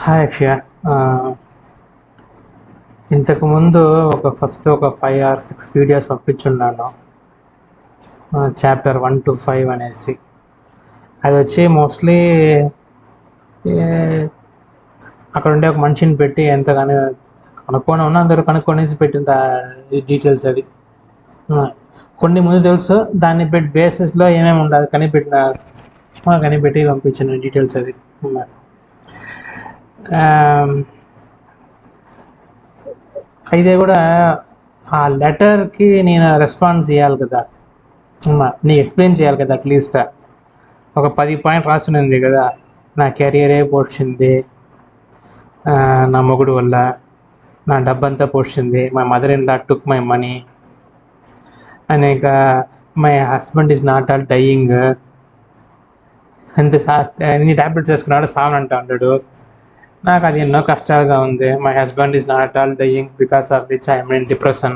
Hi అక్షయ. ఇంతకుముందు first ఒక 5 or 6 videos పంపించున్నాను, chapter 1 to 5 అనేసి. అది వచ్చి మోస్ట్లీ అక్కడ ఉండే ఒక మనిషిని పెట్టి ఎంతగానో కనుక్కొని ఉన్నా అందరూ కనుక్కొనేసి పెట్టిన డీటెయిల్స్. అది కొన్ని ముందు తెలుసు, దాన్ని పెట్టి బేసిస్లో ఏమేమి ఉండాలి కనిపెట్టి పంపించిన డీటెయిల్స్. అది అయితే కూడా ఆ లెటర్కి నేను రెస్పాన్స్ ఇవ్వాలి కదా, నీకు ఎక్స్ప్లెయిన్ చేయాలి కదా. అట్లీస్ట్ ఒక 10 పాయింట్ రాసి ఉంది కదా. నా కెరియరే పోషింది, నా మొగుడు వల్ల నా డబ్బంతా పోషింది, my mother in law took my money, అనేక my husband is not all dying, ఎన్ని ట్యాబ్లెట్స్ వేసుకున్నాడు సావనంటా అంటాడు. నాకు అది ఎన్నో కష్టాలుగా ఉంది. My husband is not all dying because of which I'm in depression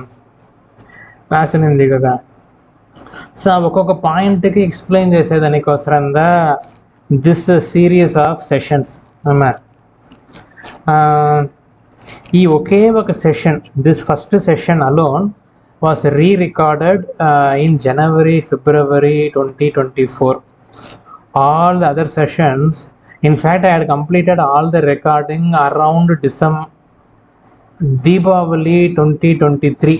రాసినింది కదా. సో ఒక్కొక్క పాయింట్కి ఎక్స్ప్లెయిన్ చేసేదానికోసరంగా దిస్ సిరీస్ ఆఫ్ సెషన్స్ అన్నారు. ఈ ఒకే ఒక session, this first session alone was re-recorded in January, February 2024. All the other sessions, in fact I had completed all the recording around December, Deepavali 2023.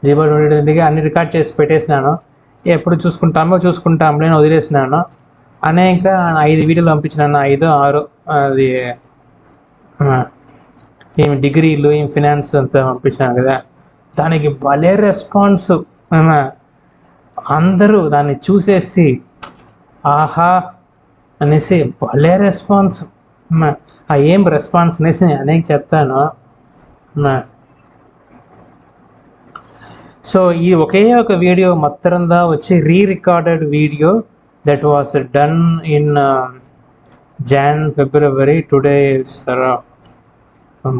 Deepavali 2023కి అన్ని record చేసి పెట్టేసినాను. ఎప్పుడు చూసుకుంటాంలే అని వదిలేసినాను. అనేక 5 వీడియోలు పంపించినాను, 5 or 6. అది ఏమి డిగ్రీలు, ఏం ఫినాన్స్ అంతా పంపించినాను కదా. దానికి భలే రెస్పాన్స్. అందరూ దాన్ని చూసేసి ఆహా అనేసి భలే రెస్పాన్స్. ఏం రెస్పాన్స్ అనేసి అనేక చెప్తాను. సో ఈ ఒకే ఒక వీడియో మొత్తంగా వచ్చి re-recorded video that was done in Jan, February. Today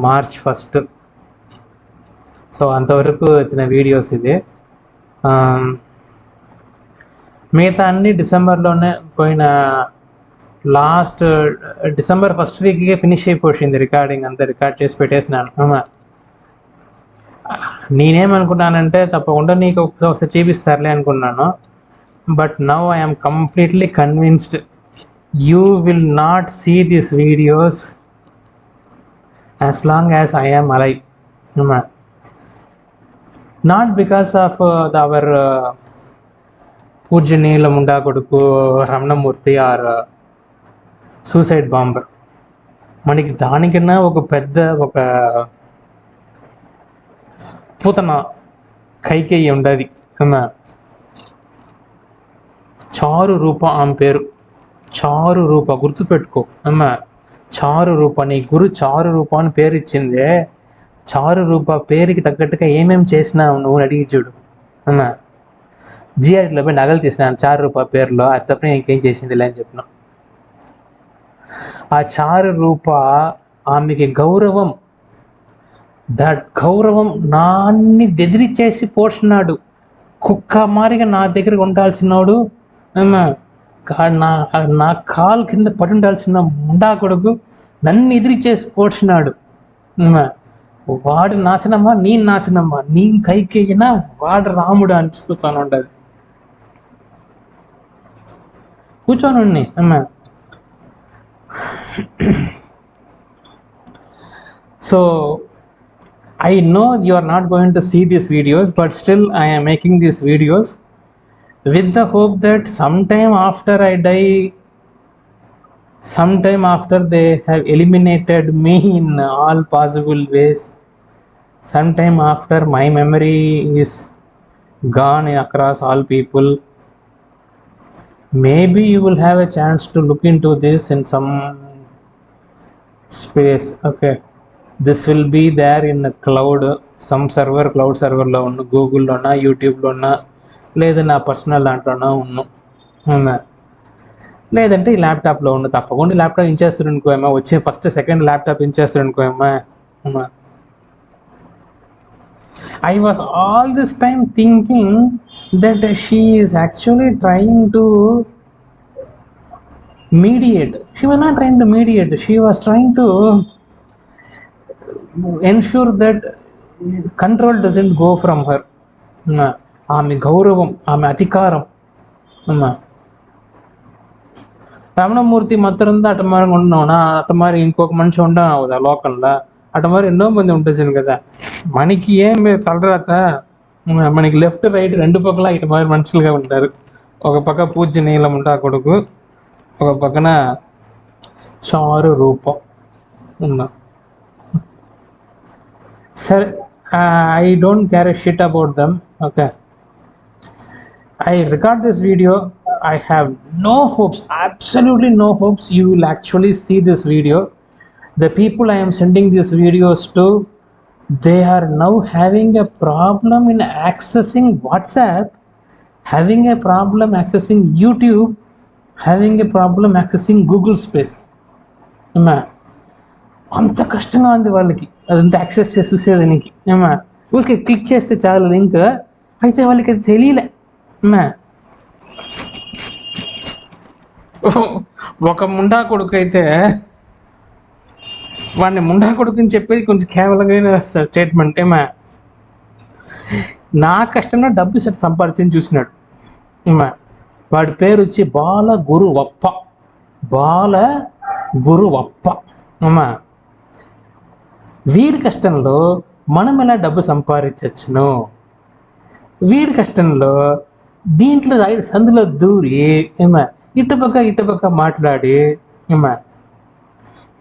March 1st. So అంతవరకు వచ్చిన వీడియోస్ ఇది. మిగతా అన్ని డిసెంబర్లోనే పోయిన, లాస్ట్ డిసెంబర్ 1st వీక్కే ఫినిష్ అయిపోయింది రికార్డింగ్ అంతా. రికార్డ్ చేసి పెట్టేసినాను. నేనేమనుకున్నానంటే తప్పకుండా నీకు ఒకసారి చూపిస్తారులే అనుకున్నాను. But now I'm completely convinced you will not see these videos as long as I am alive. Not because of our పూజ్యనీయుల ముండా కొడుకు రమణమూర్తి ఆర్ సూసైడ్ బాంబర్. మనకి దానికన్నా ఒక పెద్ద ఒక పూతన కైకేయి ఉండదు. చారు రూప ఆమె పేరు. చారు రూప గుర్తుపెట్టుకో. చారు రూప, నీ గురు చారు రూప అని పేరు ఇచ్చిందే. చారు రూప పేరుకి తగ్గట్టుగా ఏమేమి చేసినావు నువ్వు అడిగి చూడు. జిఆర్టీలో పోయి నగలు తీసినాను చారు రూప పేరులో, అది తప్ప ఇంకేం చేసిందిలే అని చెప్పిన. ఆ చారు రూప ఆమెకి గౌరవం, దట్ గౌరవం నాన్ని బెదిరిచ్చేసి పోషినాడు. కుక్క మారిగా నా దగ్గర ఉండాల్సినోడు, నా కాలు కింద పడి ఉండాల్సిన ముండా కొడుకు నన్ను ఎదిరిచ్చేసి పోషినాడు. వాడు నాశనమ్మా, నీ నాశనమ్మా, నీ కైకేయినా వాడు రాముడు అని కూర్చొని ఉండదు. కూర్చొని so I know you are not going to see these videos, but still I am making these videos with the hope that sometime after I die, sometime after they have eliminated me in all possible ways, sometime after my memory is gone across all people, maybe you will have a chance to look into this in some space. Okay. This will be there in cloud, some server, cloud సర్వర్లో ఉన్న, గూగుల్లోనా, యూట్యూబ్లోనా, లేదా నా personal దాంట్లోనా ఉన్నాం, అవునా? లేదంటే ఈ ల్యాప్టాప్లో ఉన్న. తప్పకుండా ల్యాప్టాప్ ఇంచేస్తాడు అనుకోమ్మా, వచ్చే ఫస్ట్ సెకండ్ ల్యాప్టాప్ ఇంచేస్తాడు అనుకోమ్మా. అమ్మా, I was all this time thinking that she is actually trying to mediate. She was not trying to mediate. She was trying to ensure that control doesn't go from her. ఆమె గౌరవం, ఆమె అధికారం. రమణమూర్తి మాత్రం అటు మరి ఉన్నావునా, అటు మరి ఇంకొక మనిషి ఉండవు కదా లోకల్లా, అటు మరి ఎన్నో మంది ఉంటుంది కదా. మనకి ఏం తలరాత, మనకి లెఫ్ట్ రైట్ రెండు పక్కల ఇటు మరి మనుషులుగా ఉంటారు. ఒక పక్క పూజ్య నీలం ఉంటా కొడుకు, ఒక పక్కన చారు రూపం ఉన్నా. సరే, I don't care a shit about them. Okay, I record this video. I have no hopes, absolutely no hopes you will actually see this video. The people I am sending these videos to, they are now having a problem in accessing WhatsApp, having a problem accessing YouTube, having a problem accessing Google Space. ఏమా అంత కష్టంగా ఉంది వాళ్ళకి అదంతా access చేసి చూసేదానికి. ఏమా ఊరికి క్లిక్ చేస్తే చాలు లింక్, అయితే వాళ్ళకి అది తెలియలే. ఒక ముండా కొడుకు అయితే వాడిని ముండా కొడుకు అని చెప్పేది కొంచెం కేవలంగా స్టేట్మెంట్. ఏమా నా కష్టంలో డబ్బు సంపాదించి చూసినాడు. ఏమా వాడి పేరు వచ్చి బాల గురువప్ప. బాల గురువప్ప. అమ్మా వీడి కష్టంలో మనం ఎలా డబ్బు సంపాదించవచ్చును, వీడి కష్టంలో దీంట్లో సందులో దూరి ఏమా ఇటుపక్క మాట్లాడి ఏమా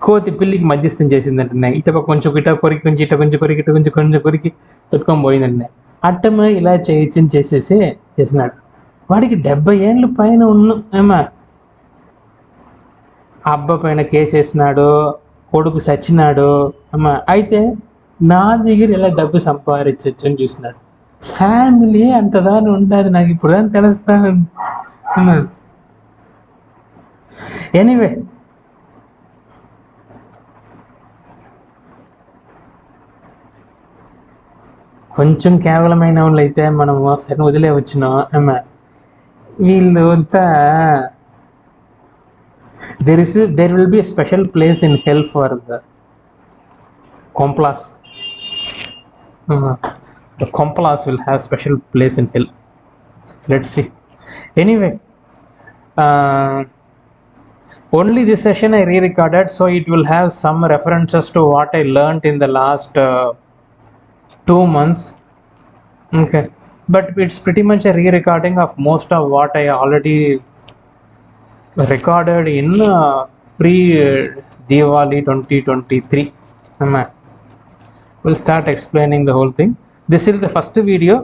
కోతి పిల్లికి మధ్యస్థం చేసిందంటే ఇటుపక్క కొంచెం ఇట కొరికి, కొంచెం ఇట కొంచెం కొరికి, ఇటు కొంచెం కొరికి ఎత్తుకొని పోయిందండి. అట్టమే ఇలా చేసినాడు. వాడికి 70 ఏళ్ళు పైన ఉన్న ఏమా అబ్బ పైన కేసు వేసినాడు, కొడుకు చచ్చినాడు. అమ్మా అయితే నా దగ్గర ఎలా డబ్బు సంపాదించవచ్చు అని చూసినాడు. ఫ్యామిలీ అంతదాని ఉంటుంది, నాకు ఇప్పుడు అని తెలుస్తాను. ఎనీవే, కొంచెం కేవలమైన వాళ్ళు అయితే మనము సరే వదిలే వచ్చినాం. అమ్మా వీళ్ళు అంతా there will be a special place in hell for the Komplas. The Komplas will have special place in hell. Let's see. Anyway, only this session I re-recorded, so it will have some references to what I learned in the last 2 months. Okay, but it's pretty much a re-recording of most of what I already recorded in pre-Diwali 2023. We'll start explaining the whole thing. This is the first video.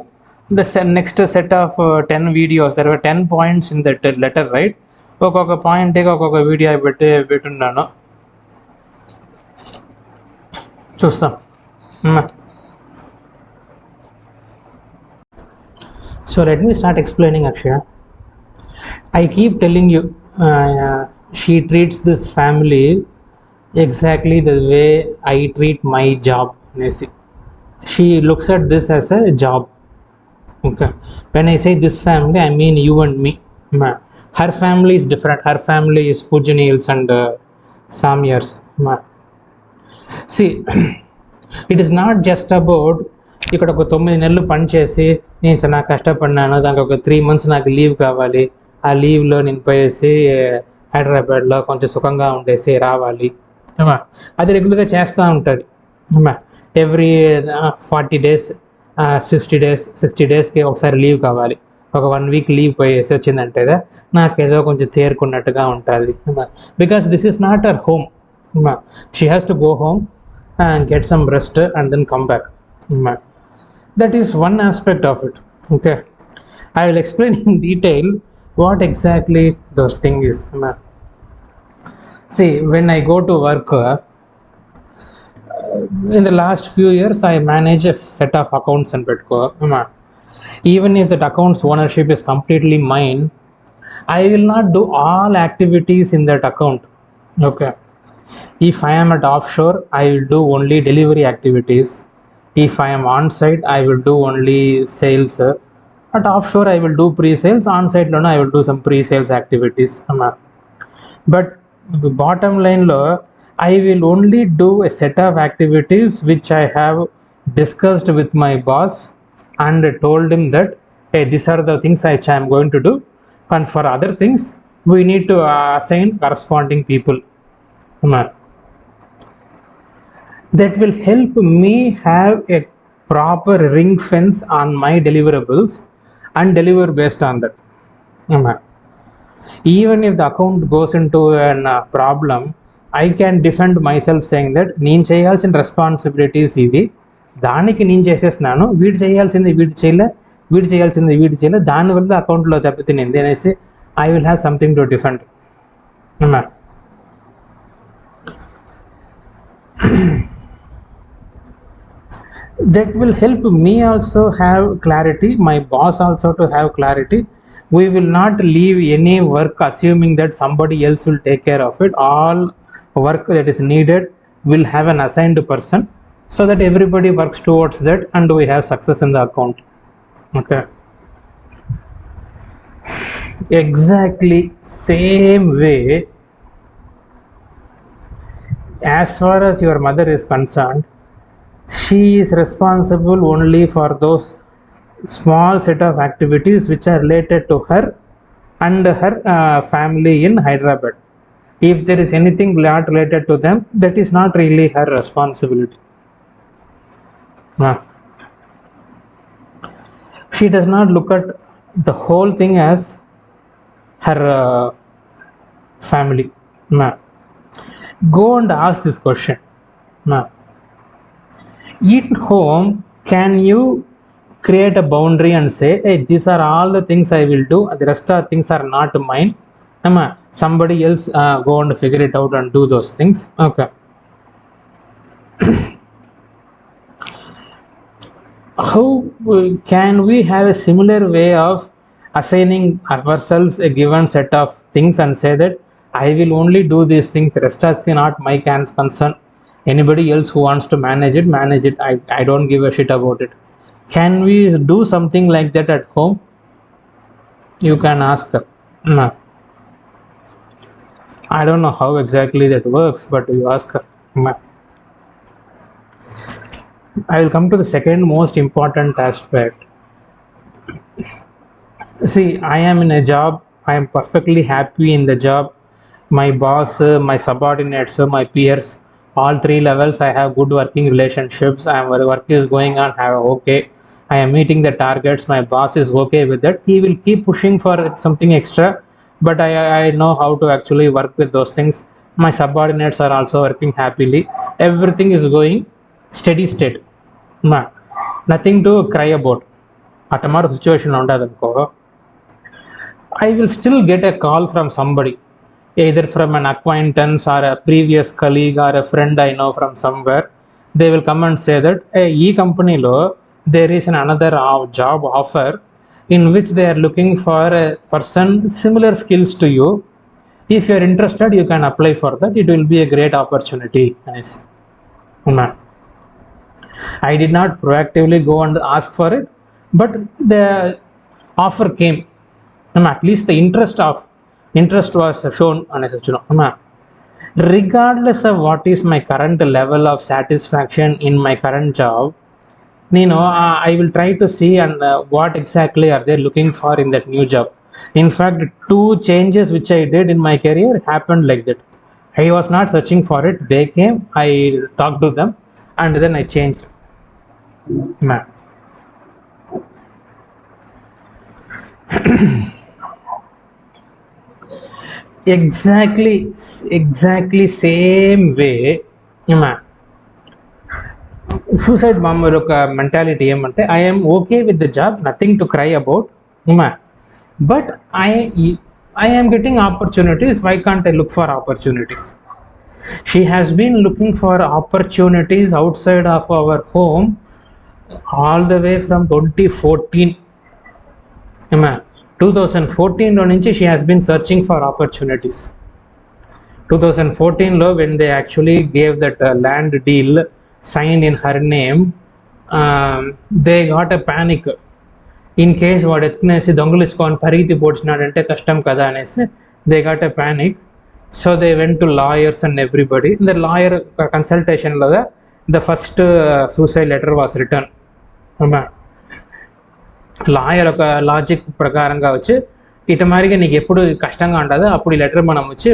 The next set of 10 videos, there were 10 points in that letter, right? ఒక్కొక్క point ఒక్కొక్క video పెట్టున్నాను, చూస్తాం. So let me start explaining, Akshaya. I keep telling you, she treats this family exactly the way I treat my job. She looks at this as a job. Okay, when I say this family, I mean you and me. Her family is different. Her family is Pujanils and Samyars. See, it is not just about ఇక్కడ ఒక 9 నెలలు పనిచేసి నేను చాలా కష్టపడినాను, దానికి ఒక 3 months నాకు leave కావాలి, ఆ లీవ్లో నేను పోయేసి హైదరాబాద్లో కొంచెం సుఖంగా ఉండేసి రావాలి. అది రెగ్యులర్గా చేస్తూ ఉంటుంది. ఎవ్రీ 40 days 60 daysకి ఒకసారి లీవ్ కావాలి. ఒక 1 week లీవ్ పోయేసి వచ్చిందంటే నాకు ఏదో కొంచెం తేరుకున్నట్టుగా ఉంటుంది. Because this is not our home. She has to go home and get some rest and then come back. That is one aspect of it. Okay, I will explain in detail what exactly those thing is. See, when I go to work, in the last few years I manage a set of accounts and petko. Even if that account's ownership is completely mine, I will not do all activities in that account. Okay. If I am at offshore, I will do only delivery activities. If I am on site, I will do only sales. At offshore, I will do pre-sales. On site, I will do some pre-sales activities. But the bottom line, I will only do a set of activities which I have discussed with my boss and told him that, hey, these are the things which I am going to do. And for other things, we need to assign corresponding people. That will help me have a proper ring fence on my deliverables and deliver based on that. Even if the account goes into a problem, I can defend myself saying that నేను చేయాల్సిన responsibilities ఇవి, దానికి నేను చేసేస్తున్నాను, వీడు చేయాల్సింది వీడు చేయలే, దానివల్ల అకౌంట్లో దెబ్బతినింది అనేసి I will have something to defend. That will help me also have clarity, my boss also to have clarity. We will not leave any work assuming that somebody else will take care of it. All work that is needed will have an assigned person, so that everybody works towards that and we have success in the account. Okay. Exactly same way, as far as your mother is concerned, she is responsible only for those small set of activities which are related to her and her family in Hyderabad. If there is anything not related to them, that is not really her responsibility. She does not look at the whole thing as her family. Go and ask this question. At home, can you create a boundary and say, hey, these are all the things I will do, the rest of things are not mine, somebody else go and figure it out and do those things. Okay. How can we have a similar way of assigning ourselves a given set of things and say that I will only do these things, the rest is not my concern, anybody else who wants to manage it, I don't give a shit about it. Can we do something like that at home? You can ask her. I don't know how exactly that works, but you ask her. I will come to the second most important aspect. See, I am in a job, I am perfectly happy in the job. My boss, my subordinates, my peers, all three levels, I have good working relationships. Work is going on, okay. I am meeting the targets, my boss is okay with that. He will keep pushing for something extra, but I know how to actually work with those things. My subordinates are also working happily. Everything is going steady state. Nothing to cry about. At a situation, I will still get a call from somebody, either from an acquaintance or a previous colleague or a friend I know from somewhere. They will come and say that, hey, e company lo there is another job offer in which they are looking for a person similar skills to you. If you are interested, you can apply for that. It will be a great opportunity. Nice. I did not proactively go and ask for it, but the offer came. At least the interest was shown. Regardless of what is my current level of satisfaction in my current job, I will try to see and what exactly are they looking for in that new job. In fact, 2 changes which I did in my career happened like that. I was not searching for it, they came, I talked to them, and then I changed. Exactly same way. Suicide bomber mentality ఏమంటే I am okay with the job, nothing to cry about, but I am getting opportunities, why can't I look for opportunities? She has been looking for opportunities outside of our home all the way from 2014. 2014 లో నుంచి she has been searching for opportunities. 2014లో when they actually gave that land deal signed in her name, they got a panic. In case వాడు ఎత్తుకునేసి దొంగలించుకొని పరిగెత్తి పోడ్చినాడంటే కష్టం కదా అనేసి they got a panic. So they went to lawyers and everybody. The lawyer కన్సల్టేషన్లో the first suicide letter was return. Lawyer ఒక లాజిక్ ప్రకారంగా వచ్చి ఇటమారిగా నీకు ఎప్పుడు కష్టంగా ఉంటుందో అప్పుడు ఈ లెటర్ మనం వచ్చి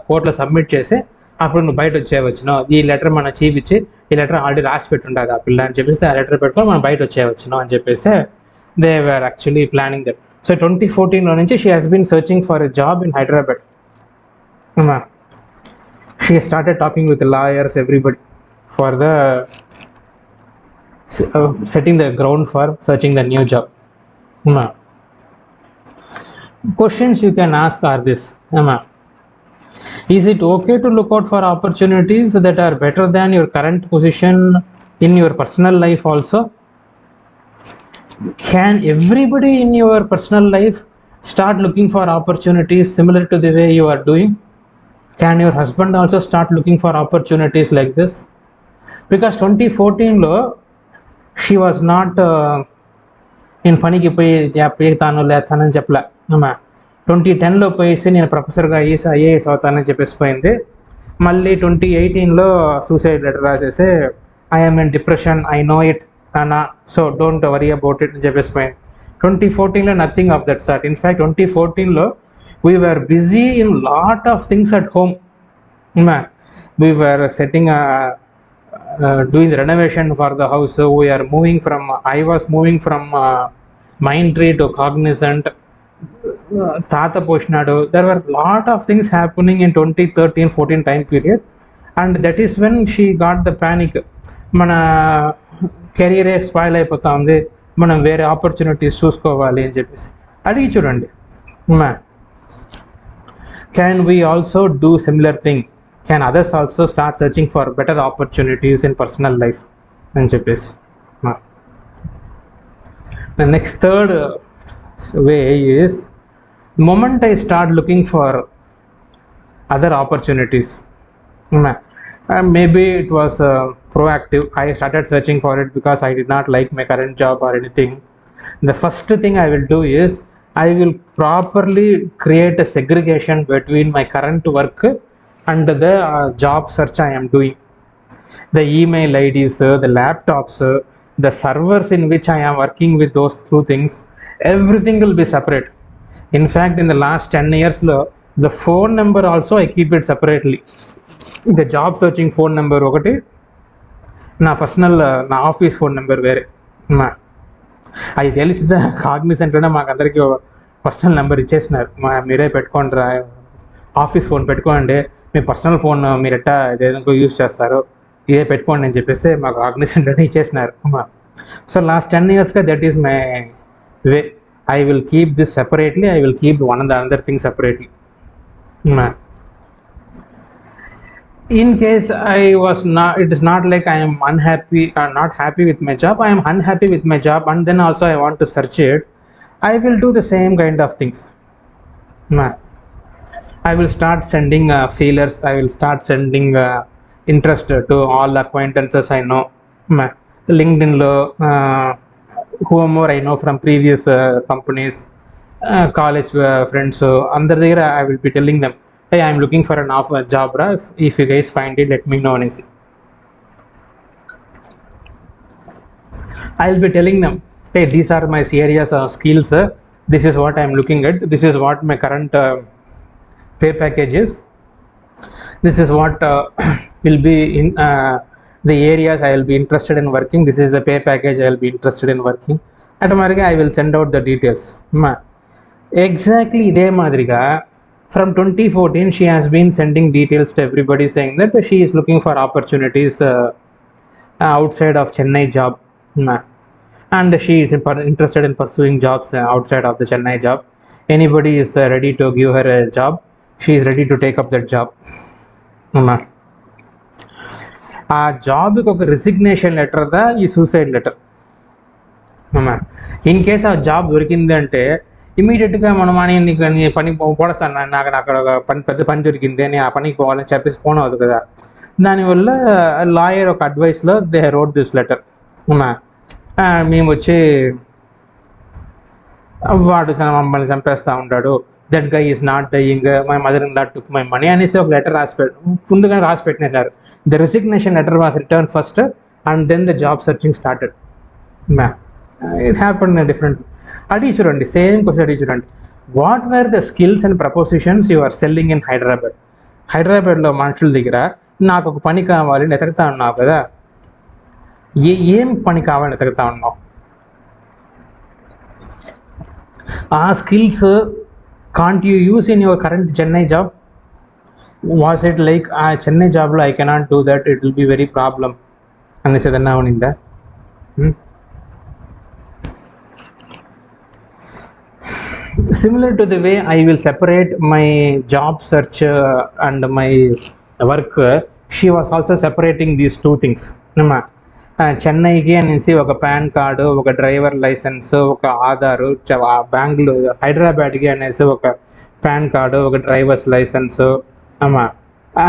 కోర్టులో సబ్మిట్ చేసి అప్పుడు నువ్వు బయట వచ్చేయవచ్చును. ఈ లెటర్ మనం చూపించి ఈ లెటర్ ఆల్రెడీ రాసి పెట్టుంటుంది ఆ పిల్ల అని చెప్పేసి ఆ లెటర్ పెట్టుకొని మనం బయట వచ్చేయవచ్చును అని చెప్పేసి they were actually planning that. So 2014 లో నుంచి she has been searching for a job in Hyderabad. She started talking with the lawyers, everybody, for the setting the ground for searching the new job. Questions you can ask are this: is it okay to look out for opportunities that are better than your current position in your personal life also? Can everybody in your personal life start looking for opportunities similar to the way you are doing? Can your husband also start looking for opportunities like this? Because 2014 she was not నేను పనికి పోయి తాను లేతానని చెప్పలే. 2010 పోయేసి నేను ప్రొఫెసర్గా IAS అవుతానని చెప్పేసి పోయింది. మళ్ళీ 2018 సూసైడ్ లెటర్ రాసేసి I'm in depression, I know it అన్నా, so don't worry about it అని చెప్పేసిపోయింది. 2014 nothing of that sort. In fact 2014 we were busy in lot of things at home. We were setting doing renovation for the house. We are moving from, I was moving from Mindtree to Cognizant. తాత పోసినాడు. There were lot of things happening in 2013-14 time period, and that is when she got the panic. మన కెరీరే spoil అయిపోతా ఉంది, మనం వేరే opportunities చూసుకోవాలి అని చెప్పేసి అడిగి చూడండి. Can we also do similar thing? Can others also start searching for better opportunities in personal life అని చెప్పేసి. The next third way is, moment I start looking for other opportunities, maybe it was proactive. I started searching for it because I did not like my current job or anything. The first thing I will do is I will properly create a segregation between my current work and the job search I am doing. The email IDs, the laptops, the servers in which I am working with, those two things, everything will be separate. In fact, in the last 10 years, the phone number also I keep it separately. The job searching phone number ఒకటి, నా personal నా office phone number వేరే. అది తెలిసిందా కాగ్నిసెంట్లోనే మాకు అందరికీ personal number ఇచ్చేసినారు. మీరే పెట్టుకోండి రా, ఆఫీస్ ఫోన్ పెట్టుకోండి, మీ పర్సనల్ ఫోన్ మీరు ఎట్టా ఏదో యూజ్ చేస్తారు, ఇదే పెట్టుకోండి అని చెప్పేసి మాకు కాగ్నిసెంట్లోనే ఇచ్చేసినారు. సో లాస్ట్ 10 yearsగా that is my way. I will keep this separately, I will keep one and the other thing separately. In case I was not, it is not like I am unhappy or not happy with my job, I am unhappy with my job and then also I want to search it, I will do the same kind of things. I will start sending feelers, I will start sending interest to all acquaintances I know. LinkedIn lo whomever I know from previous companies, college friends, అందరి దగ్గర I will be telling them, hey, I am looking for an offer job, if you guys find it, let me know. I will be telling them, hey, these are my areas of skills, this is what I am looking at, this is what my current pay package is, this is what will be in the areas I will be interested in working, this is the pay package I will be interested in working. Automatically I will send out the details. Exactly ఇదే మాదిరిగా from 2014 she has been sending details to everybody saying that she is looking for opportunities outside of Chennai job, and she is interested in pursuing jobs outside of the Chennai job. Anybody is ready to give her a job, she is ready to take up that job. ఆ జాబ్కి ఒక resignation letter దా ఈ suicide letter. In case ఆ job దొరికింది అంటే ఇమీడియట్గా మనం అని నీకు నీ పని పోడస్తాను, నాకు అక్కడ ఒక పని పెద్ద పని దొరికింది అని ఆ పనికి పోవాలని చెప్పేసి ఫోన్ అవుతుంది కదా. దానివల్ల లాయర్ ఒక అడ్వైస్లో దే రోడ్ దిస్ లెటర్. మేము వచ్చి వాడు మమ్మల్ని చంపేస్తూ ఉంటాడు, that guy is not dying, my mother in law took my money అనేసి ఒక లెటర్ ముందుగా రాసి పెట్టినారు. The resignation letter was return first and then the job searching started. It happen different. అడిగి చూడండి, సేమ్ క్వశ్చన్ అడిగి చూడండి. What were the skills and propositions you are selling in Hyderabad? హైదరాబాద్లో మనుషుల దగ్గర నాకు ఒక పని కావాలని ఎతకుతా ఉన్నావు కదా, ఏం పని కావాలని ఎతకుతా ఉన్నావు? ఆ skills can't you use in your current Chennai job? Was it like ఆ చెన్నై జాబ్లో I cannot do that, it will be very problem అనేసి ఏదన్నా ఉనిందా? Similar to the way I will separate my job search and my work, she was also separating these two things. చెన్నైకి అనేసి ఒక pan card, ఒక driver licence, ఒక ఆధారు. బెంగళూరు హైదరాబాద్కి అనేసి ఒక పాన్ కార్డు, ఒక డ్రైవర్స్ లైసెన్స్.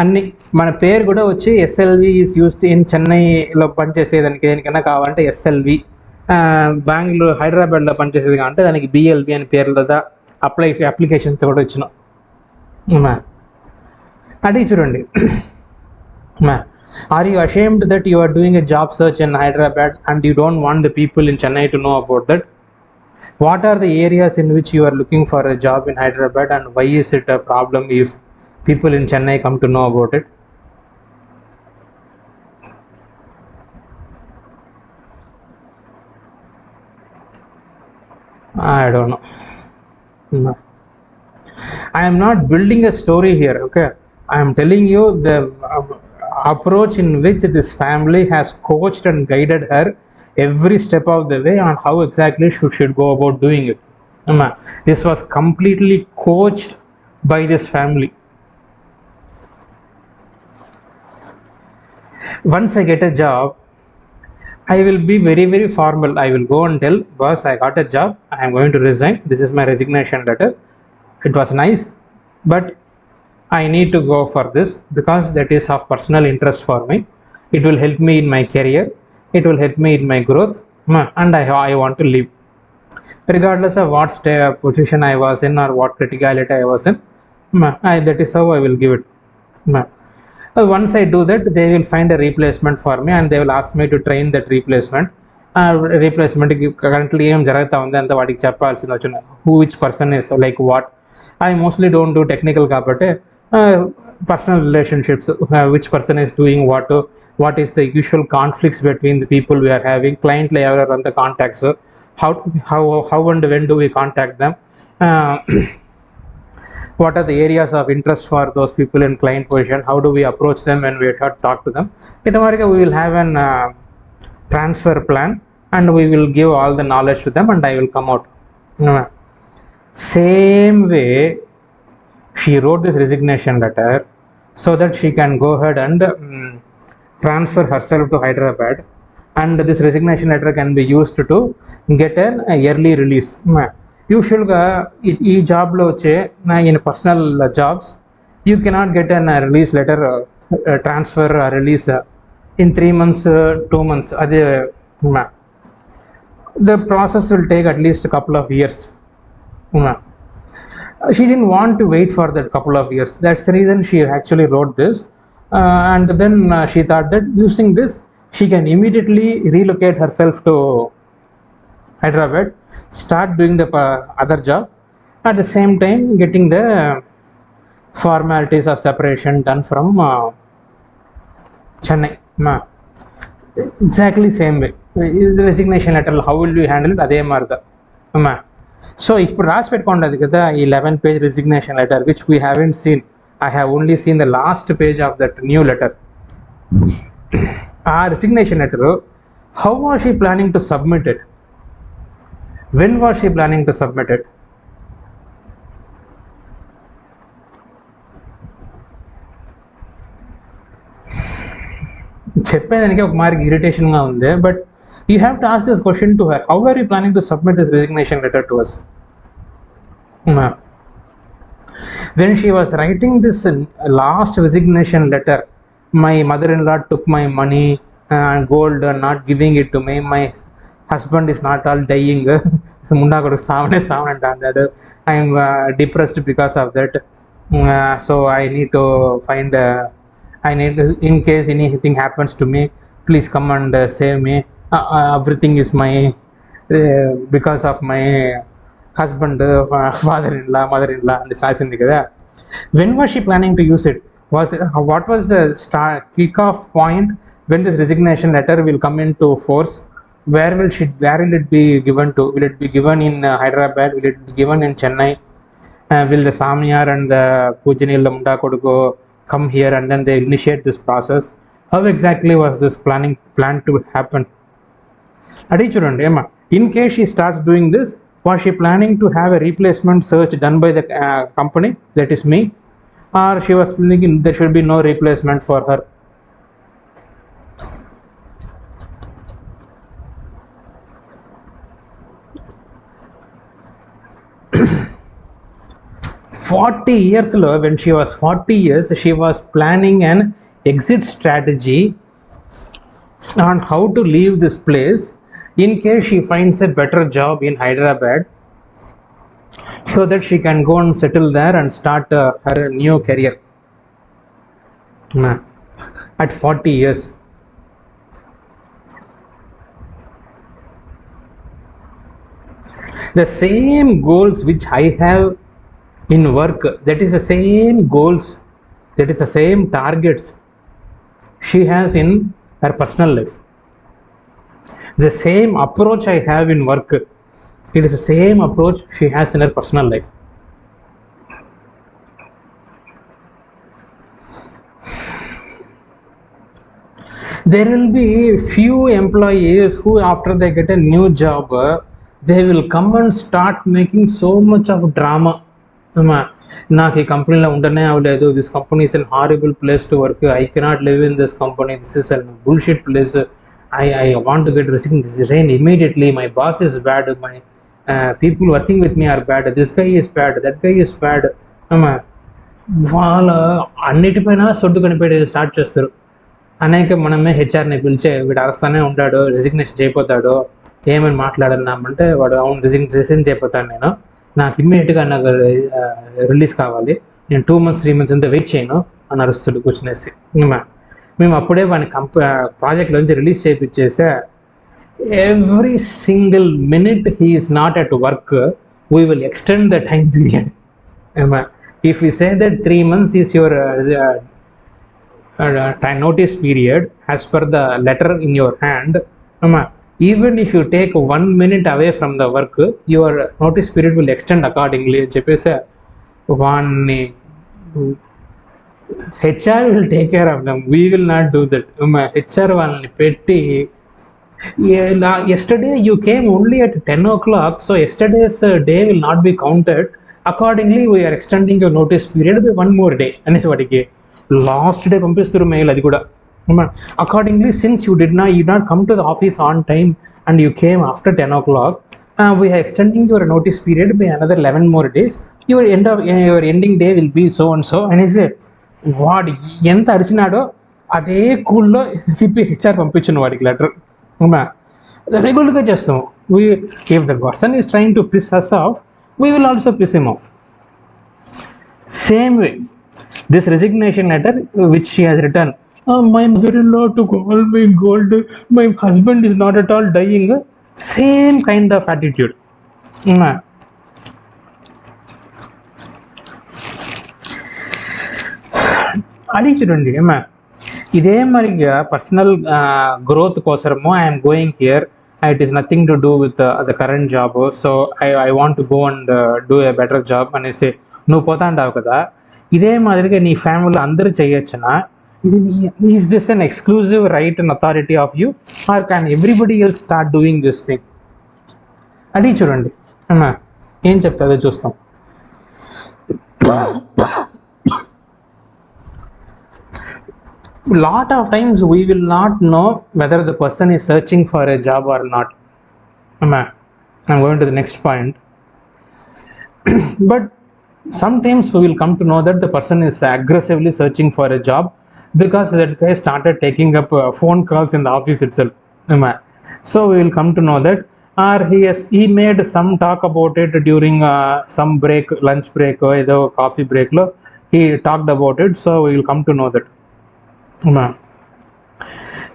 అన్ని మన పేరు కూడా వచ్చి ఎస్ఎల్వి ఈజ్ యూస్డ్ ఇన్ చెన్నైలో పనిచేసేదానికి దేనికన్నా కావాలంటే ఎస్ఎల్వి, బెంగళూరు హైదరాబాద్లో పనిచేసేది అంటే దానికి బిఎల్బి అని పేర్లదా అప్లికేషన్స్ కూడా వచ్చినాం. అడిగి చూడండి. Are you ashamed that you are doing a job search in Hyderabad and you don't want the people in Chennai to know about that? What are the areas in which you are looking for a job in Hyderabad and why is it a problem if people in Chennai come to know about it? I don't know. No. I am not building a story here, okay? I am telling you the approach in which this family has coached and guided her every step of the way on how exactly she should go about doing it. This was completely coached by this family. Once I get a job, I will be very, very formal. I will go and tell, boss, I got a job, I am going to resign, this is my resignation letter. It was nice, but I need to go for this because that is of personal interest for me. It will help me in my career, it will help me in my growth, and I want to leave. Regardless of what position I was in or what criticality I was in, that is how I will give it. Once I do that, they will find a replacement for me and they will ask me to train that replacement. Replacement currently ఏం జరుగుతూ ఉంది అంత వాడికి చెప్పాల్సింది వచ్చిన who which person is like what. I mostly don't do technical కాబట్టి personal relationships, which person is doing what is the usual conflicts between the people we are having, client ఎవరు are on the contacts, how and when do we contact them, what are the areas of interest for those people in client position, how do we approach them when we talk to them. We will have an transfer plan and we will give all the knowledge to them and I will come out. Same way she wrote this resignation letter so that she can go ahead and transfer herself to Hyderabad, and this resignation letter can be used to get an early release. యూజువల్గా ఈ జాబ్లో వచ్చే in personal jobs you cannot get an release letter, transfer release in 3 months 2 months. అదే the process will take at least couple of years. She didn't want to wait for that couple of years. That's the reason she actually wrote this, and then she thought that using this she can immediately relocate herself to Hyderabad, start doing the other job, at the same time getting the formalities of separation done from Chennai. Exactly same way. The resignation letter, how will you handle it? అదే మారుదా. So ఇప్పుడు రాసి పెట్టుకోండి కదా ఈ 11-page resignation letter, which we haven't seen. I have only seen the last page of that new letter. ఆ resignation letter, how was she planning to submit it? When was she planning to submit it? చెప్పేదానికి ఒక mark ఇరిటేషన్గా ఉంది. But you have to ask this question to her, how are you planning to submit this resignation letter to us? When she was writing this last resignation letter, my mother-in-law took my money and gold and not giving it to me. My husband is not all dying. Munda kodu savane antadu. I am depressed because of that. So I need to find I need to, in case anything happens to me, please come and save me. Everything is my because of my husband, father-in-law, mother-in-law, and this రాసింది కదా. When was she planning to use it? What was the kick-off point when this resignation letter will come into force? Where will it be given to? Will it be given in Hyderabad? Will it be given in Chennai? Will the Samyar and the Pujanilla Munda Kodugo come here and then they initiate this process? How exactly was this planned to happen? Adi chudandi Emma, in case she starts doing this, was she planning to have a replacement search done by the company, that is me, or she was thinking there should be no replacement for her? When she was 40 years, she was planning an exit strategy on how to leave this place in case she finds a better job in Hyderabad, so that she can go and settle there and start her new career at 40 years. The same goals which I have in work, that is the same goals, that is the same targets she has in her personal life. The same approach I have in work, it is the same approach she has in her personal life. There will be few employees who, after they get a new job, they will come and start making so much of drama. నాకు ఈ కంపెనీలో ఉండనే అవ్వలేదు, this company is an horrible place to work, I cannot live in this company, this is an bullshit place, I want to get resigned immediately, my boss is bad, my people working with me are bad, this guy is bad, that guy is bad. వాళ్ళ అన్నిటిపైన సొడ్డు కనిపెట్టేది start చేస్తారు. అనేక మనమే హెచ్ఆర్ని పిలిచే, వీడు అరస్తానే ఉంటాడు, resignation చేయపోతాడు, ఏమని మాట్లాడన్నామంటే వాడు అవును రిజైన్ చేయపోతాను నేను, నాకు ఇమ్మీడియట్గా నాకు రిలీజ్ కావాలి, నేను 2 months 3 months అంతా వెయిట్ చేయను అని అరుస్తాడు కూర్చునేసి. మేము అప్పుడే వాడిని ప్రాజెక్ట్లోంచి రిలీజ్ చేయించేసా. Every single minute he is not at work, we will extend the time period. If you say that 3 months is your notice period as per the letter in your hand, even if you take 1 minute away from the work, your notice period will extend accordingly అని చెప్పేసి వాడిని HR will take care of them, we will not do that. HR వాళ్ళని పెట్టి, yesterday you came only at 10 o'clock, so yesterday's day will not be counted, accordingly we are extending your notice period by 1 more day అనేసి వాడికి last day పంపిస్తారు mail. అది కూడా accordingly, since you did not come to the office on time and you came after 10 o'clock, we are extending your notice period by another 11 more days, your ending day will be so and so అనేసి వాడు ఎంత అరిచినాడో అదే కూల్లో CP HR పంపించిన వాడికి letter. రెగ్యులర్గా చేస్తాం. If the person is trying to piss us off, we will also piss him off. Same way, this resignation letter which she has written, my mother-in-law took all my gold, my husband is not at all dying, same kind of attitude. అడిగి చూడండి అమ్మా, ఇదే మరిగా personal growth కోసము I'm going here, it is nothing to do with the current job, so I want to go and do a better job అనేసి నువ్వు పోతా అంటావు కదా. ఇదే మాదిరిగా నీ ఫ్యామిలీలో అందరూ చేయొచ్చునా? Is this an exclusive right and authority of you, or can everybody else start doing this thing? అడిగి చూడండి అమ్మా, ఏం చెప్తుందో చూస్తాం. Lot of times we will not know whether the person is searching for a job or not. I'm going to the next point. But sometimes we will come to know that the person is aggressively searching for a job because that guy started taking up phone calls in the office itself. So we will come to know that, or he made some talk about it during some break, lunch break or either coffee break lo, he talked about it, so we will come to know that.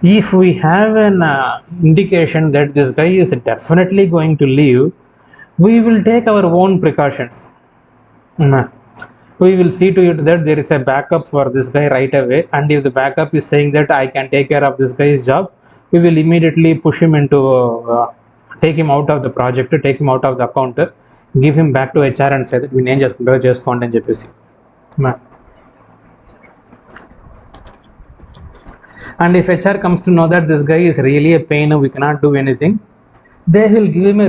If we have an indication that this guy is definitely going to leave, we will take our own precautions. We will see to it that there is a backup for this guy right away, and if the backup is saying that I can take care of this guy's job, we will immediately push him into take him out of the project, take him out of the account, give him back to HR and say that we name just content JPC. And if HR comes to know that this guy is really a pain, we cannot do anything, they will give him a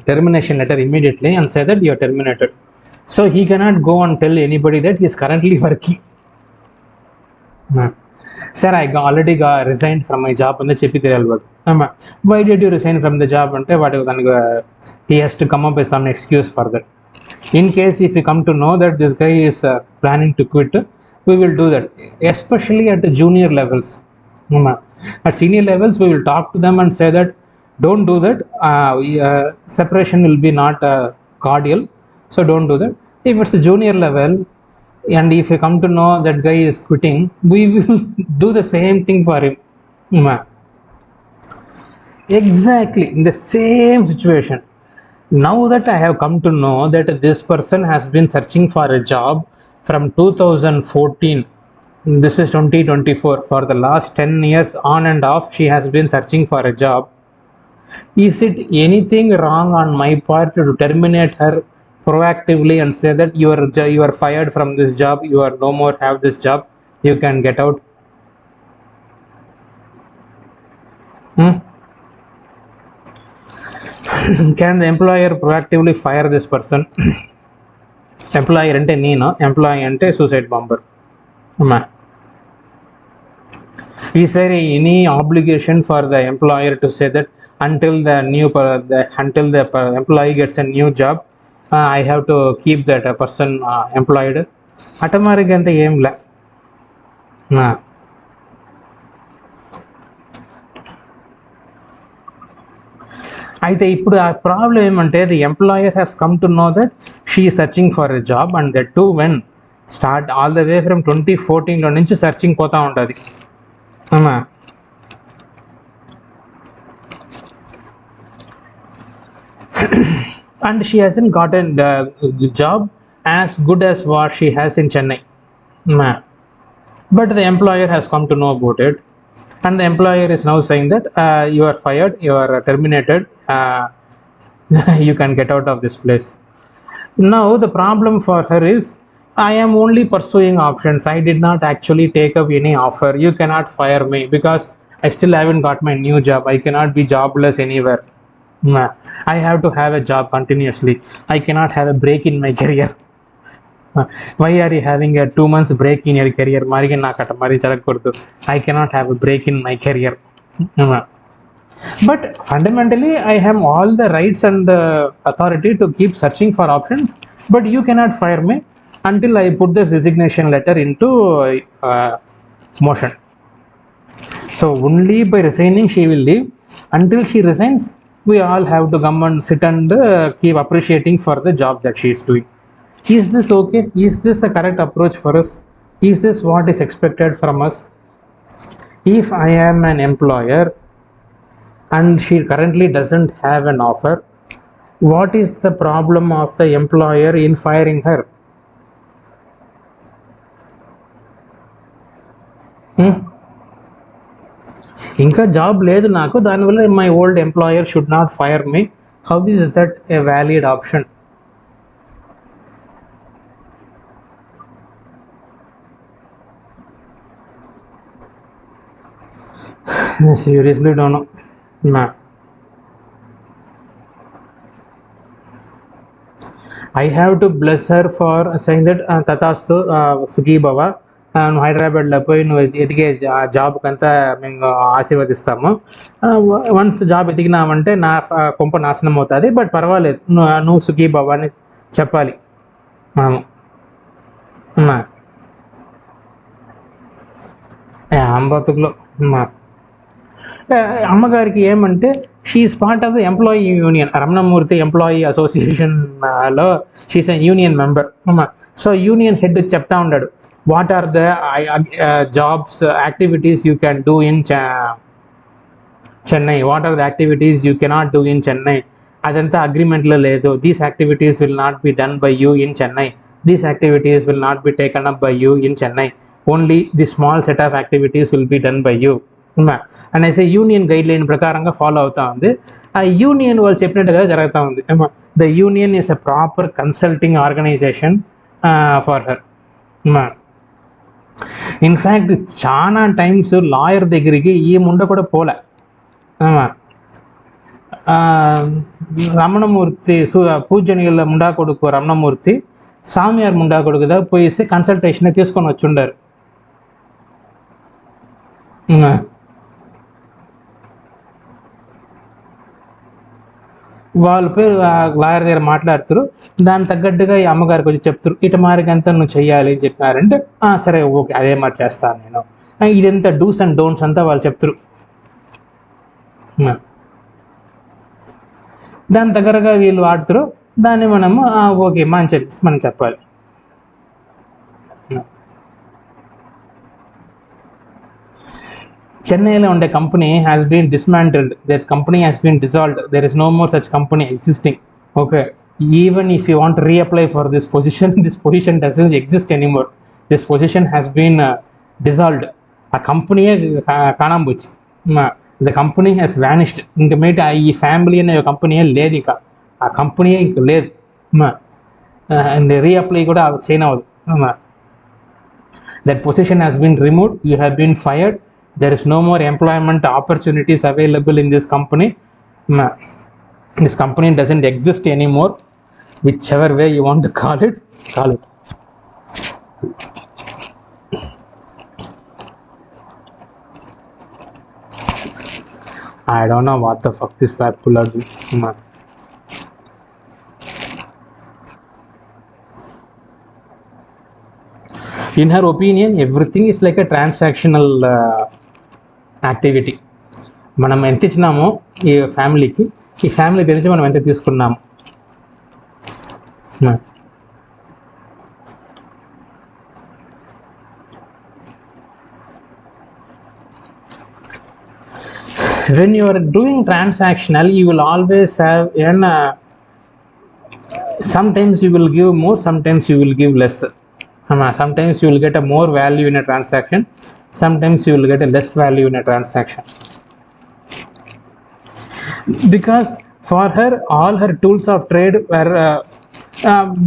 termination letter immediately and say that you are terminated. So he cannot go and tell anybody that he is currently working. Sir, I already resigned from my job in the Chepi Tiralwad. Why did you resign from the job? He has to come up with some excuse for that. In case if we come to know that this guy is planning to quit, we will do that, especially at the junior levels. At senior levels, we will talk to them and say that don't do that. Separation will be not cordial, so don't do that. If it's a junior level, and if you come to know that guy is quitting, we will do the same thing for him. Exactly in the same situation. Now that I have come to know that this person has been searching for a job from 2014, this is 2024, for the last 10 years on and off she has been searching for a job. Is it anything wrong on my part to terminate her proactively and say that you are fired from this job, you are no more have this job, you can get out? Can the employer proactively fire this person? Employer ante neeno, employee ante suicide bomber. Is there any obligation for the employer to say that until the employee gets a new job, I have to keep that person employed? Automatic ante em la. అయితే ఇప్పుడు ఆ problem ఏమంటే the employer has come to know that she searching for a job, and that too when start all the way from 2014లో నుంచి searching పోతూ ఉంటుంది. And she hasn't gotten the job as good as what she has in Chennai. But the employer has come to know about it, and the employer is now saying that you are fired, you are terminated, you can get out of this place. Now the problem for her is, I am only pursuing options, I did not actually take up any offer, you cannot fire me because I still haven't got my new job, I cannot be jobless anywhere. I have to have a job continuously, I cannot have a break in my career. Why are you having a 2 months break in your career? I cannot have a break in my career. But fundamentally I have all the rights and authority to keep searching for options, but you cannot fire me until I put this resignation letter into motion. So only by resigning she will leave. Until she resigns, we all have to come and sit and keep appreciating for the job that she is doing. Is this okay? Is this the correct approach for us? Is this what is expected from us? If I am an employer and she currently doesn't have an offer, what is the problem of the employer in firing her? ఇంకా job లేదు నాకు, దానివల్ల my old employer should not fire me. How is that a valid option? Seriously don't know. Nah. I have to bless her for saying that Tatastu Sukhi Bhava. నువ్వు హైదరాబాద్లో పోయి నువ్వు ఎదిగే జాబ్కి అంతా మేము ఆశీర్వదిస్తాము. వన్స్ జాబ్ ఎదిగినామంటే నా కొంప నాశనం అవుతుంది, బట్ పర్వాలేదు, నువ్వు సుఖీ బాబా అని చెప్పాలి మనము. అంబతుకులో అమ్మగారికి ఏమంటే she is part of the employee union, Ramanamurthy employee అసోసియేషన్లో she is a union member. So union head చెప్తా ఉన్నాడు, what are the jobs activities you can do in Chennai, what are the activities you cannot do in Chennai, అదంతా అగ్రిమెంట్లో లేదు. These activities will not be done by you in Chennai, these activities will not be taken up by you in Chennai, only the small set of activities will be done by you అనేసి union guideline ప్రకారంగా follow అవుతా ఉంది. ఆ union వాళ్ళు చెప్పినట్టుగా జరుగుతూ ఉంది. The union is a proper consulting organisation for her. In fact చాలా టైమ్స్ లాయర్ దగ్గరికి ఈ ముండ కూడా పోలే. రమణమూర్తి పూజనీయుల ముండా కొడుకు రమణమూర్తి సామియార్ ముండా కొడుకు దగ్గర పోయేసి కన్సల్టేషన్ తీసుకొని వచ్చి ఉండారు. వాళ్ళ పేరు లాయర్ దగ్గర మాట్లాడుతారు, దాని తగ్గట్టుగా ఈ అమ్మగారికి వచ్చి చెప్తారు, ఇటు మారికంతా నువ్వు చెయ్యాలి అని చెప్పినారంటే సరే ఓకే అదే మరి చేస్తాను నేను, ఇదంతా డూస్ అండ్ డోంట్స్ అంతా వాళ్ళు చెప్తారు. దాని దగ్గరగా వీళ్ళు వాడుతారు, దాన్ని మనము ఓకే మనం చెప్పి మనం చెప్పాలి. చెన్నైలో ఉండే company has been dismantled, that company has been dissolved, there is no more such company existing. Okay, even if you want reapply for this position doesn't exist anymore, this position has been dissolved. ఆ కంపెనీయే కాణంబుచ్చి, the company has vanished. ఇంక మీట ఈ family అనే కంపెనీయే లేదు, ఇక ఆ కంపెనీయే ఇంక లేదు. రీఅప్లై కూడా చేయనవదు. That position has been removed, you have been fired, there is no more employment opportunities available in this company. This company doesn't exist anymore, whichever way you want to call it. I don't know what the fuck this people are doing. In her opinion, everything is like a transactional activity. మనం ఎంత ఇచ్చినామో ఈ ఫ్యామిలీకి, ఈ family గురించి మనం ఎంత తీసుకున్నాము. When you are doing transactional, you will always have sometimes you will give more, sometimes you will give less. Sometimes you will get a more value in a transaction, sometimes you will get a less value in a transaction, because for her all her tools of trade were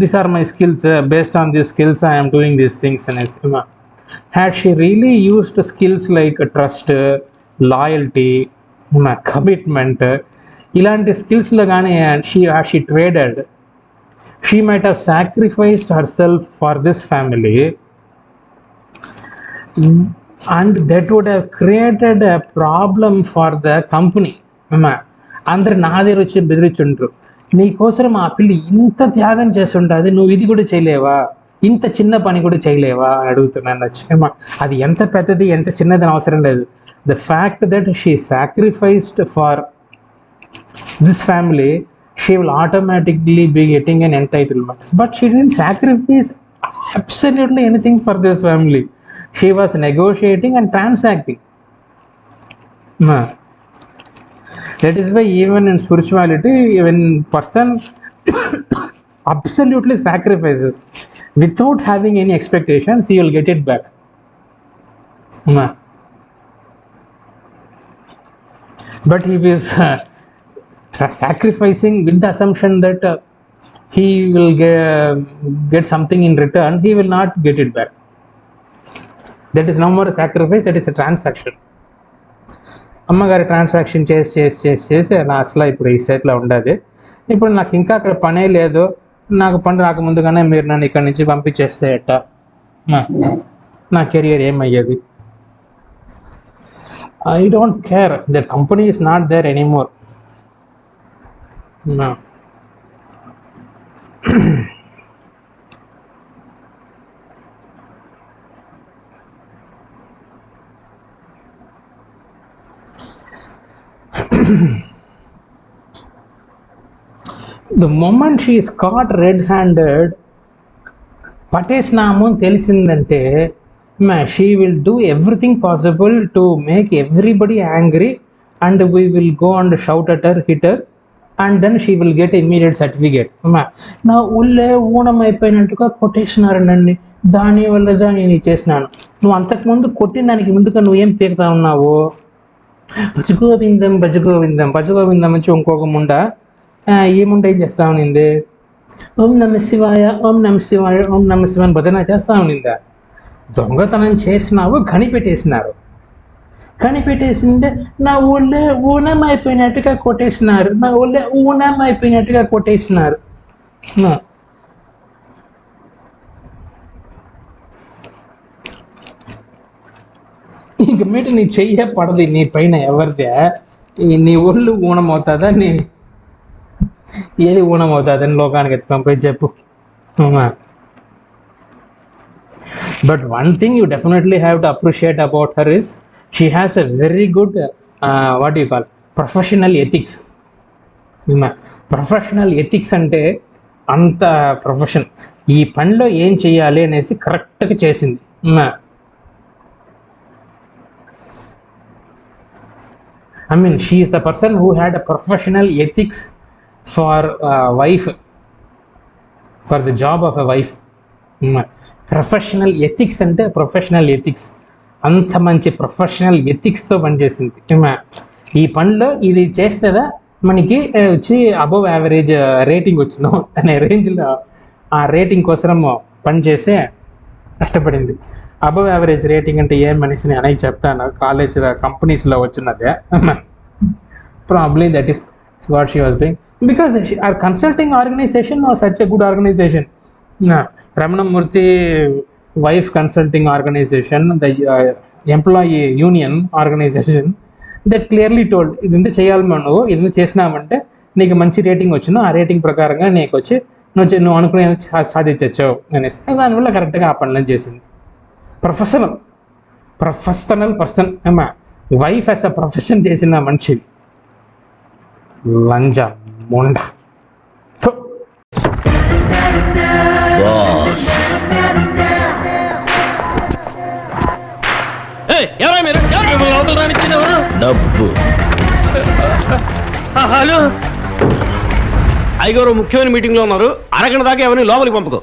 these are my skills, based on these skills I am doing these things. And had she really used skills like trust, loyalty, commitment, ilanti skills lo gaani she traded, she might have sacrificed herself for this family, and that would have created a problem for the company. అందరు నా దగ్గర వచ్చి బెదిరించుంటారు, నీకోసం ఆ పిల్లి ఇంత త్యాగం చేస్తుంటుంది, నువ్వు ఇది కూడా చేయలేవా, ఇంత చిన్న పని కూడా చేయలేవా అని అడుగుతున్నాను. అది ఎంత పెద్దది ఎంత చిన్నదని అవసరం లేదు. The fact that she sacrificed for this family, she will automatically be getting an entitlement, but she didn't sacrifice absolutely anything for this family. She was negotiating and transacting. That is why even in spirituality, when person absolutely sacrifices without having any expectations, he will get it back. But he is sacrificing with the assumption that he will get something in return, he will not get it back. That is no more a sacrifice, that is a transaction. అమ్మగారి transaction చేసి లాస్ట్లో ఇప్పుడు ఈ స్టేట్లో ఉండదు. ఇప్పుడు నాకు ఇంకా అక్కడ పనే లేదు, నాకు పని రాకముందుగానే మీరు నన్ను ఇక్కడి నుంచి పంపించేస్తే ఎట్టా? నా కెరియర్ ఏమయ్యేది? I don't care, that company is not there anymore. No. The moment she is caught red-handed, పట్టేసినాము అని తెలిసిందంటే she will do everything possible to make everybody angry and we will go and shout at her, hit her, and then she will get immediate certificate. నా ఊళ్ళే ఊనం అయిపోయినట్టుగా కొట్టేసినారు నన్ను, దానివల్ల నేను చేసినాను. నువ్వు అంతకుముందు కొట్టిన దానికి ముందుగా నువ్వేం పీకుతా ఉన్నావు? భజగోవిందం భజగోవిందం భజగోవిందం నుంచి ఇంకొక ముండ ఏముండ ఏం చేస్తా ఉన్నింది? ఓం నమ శివాయ ఓం నమ శివాయ ఓం నమ శివాయ భజన చేస్తా ఉన్నిందా? దొంగతనం చేసినావు, కనిపెట్టేసినారు. కనిపెట్టేసిందే నా ఊళ్ళో ఊనం అయిపోయినట్టుగా కొట్టేసినారు, నా ఊళ్ళో ఊనం అయిపోయినట్టుగా కొట్టేసినారు. ఇంక మీట నీ చెయ్యే పడదు నీ పైన ఎవరిదే. నీ ఒళ్ళు ఊనం అవుతుందా, నీ ఏది ఊనం అవుతుందని లోకానికి ఎత్తుకొని చెప్పు. But one thing you definitely have to appreciate about her is she has a very good what do you call professional ethics. Professional ethics అంటే అంత ప్రొఫెషన్. ఈ పనిలో ఏం చెయ్యాలి అనేసి కరెక్ట్గా చేసింది. I mean, she is the person who had a professional ethics for wife, for the job of a wife. Professional ethics అంటే ప్రొఫెషనల్ ఎథిక్స్, అంత మంచి ప్రొఫెషనల్ ఎథిక్స్తో పనిచేసింది. ఈ పనిలో ఇది చేస్తేదా మనకి వచ్చి అబవ్ యావరేజ్ రేటింగ్ వచ్చినాం అనే రేంజ్లో ఆ రేటింగ్ కోసం పనిచేసే కష్టపడింది. అబవ్ యావరేజ్ రేటింగ్ అంటే ఏమనేసి నేను అనేది చెప్తాను. కాలేజ్ కంపెనీస్లో వచ్చినదే. Probably that is what she was doing because our consulting organisation was such a good organisation. Ramanamurthy wife consulting organisation, the employee union organisation that clearly told ఇదంతా చేయాలి, నువ్వు ఇదంతా చేసినామంటే నీకు మంచి రేటింగ్ వచ్చినా ఆ రేటింగ్ ప్రకారంగా నీకు వచ్చి నువ్వు అనుకునే సాధించవచ్చు అనేసి దానివల్ల కరెక్ట్గా ఆ పనులను చేసింది. Professional person wife as a profession చేసిన మనిషి లంజ మొండ. హలో, అయ్యగారు ముఖ్యమైన మీటింగ్ లో ఉన్నారు, అరగంట దాకా ఎవరిని లోపలికి పంపుకో.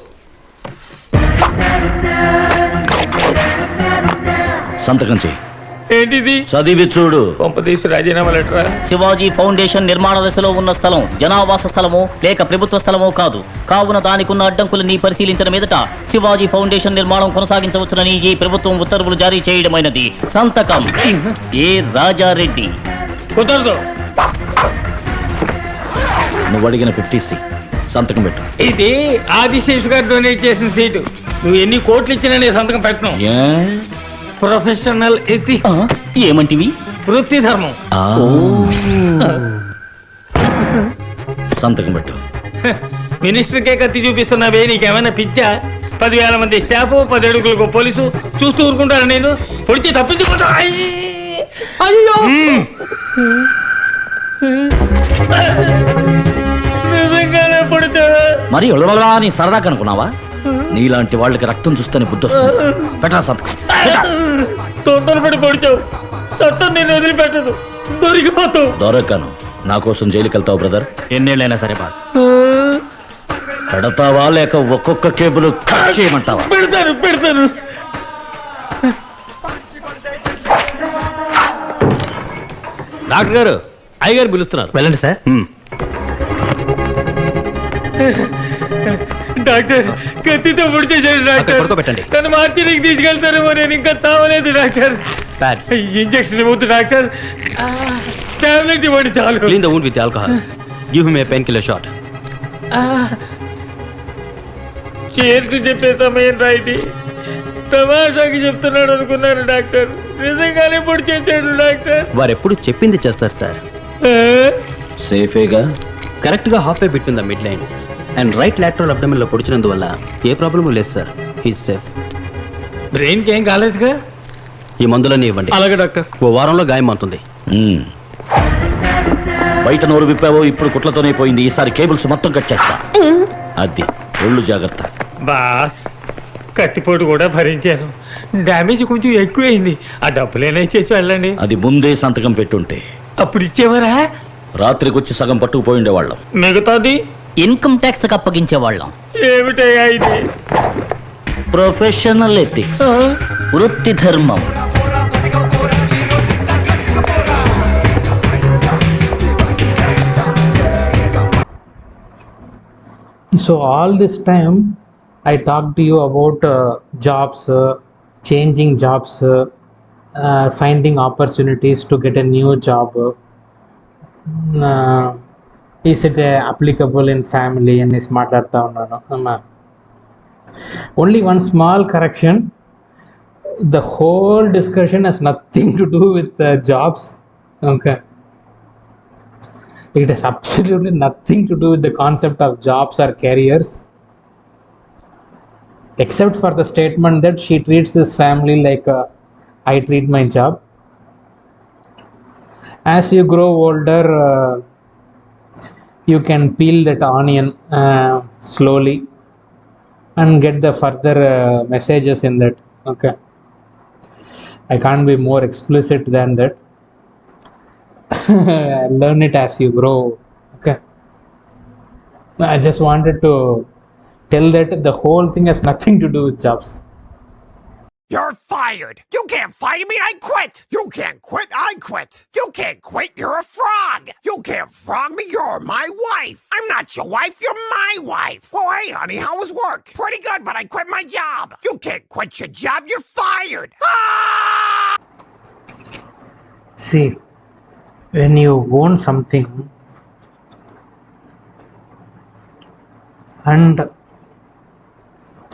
సంతకం చెయ్యి. ఏంటిది? చదివి చూడు. పంపదీసి రాజీనామా లెటర్. శివాజీ ఫౌండేషన్ నిర్మాణ దశలో ఉన్న స్థలం జనావాస స్థలమో లేక ప్రభుత్వ స్థలమో కాదు, కావున దానికి ఉన్న అడ్డంకులని పరిశీలించిన మీదట శివాజీ ఫౌండేషన్ నిర్మాణం కొనసాగించవచ్చునని ఈ ప్రభుత్వం ఉత్తర్వులు జారీ చేయడమైనది. సంతకం ఏ రాజారెడ్డి. కుదరదు. నువ్వు అడిగిన 50C సంతకం పెట్టు. ఇది ఆదిశేషు గారు డొనేట్ చేసిన సీటు. నువ్వు ఎన్ని కోట్లు ఇచ్చినా నేను సంతకం పెట్టను. Professional ethics. ఏమంటివి? వృత్తి ధర్మం. సంతకం పెట్టు. మినిస్టర్కే కత్తి చూపిస్తున్నావే, నీకేమైనా పిచ్చా? 10,000 మంది స్టాఫ్, 10 అడుగులకు పోలీసు చూస్తూ ఊరుకుంటాను. నేను పొడిచి తప్పించుకుంటా. అయ్యో, నిజంగానే పొడితే మరి నీ సరదా కనుకున్నావా? నీలాంటి వాళ్ళకి రక్తం చూస్తేనే బుద్ధి వస్తుంది. పెట్టా సంతకం. తొందరపడి పొడిచావు. చట్టం నేను వదిలిపెట్టదు, దొరికిపోతావు. దొరకను. నా కోసం జైలుకి వెళ్తావు బ్రదర్. ఎన్నేళ్ళైనా సరే బాస్. పెడతావా లేక ఒక్కొక్క కేబుల్ కట్ చేయమంటావా? పెడతాను. డాక్టర్ గారు, అయ్యగారు పిలుస్తున్నారు. వెళ్ళండి సార్. డాక్టర్, కత్తితో పొడిచేశారు డాక్టర్. పెట్టండి. తను మార్చికి తీసుకెళ్తారేమో, నేను ఇంకా చావలేదు డాక్టర్. ఇంజక్షన్ ఇవ్వద్దు డాక్టర్, టాబ్లెట్ ఇవ్వండి చాలు. Clean the wound with alcohol. Give him a painkiller shot. చేర్చి చెప్పే సమయం రా ఇది. తమాషాకి చెప్తున్నాడు అనుకున్నారు డాక్టర్, నిజంగానే పొడి చేశాడు డాక్టర్. వారు ఎప్పుడు చెప్పింది చేస్తారు సార్. సేఫేగా కరెక్ట్గా half way between the mid line and right lateral అబ్డమెన్లో పొడిచినందువల్ల ఏ ప్రాబ్లము లేదు సార్. He's safe. బ్రెయిన్కి ఏం కాలేదుగా? ఈ మందులన్నీ ఇవ్వండి. అలాగే డాక్టర్. ఓ వారంలో గాయం అవుతుంది. బయట నోరు విప్పావో ఇప్పుడు కుట్లతోనే పోయింది. ఈసారి కేబుల్స్ మొత్తం కట్ చేస్తా. అది ఒళ్ళు జాగ్రత్త. బాస్, కత్తిపోటు కూడా భరించాను, డ్యామేజ్ కొంచెం ఎక్కువైంది. ఆ డబ్బులేనా ఇచ్చేసి వెళ్ళండి. అది ముందే సంతకం పెట్టుంటే అప్పుడు ఇచ్చేవారా? రాత్రికి వచ్చి సగం పట్టుకుపోయి ఉండేవాళ్ళం. మిగతాది ఇన్కమ్ ట్యాక్స్ కి అప్పగించే వాళ్ళం. ఏమిటయ్యా ఇది? ప్రొఫెషనల్ ఎథిక్స్, వృత్తి ధర్మం. So all this time I talked to you about jobs, changing jobs, finding opportunities to get a new job. Is it applicable in family and is మాట్లాడుతూ ఉన్నాను. Only one small correction. The whole discussion has nothing to do with jobs. Okay. It has absolutely nothing to do with the concept of jobs or careers, except for the statement that she treats this family like I treat my job. As you grow older, you can peel that onion slowly and get the further messages in that. Okay, I can't be more explicit than that. Learn it as you grow. Okay, I just wanted to tell that the whole thing has nothing to do with jobs. You're fired. You can't fire me. I quit. You can't quit. I quit. You can't quit. You're a frog. You can't frog me. You're my wife. I'm not your wife. You're my wife. Oh, hey, honey, how was work? Pretty good, but I quit my job. You can't quit your job. You're fired. Ah! See, when you own something and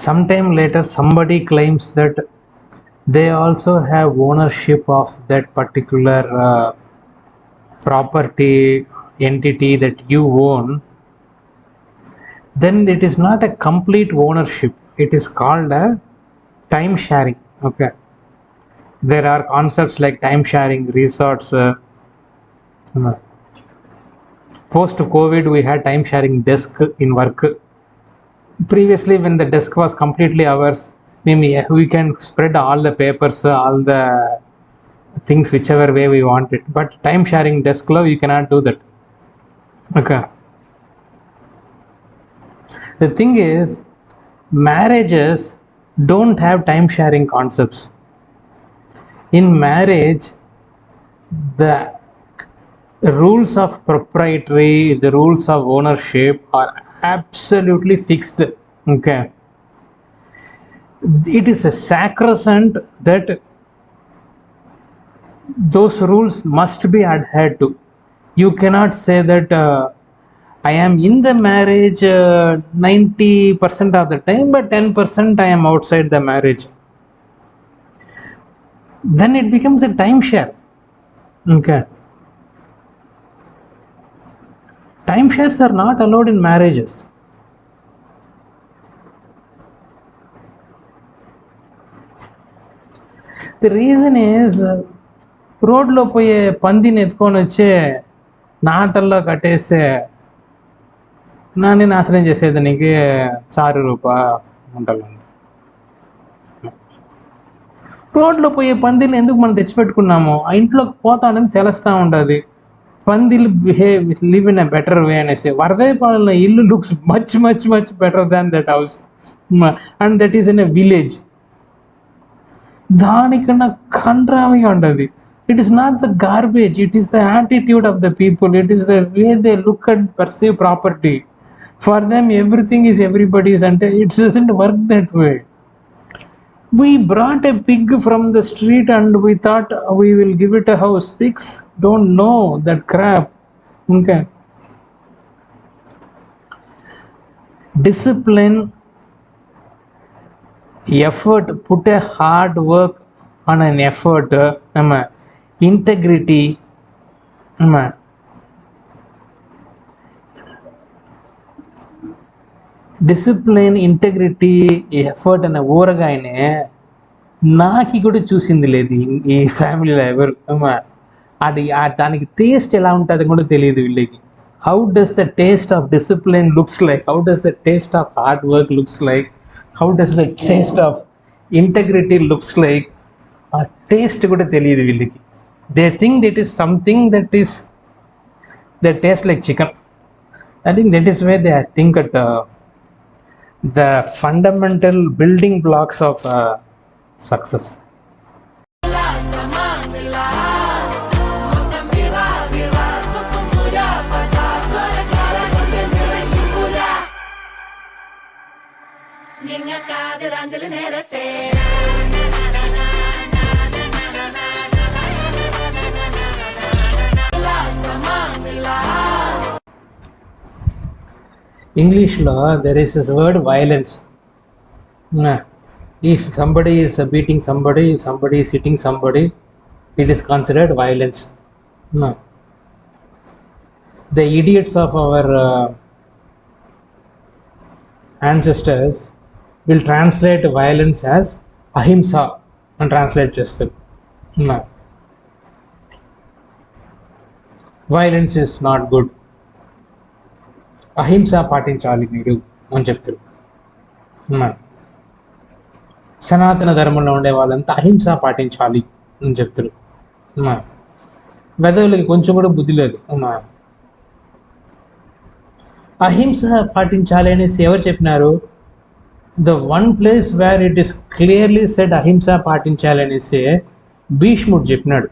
sometime later somebody claims that they also have ownership of that particular property entity that you own, then it is not a complete ownership. It is called a time sharing. Okay, there are concepts like time sharing, resorts. Post COVID we had time sharing desk in work. Previously when the desk was completely ours, maybe we can spread all the papers, all the things whichever way we want it, but time sharing desk lo you cannot do that. Okay, the thing is marriages don't have time sharing concepts. In marriage, the rules of proprietary, the rules of ownership are absolutely fixed. Okay, it is a sacrosanct that those rules must be adhered to. You cannot say that I am in the marriage 90% of the time, but 10% I am outside the marriage. Then it becomes a timeshare. Okay, timeshares are not allowed in marriages. The reason is రోడ్లో పోయే పందిని ఎత్తుకొని వచ్చి నాటల్లో కట్టేస్తే నాని నాశనం చేసేది నీకు చారు రూపా ఉంటలు. రోడ్లో పోయే పందిని ఎందుకు మనం తెచ్చిపెట్టుకున్నాము? ఆ ఇంట్లోకి పోతాడని తెలుస్తూ ఉంటుంది. పందిలు live in a better way అనేసి వరదైపాలెంలో ఇల్లు looks much much much better than that house, and that is in a village. దానికన్నా కండ్రామిగా ఉంటుంది. It is not the garbage, it is the attitude of the people, it is the way they look and perceive property. For them everything is everybody's, and it doesn't work that way. We brought a pig from the street and we thought we will give it a house. Pigs don't know that crap. Okay, discipline effort, put a hard work on an effort, integrity, discipline, integrity, effort అనే ఊరగాయనే నాకి కూడా చూసింది లేదు ఈ ఫ్యామిలీలో ఎవరు. అది దానికి టేస్ట్ ఎలా ఉంటుంది కూడా తెలియదు వీళ్ళకి. How does the taste of discipline looks like, how does the taste of hard work looks like, how does the taste of integrity looks like, ఆ టేస్ట్ కూడా తెలియదు వీళ్ళకి. They think that is something that is they taste like chicken. I think that is way they think at the fundamental building blocks of success. English law, there is this word violence. If somebody is beating somebody, if somebody is hitting somebody, it is considered violence. The idiots of our ancestors will translate violence as ahimsa and translate just violence is not good. అహింస పాటించాలి మీరు అని చెప్తారు. సనాతన ధర్మంలో ఉండే వాళ్ళంతా అహింస పాటించాలి అని చెప్తారు. వెదవులకి కొంచెం కూడా బుద్ధి లేదు. అహింస పాటించాలి అనేసి ఎవరు చెప్పినారు? The one place where it is clearly said అహింస పాటించాలి అనేసి భీష్ముడు చెప్పినాడు.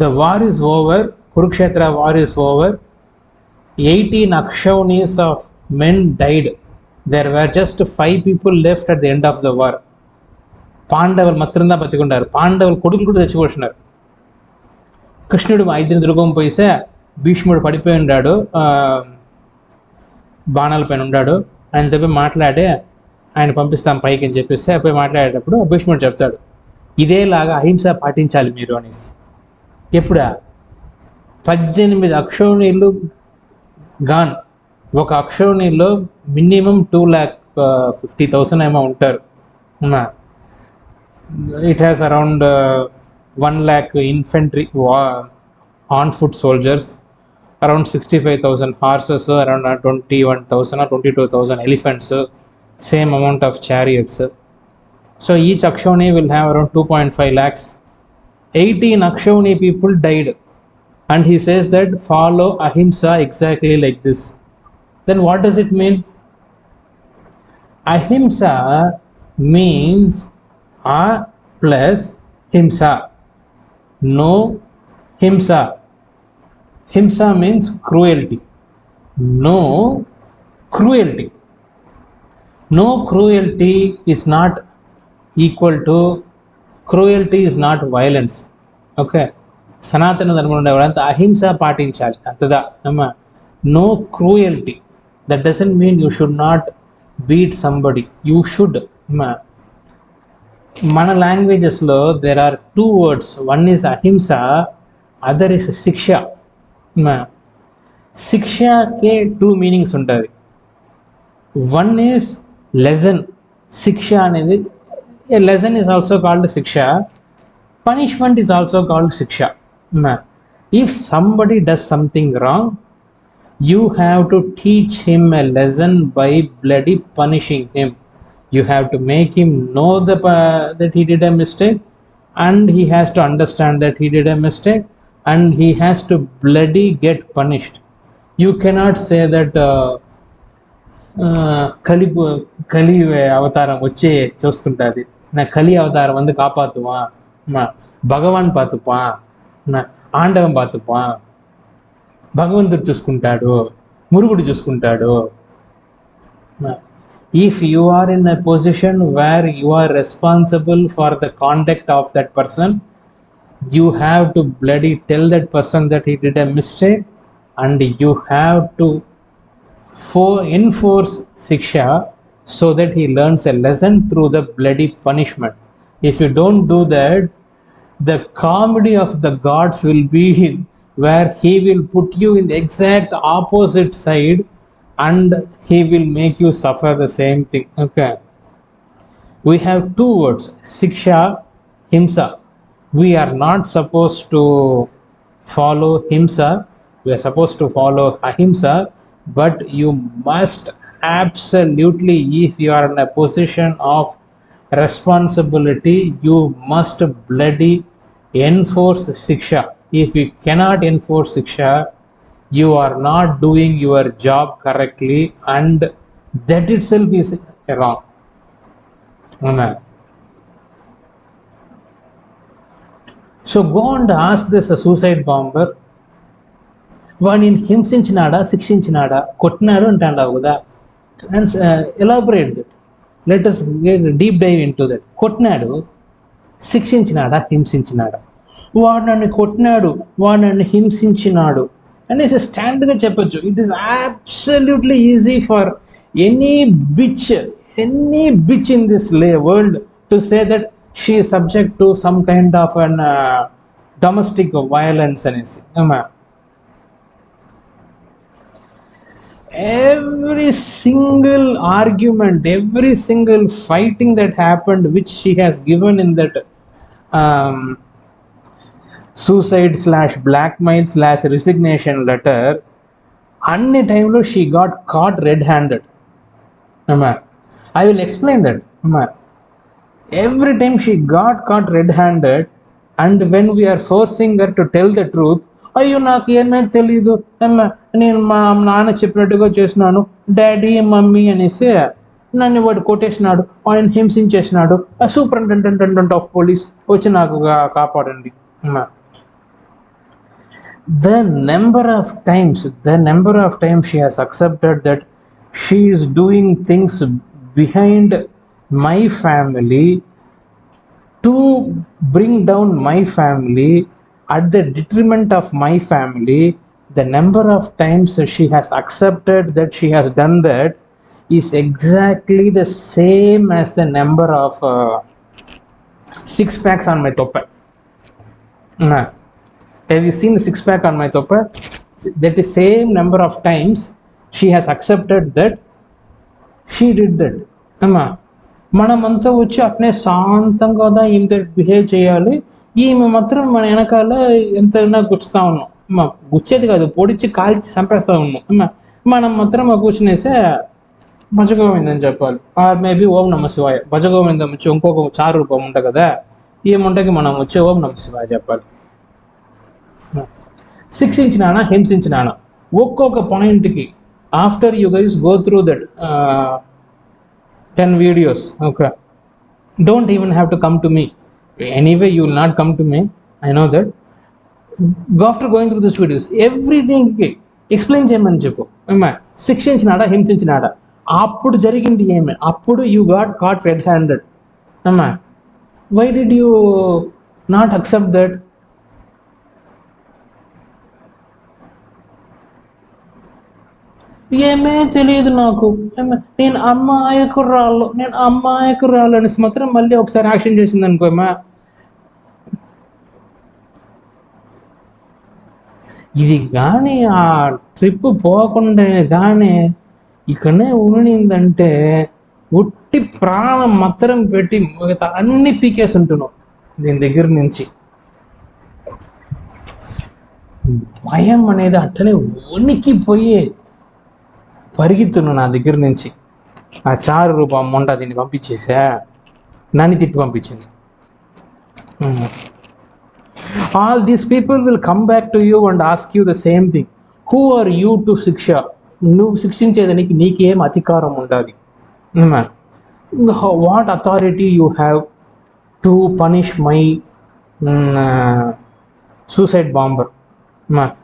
The war is over, Kurukshetra war is over, 18 Akshaunis of men died. There were just 5 people left at the end of the war. పాండవులు మాత్రందా బతికుంటారు. పాండవులు కొడుకులు కూడా చచ్చిపోతున్నారు. కృష్ణుడు 5 దుర్గం పోయిస్తే భీష్ముడు పడిపోయి ఉన్నాడు, బాణాల పైన ఉన్నాడు. ఆయన చెప్పి మాట్లాడే ఆయన పంపిస్తాం పైకి అని చెప్పేస్తే పోయి మాట్లాడేటప్పుడు భీష్ముడు చెప్తాడు, ఇదేలాగా అహింస పాటించాలి మీరు అనేసి. ఎప్పుడా? 18 అక్షౌణీలు గాన్. ఒక అక్షౌణిలో మినిమం 2,50,000 ఏమో ఉంటారు. It has around 1 lakh infantry on foot soldiers, around 65,000 horses, around 21,000 or 22,000 elephants, same amount of chariots. So each Akshoni will have around 2.5 lakhs. 18 Akshoni people died. And he says that follow ahimsa exactly like this. Then what does it mean? Ahimsa means a plus himsa. No himsa. Himsa means cruelty. No cruelty. No cruelty is not equal to cruelty is not violence. Okay. సనాతన ధర్మంలో ఉండేవాళ్ళంతా అహింస పాటించాలి అంతదా అమ్మా. No cruelty. That doesn't mean you should not beat somebody. You should. మన లాంగ్వేజెస్లో there are 2 words. One is ahimsa, other is shiksha. శిక్షకే 2 meanings ఉంటుంది. One is lesson. శిక్ష అనేది lesson is also called shiksha. Punishment is also called shiksha. If somebody does something wrong, you have to teach him a lesson by bloody punishing him. You have to make him know that he did a mistake, and he has to understand that he did a mistake, and he has to bloody get punished. You cannot say that కలి అవతారం వచ్చే చూసుకుంటుంది, నా కలి అవతారం வந்து కాపాతువా, భగవాన్ పాతుపాన్, ఆండవం పాతుపాన్, భగవంతుడు చూసుకుంటాడు, మురుగుడు చూసుకుంటాడు. If you are in a position where you are responsible for the conduct of that person, you have to bloody tell that person that he did a mistake, and you have to enforce siksha so that he learns a lesson through the bloody punishment. If you don't do that, the comedy of the gods will be where he will put you in the exact opposite side and he will make you suffer the same thing. Okay, we have two words, siksha, himsa. We are not supposed to follow himsa, we are supposed to follow ahimsa, but you must absolutely, if you are in a position of responsibility, you must bloody enforce siksha. If you cannot enforce siksha, you are not doing your job correctly, and that itself is wrong. Amen. So go and ask this suicide bomber, వాడిని హింసించినాడా, శిక్షించినాడా, కొట్టినాడు అంటాడావు కదా, elaborate that, let us deep dive into that. కొట్టినాడు, శిక్షించినాడా, హింసించినాడా? వాడు నన్ను కొట్టినాడు, వాడు నన్ను హింసించినాడు అనేసి స్టాండర్డ్గా చెప్పొచ్చు. It is absolutely easy for any bitch in this world to say that she is subject to some kind of an domestic violence అనేసి. Every single argument, every single fighting that happened, which she has given in that suicide / blackmail / resignation letter, అన్ని టైంలో she got caught red-handed. I will explain that. Every time she got caught red-handed, and when we are forcing her to tell the truth, అయ్యో నాకు ఏమీ తెలీదు, నేను మా నాన్న చెప్పినట్టుగా చేసినాను, డాడీ మమ్మీ అనేసి నన్ను వాడు కొట్టేసినాడు, ఆయన హింసించేసినాడు, సూపరింటెండెంట్ ఆఫ్ పోలీస్ వచ్చి నాకు కాపాడండి. The number of times she has accepted that she is doing things behind my family to bring down my family at the detriment of my family, the number of times she has accepted that she has done that is exactly the same as the number of six packs on my toppe. Have you seen the six pack on my toppe? That is same number of times she has accepted that she did that. మనమంతా వచ్చి అట్నే శాంతంగా కదా ఈమె behave చేయాలి, ఈమె మాత్రం మన వెనకాల ఎంతైనా గుచ్చుతా ఉన్నాం, గుచ్చేది కాదు పొడిచి కాల్చి చంపేస్తూ ఉన్నాం. మనం మాత్రం కూర్చునేసే భజగోవిందని చెప్పాలి, ఆర్ మేబీ ఓం నమ శివాయ. భజగోవిందం వచ్చి ఇంకొక చారు రూపం ఉంటుంది కదా, ఏముంటకి మనం వచ్చి ఓం నమ శివాయ చెప్పాలి. శిక్షించినానా, హింసించినానా, ఒక్కొక్క పాయింట్కి after you guys go through that 10 videos, okay, don't even have to come to me. Anyway, you will not come to me, I know that. After going through these videos, everything explain చేయమని చెప్పు. శిక్షించినాడా, హింసించినాడా, అప్పుడు జరిగింది ఏమి, అప్పుడు you got caught red-handed. Why did you not accept that? ఏమే తెలియదు నాకు, నేను అమ్మాయకురాలు అనేసి మాత్రం మళ్ళీ ఒకసారి యాక్షన్ చేసింది అనుకో, ఇది కానీ ఆ ట్రిప్ పోకుండా కానీ ఇక్కడనే ఉండిందంటే ఉట్టి ప్రాణం మాత్రం పెట్టి మిగతా అన్ని పీకేసి ఉంటున్నావు దీని దగ్గర నుంచి. భయం అనేది అట్టనే వణికిపోయి పరిగెత్తున్నాను నా దగ్గర నుంచి. ఆ చారు రూపం మొంట దీన్ని పంపించేసా, నన్ను తిట్టి పంపించింది. All these people will come back to you and ask you the same thing. Who are you to శిక్ష? నువ్వు శిక్షించేదానికి నీకేం అధికారం ఉండాలి? What authority you have to punish my suicide bomber?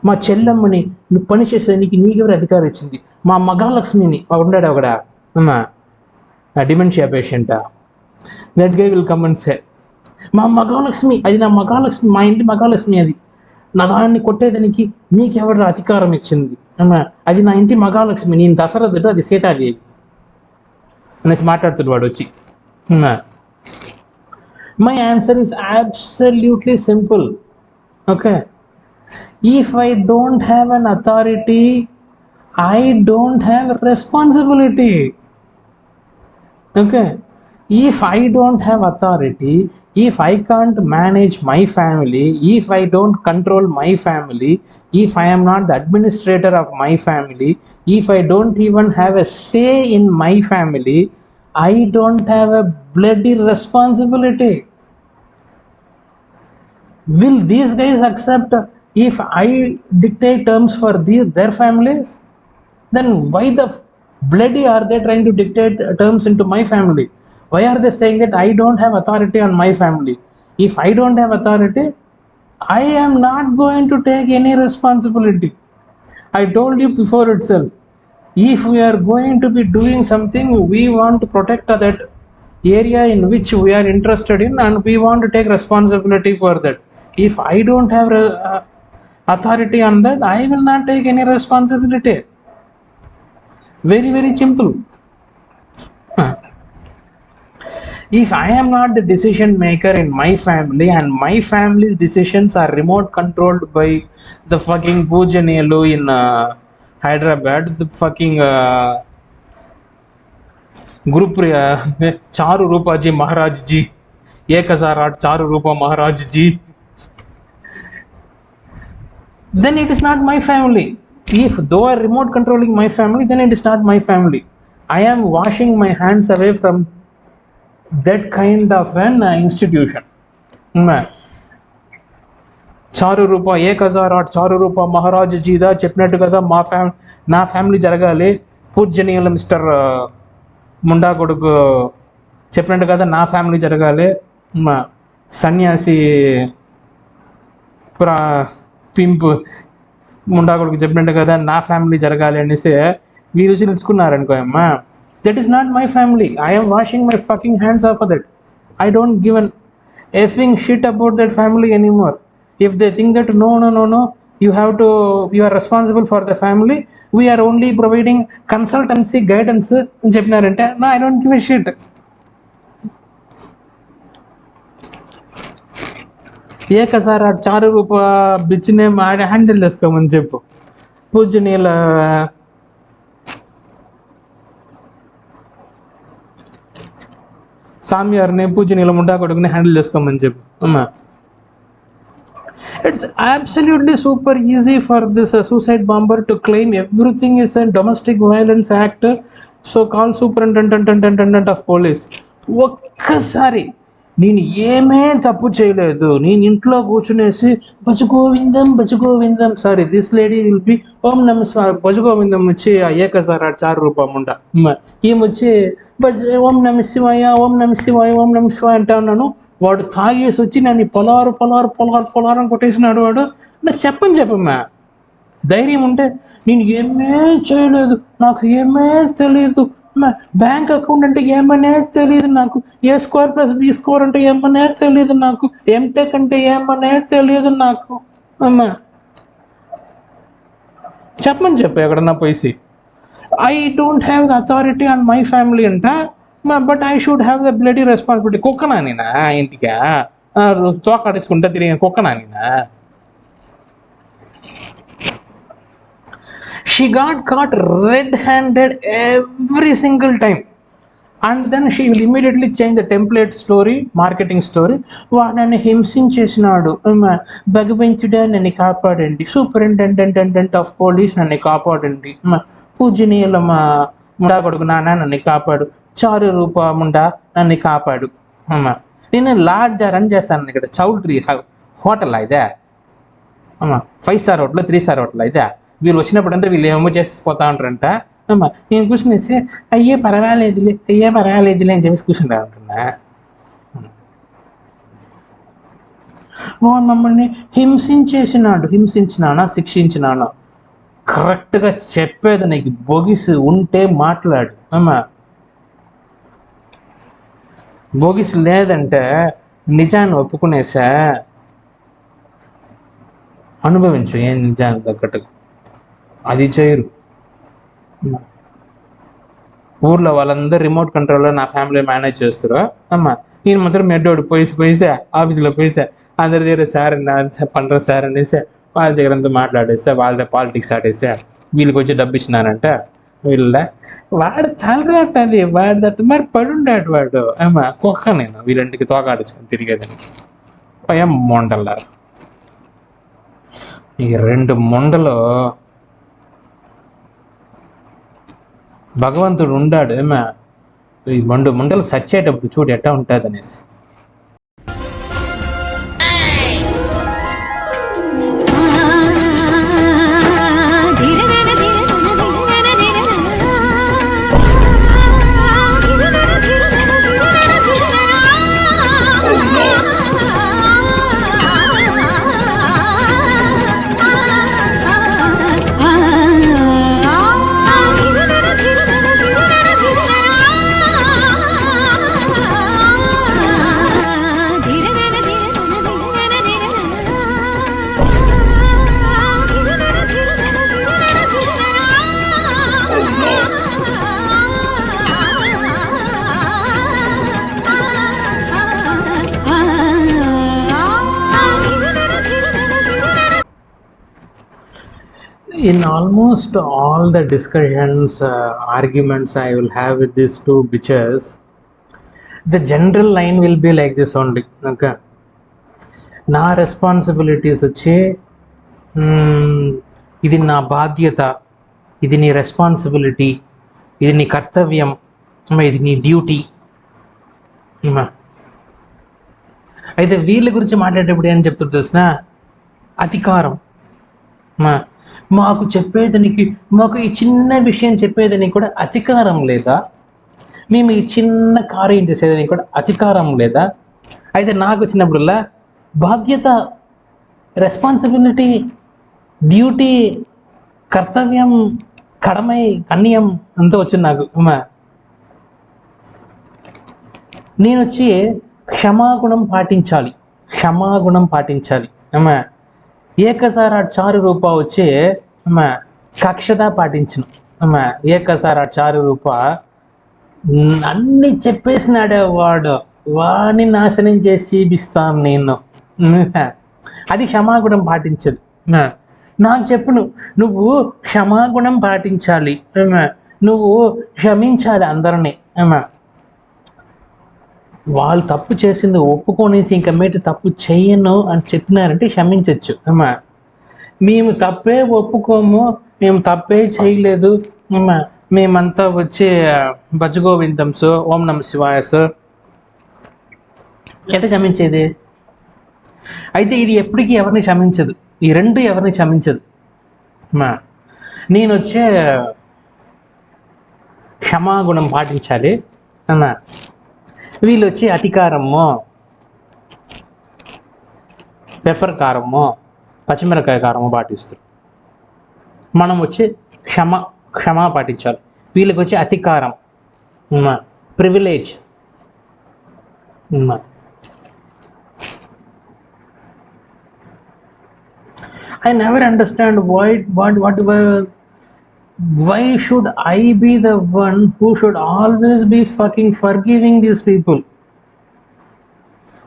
మా చెల్లమ్మని నువ్వు పని చేసేదానికి నీకెవరు అధికారం ఇచ్చింది? మా మగాలక్ష్మిని ఉన్నాడు ఒకడ డిమెన్షియా పేషెంటా, that guy will come and say మా మగాలక్ష్మి, అది నా మగాలక్ష్మి, మా ఇంటి మగాలక్ష్మి, అది నా దాన్ని కొట్టేదానికి నీకెవరు అధికారం ఇచ్చింది? అది నా ఇంటి మగాలక్ష్మి, నేను దసరథుడు, అది సీతాదేవి. అనేసి మాట్లాడుతాడు వాడు వచ్చి. My answer is absolutely simple. Okay, if I don't have an authority, I don't have responsibility. Okay, if I don't have authority, if I can't manage my family, if I don't control my family, if I am not the administrator of my family, if I don't even have a say in my family, I don't have a bloody responsibility. Will these guys accept if I dictate terms for their families? Then why the bloody are they trying to dictate terms into my family? Why are they saying that I don't have authority on my family? If I don't have authority, I am not going to take any responsibility. I told you before itself, if we are going to be doing something, we want to protect that area in which we are interested in, and we want to take responsibility for that. If I don't have authority on that, I will not take any responsibility. Very, very simple. If I am not the decision maker in my family and my family's decisions are remote controlled by the fucking Pujanelu in Hyderabad, the fucking Group Charu Rupa ji Maharaj ji, 1008 Charu Rupa Maharaj ji, then it is not my family. If though are remote controlling my family, then it is not my family. I am washing my hands away from that kind of an institution. చారు రూప 1008 చారు రూప మహారాజ్ జీదా చెప్పినట్టు కదా నా family జరగాలి, పూజ్యనీయుల mister Munda కొడుకు చెప్పినట్టు కదా నా ఫ్యామిలీ జరగాలి, సన్యాసి పింప్ ముండా కొడుకు చెప్పినట్టు కదా నా ఫ్యామిలీ జరగాలి అనేసి వీరు తెలుసుకున్నారనుకో అమ్మా, that is not my family. I am washing my fucking hands off of that. I don't give an effing shit about that family anymore. If they think that no, you are responsible for the family, we are only providing consultancy guidance అని చెప్పినారంటే, no, I don't give a shit. ఏకసారి చారు రూప బిచ్చునే handle చేసుకోమని చెప్పు, పూజనీయుల సామ్యార్ని పూజనీయుల ముండా కొడుకుని handle చేసుకోమని చెప్పు అమ్మా. It's absolutely super easy for this suicide bomber to claim everything is a domestic violence act, so-called superintendent of police. ఒక్కసారి నేను ఏమే తప్పు చేయలేదు, నేను ఇంట్లో కూర్చునేసి Bhajagovindam sorry this lady will be ఓం నమ భజగోవిందం వచ్చి 1008 చారు రూప ముండా ఏమొచ్చి ఓం నమ శివాయ అంటా ఉన్నాను. వాడు తాగేసి వచ్చి నన్ను పొలారు అని కొట్టేసినాడు. వాడు నాకు చెప్పమ్మా, ధైర్యం ఉంటే నేను ఏమే చేయలేదు, నాకు ఏమే తెలియదు, బ్యాంక్ అకౌంట్ అంటే ఏమనే తెలియదు నాకు, A²+B² అంటే ఏమనే తెలియదు నాకు, ఎంటెక్ అంటే ఏమనే తెలియదు నాకు అమ్మా, చెప్పు ఎక్కడన్నా పోయి I don't have the authority on my family అంట, but I should have the bloody responsibility. కుక్కనా నేనా ఇంటికా తోకాడించుకుంటా తిరిగిన కుక్కనా నేనా? She got caught red-handed every single time, and then she will immediately change the template story, marketing story. వాడని హింసించేసినాడు, భగవంతుడా నన్ను కాపాడండి, సూపరింటెండెంట్ ఆఫ్ పోలీస్ నన్ను కాపాడండి, పూజనీయుల ముండా కొడుకు నాన్న నన్ను కాపాడు, చారు రూప ముండా నన్ను కాపాడు అమ్మా. నేను లాడ్జ్ రన్ చేస్తాను ఇక్కడ, చౌల్ట్రీ హోటల్ ఇదే అమ్మా, 5 స్టార్ హోటల్ 3 స్టార్ హోటల్ అయితే. వీళ్ళు వచ్చినప్పుడంతా వీళ్ళు ఏమో చేసిపోతా ఉంటారంట అమ్మా. నేను కూర్చునేసి అయ్యే పర్వాలేదులే అని చెప్పేసి కూర్చుంటా ఉంటున్నా. వాడు మమ్మల్ని హింసించినానా శిక్షించినానా కరెక్ట్గా చెప్పేది నీకు బొగిసు ఉంటే మాట్లాడు అమ్మా. బొగిసు లేదంటే నిజాన్ని ఒప్పుకునేసా అనుభవించు, ఏం నిజాన్ని తగ్గట్టుగా అది చేయరు. ఊర్లో వాళ్ళందరూ రిమోట్ కంట్రోల్లో నా ఫ్యామిలీ మేనేజ్ చేస్తారు అమ్మ. నేను మాత్రం మెడ్డోడు పోయిసా ఆఫీస్లో పోయిసా అందరి దగ్గర సార్ పండ్ర సార్ అనేసి వాళ్ళ దగ్గర అంతా మాట్లాడేసా, వాళ్ళ పాలిటిక్స్ ఆడేసా, వీళ్ళకి వచ్చి డబ్బు ఇచ్చినారంట. వీళ్ళ వాడు తలరాటది, వాడు దట్టు మరి పడుండాడు వాడు అమ్మ. కుక్క నేను వీళ్ళంటికి తోకాడేసుకొని తిరిగేదని. భయం మొండలారు ఈ 2 మొండలు భగవంతుడు ఉండాడు ఏమా. ఈ మొండలు సచ్చేటప్పుడు చూడు ఎట్టా ఉంటుంది అనేసి. In almost all the discussions, arguments I will have with these two bitches, the general line will be like this only. Okay. నా రెస్పాన్సిబిలిటీస్ వచ్చి ఇది నా బాధ్యత, ఇది నీ రెస్పాన్సిబిలిటీ, ఇది నీ కర్తవ్యం, ఇది నీ డ్యూటీ. అయితే వీళ్ళ గురించి మాట్లాడేటప్పుడు ఏం చెప్తుంటే తెలిసిన అధికారం. మాకు చెప్పేదానికి, మాకు ఈ చిన్న విషయం చెప్పేదానికి కూడా అధికారం లేదా? మేము ఈ చిన్న కార్యం చేసేదానికి కూడా అధికారం లేదా? అయితే నాకు వచ్చినప్పుడల్లా బాధ్యత, రెస్పాన్సిబిలిటీ, డ్యూటీ, కర్తవ్యం, కడమై, కన్యం అంతా వచ్చింది నాకు. నేను వచ్చి క్షమాగుణం పాటించాలి, క్షమాగుణం పాటించాలి. ఏకసారి ఆ చారు రూపా వచ్చి కక్షత పాటించను. ఏకసారి ఆ చారు రూపా అన్నీ చెప్పేసినాడే వాడు, వాడిని నాశనం చేసి చూపిస్తాను నేను. అది క్షమాగుణం పాటించదు. నాకు చెప్పును, నువ్వు క్షమాగుణం పాటించాలి, నువ్వు క్షమించాలి అందరినీ. వాళ్ళు తప్పు చేసింది ఒప్పుకొనేసి ఇంకా మీట తప్పు చెయ్యను అని చెప్పినారంటే క్షమించవచ్చు. మేము తప్పే ఒప్పుకోము, మేము తప్పే చేయలేదు, మేమంతా వచ్చి భజగోవిందమ్స్, ఓం నమ శివాయస్, ఎట్లా క్షమించేది? అయితే ఇది ఎప్పటికీ ఎవరిని క్షమించదు, ఈ 2 ఎవరిని క్షమించదు. నేను వచ్చే క్షమాగుణం పాటించాలి, వీళ్ళు వచ్చి అధికారము, పెప్పర్ కారము, పచ్చిమిరకాయ కారము పాటిస్తారు. మనం వచ్చి క్షమా పాటించాలి. వీళ్ళకి వచ్చి అధికారం, privilege. I never understand why should I be the one who should always be fucking forgiving these people?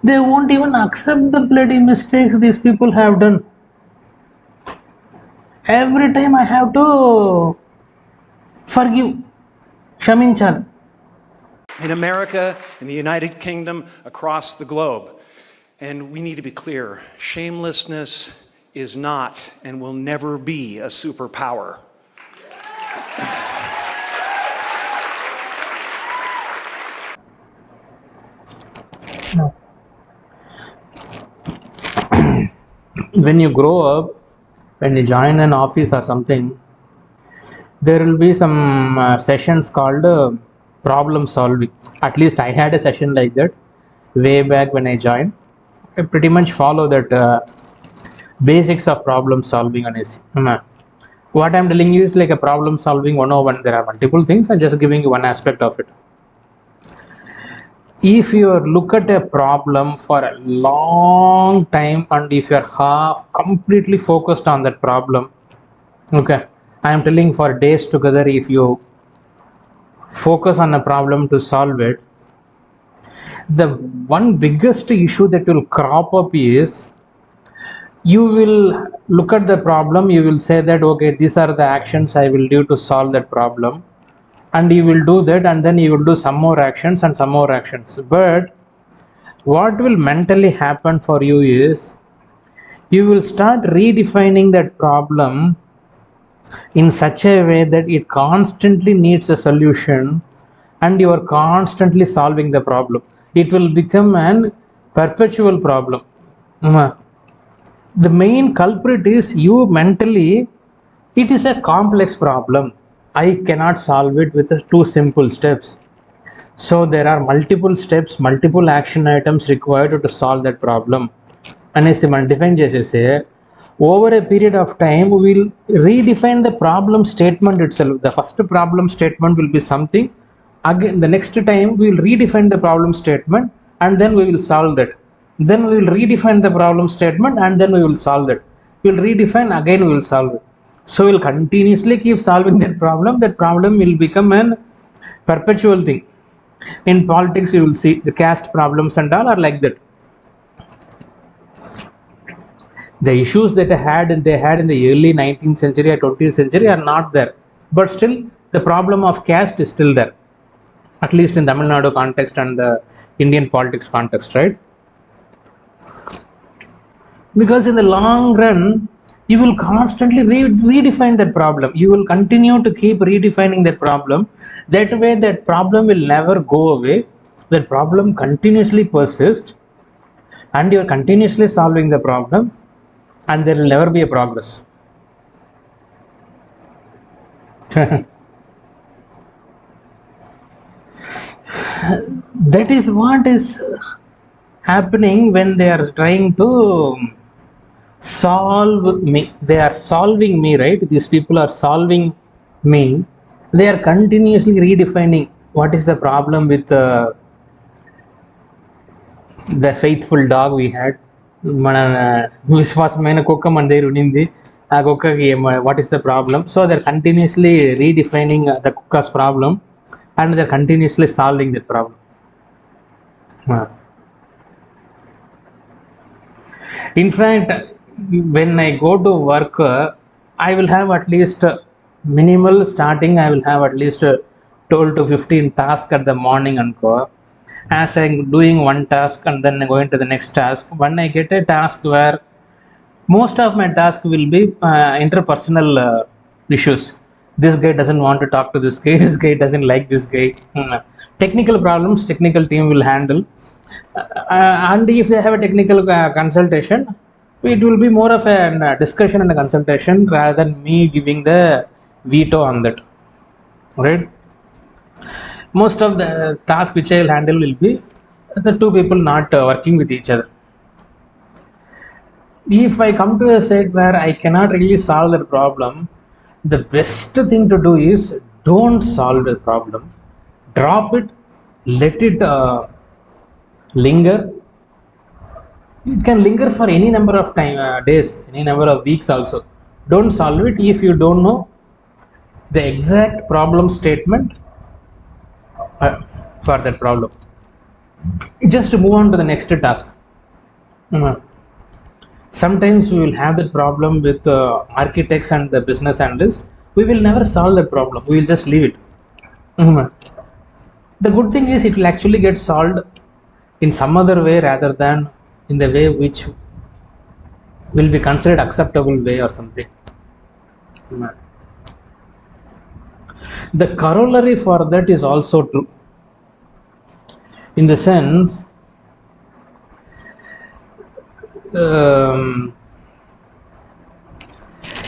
They won't even accept the bloody mistakes these people have done. Every time I have to forgive, kshaminchal. In America, in the United Kingdom, across the globe. And we need to be clear, shamelessness is not and will never be a superpower. No. When you grow up, when you join an office or something, there will be some sessions called problem solving. At least I had a session like that way back when I joined. I pretty much follow that basics of problem solving on AC. What I'm telling you is like a problem solving 101. There are multiple things. I'm just giving you one aspect of it. If you look at a problem for a long time and if you're completely focused on that problem, okay, I am telling for days together, if you focus on a problem to solve it, the one biggest issue that will crop up is you will look at the problem, you will say that okay, these are the actions I will do to solve that problem, and you will do that, and then you will do some more actions and some more actions. But what will mentally happen for you is you will start redefining that problem in such a way that it constantly needs a solution, and you are constantly solving the problem. It will become an perpetual problem. The main culprit is you mentally. It is a complex problem. I cannot solve it with two simple steps. So there are multiple steps, multiple action items required to solve that problem. అనేసి మనం define చేసేసి over a period of time will redefine the problem statement it self. The first problem statement will be something, again the next time we will redefine the problem statement and then we will solve that. Then we will redefine the problem statement and then we will solve that. We will redefine, again we will solve it. So we will continuously keep solving that problem. That problem will become an perpetual thing. In politics you will see the caste problems and all are like that. The issues that they had in the early 19th century or 20th century are not there, but still the problem of caste is still there, at least in Tamil Nadu context and the Indian politics context, right? Because in the long run you will constantly redefine that problem. You will continue to keep redefining that problem. That way that problem will never go away. That problem continuously persists and you are continuously solving the problem, and there will never be a progress. That is what is happening when they are trying to solve me. They are solving me, right? These people are solving me. They are continuously redefining what is the problem with the faithful dog we had. మన విశ్వాసమైన కుక్క మన దగ్గర ఉండింది. ఆ కుక్కకి what is the problem? So they are continuously redefining the కుక్కస్ problem and they are continuously solving that problem. In fact, when I go to work, I will have at least minimal starting. I will have at least 12 to 15 tasks at the morning and go. As I'm doing one task and then going to the next task, when I get a task where most of my task will be interpersonal issues. This guy doesn't want to talk to this guy, this guy doesn't like this guy. Technical problems, technical team will handle. And if they have a technical consultation, it will be more of a discussion and a consultation rather than me giving the veto on that, right? Most of the task which I will handle will be the two people not working with each other. If I come to a state where I cannot really solve that problem, the best thing to do is don't solve the problem, drop it, let it linger. It can linger for any number of days, any number of weeks also. Don't solve it if you don't know the exact problem statement for that problem. Just move on to the next task. Sometimes we will have that problem with architects and the business analysts. We will never solve that problem. We will just leave it. The good thing is it will actually get solved in some other way rather than in the way which will be considered acceptable way or something. The corollary for that is also true. In the sense,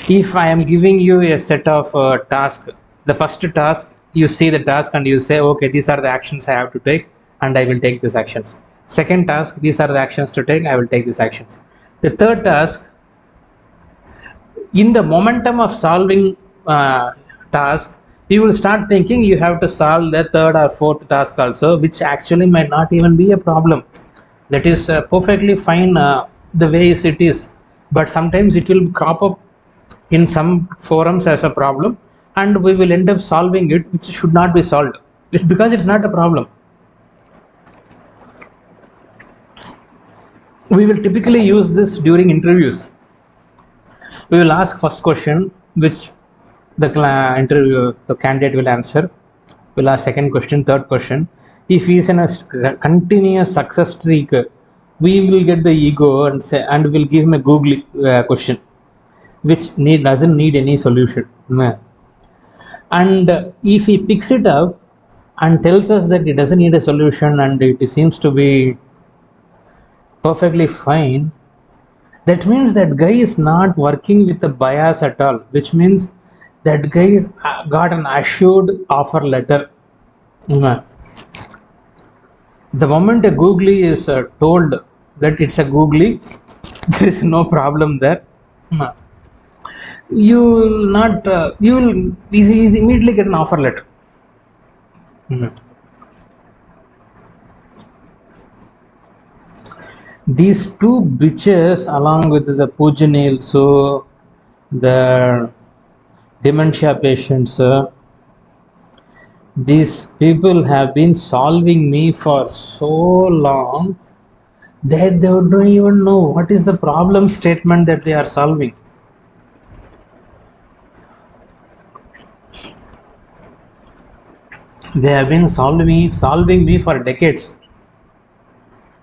if I am giving you a set of tasks, the first task, you see the task and you say, okay, these are the actions I have to take and I will take these actions. Second task, these are the actions to take, I will take these actions. The third task, in the momentum of solving task, you will start thinking you have to solve the third or fourth task also, which actually might not even be a problem. That is perfectly fine the way it is, but sometimes it will crop up in some forums as a problem and we will end up solving it, which should not be solved. It's because it's not a problem. We will typically use this during interviews. We will ask first question, which the candidate will answer. We'll ask second question, third question. If he is in a continuous success streak, we will get the ego and we'll give him a googly question, which doesn't need any solution. And if he picks it up and tells us that it doesn't need a solution and it seems to be perfectly fine, that means that guy is not working with a bias at all, which means that guy is got an assured offer letter. The moment a googly is told that it's a googly, there is no problem there. You will not you will easy immediately get an offer letter. These two bitches, along with the Pujanil, so the dementia patients, these people have been solving me for so long that they don't even know what is the problem statement that they are solving. They have been solving me for decades.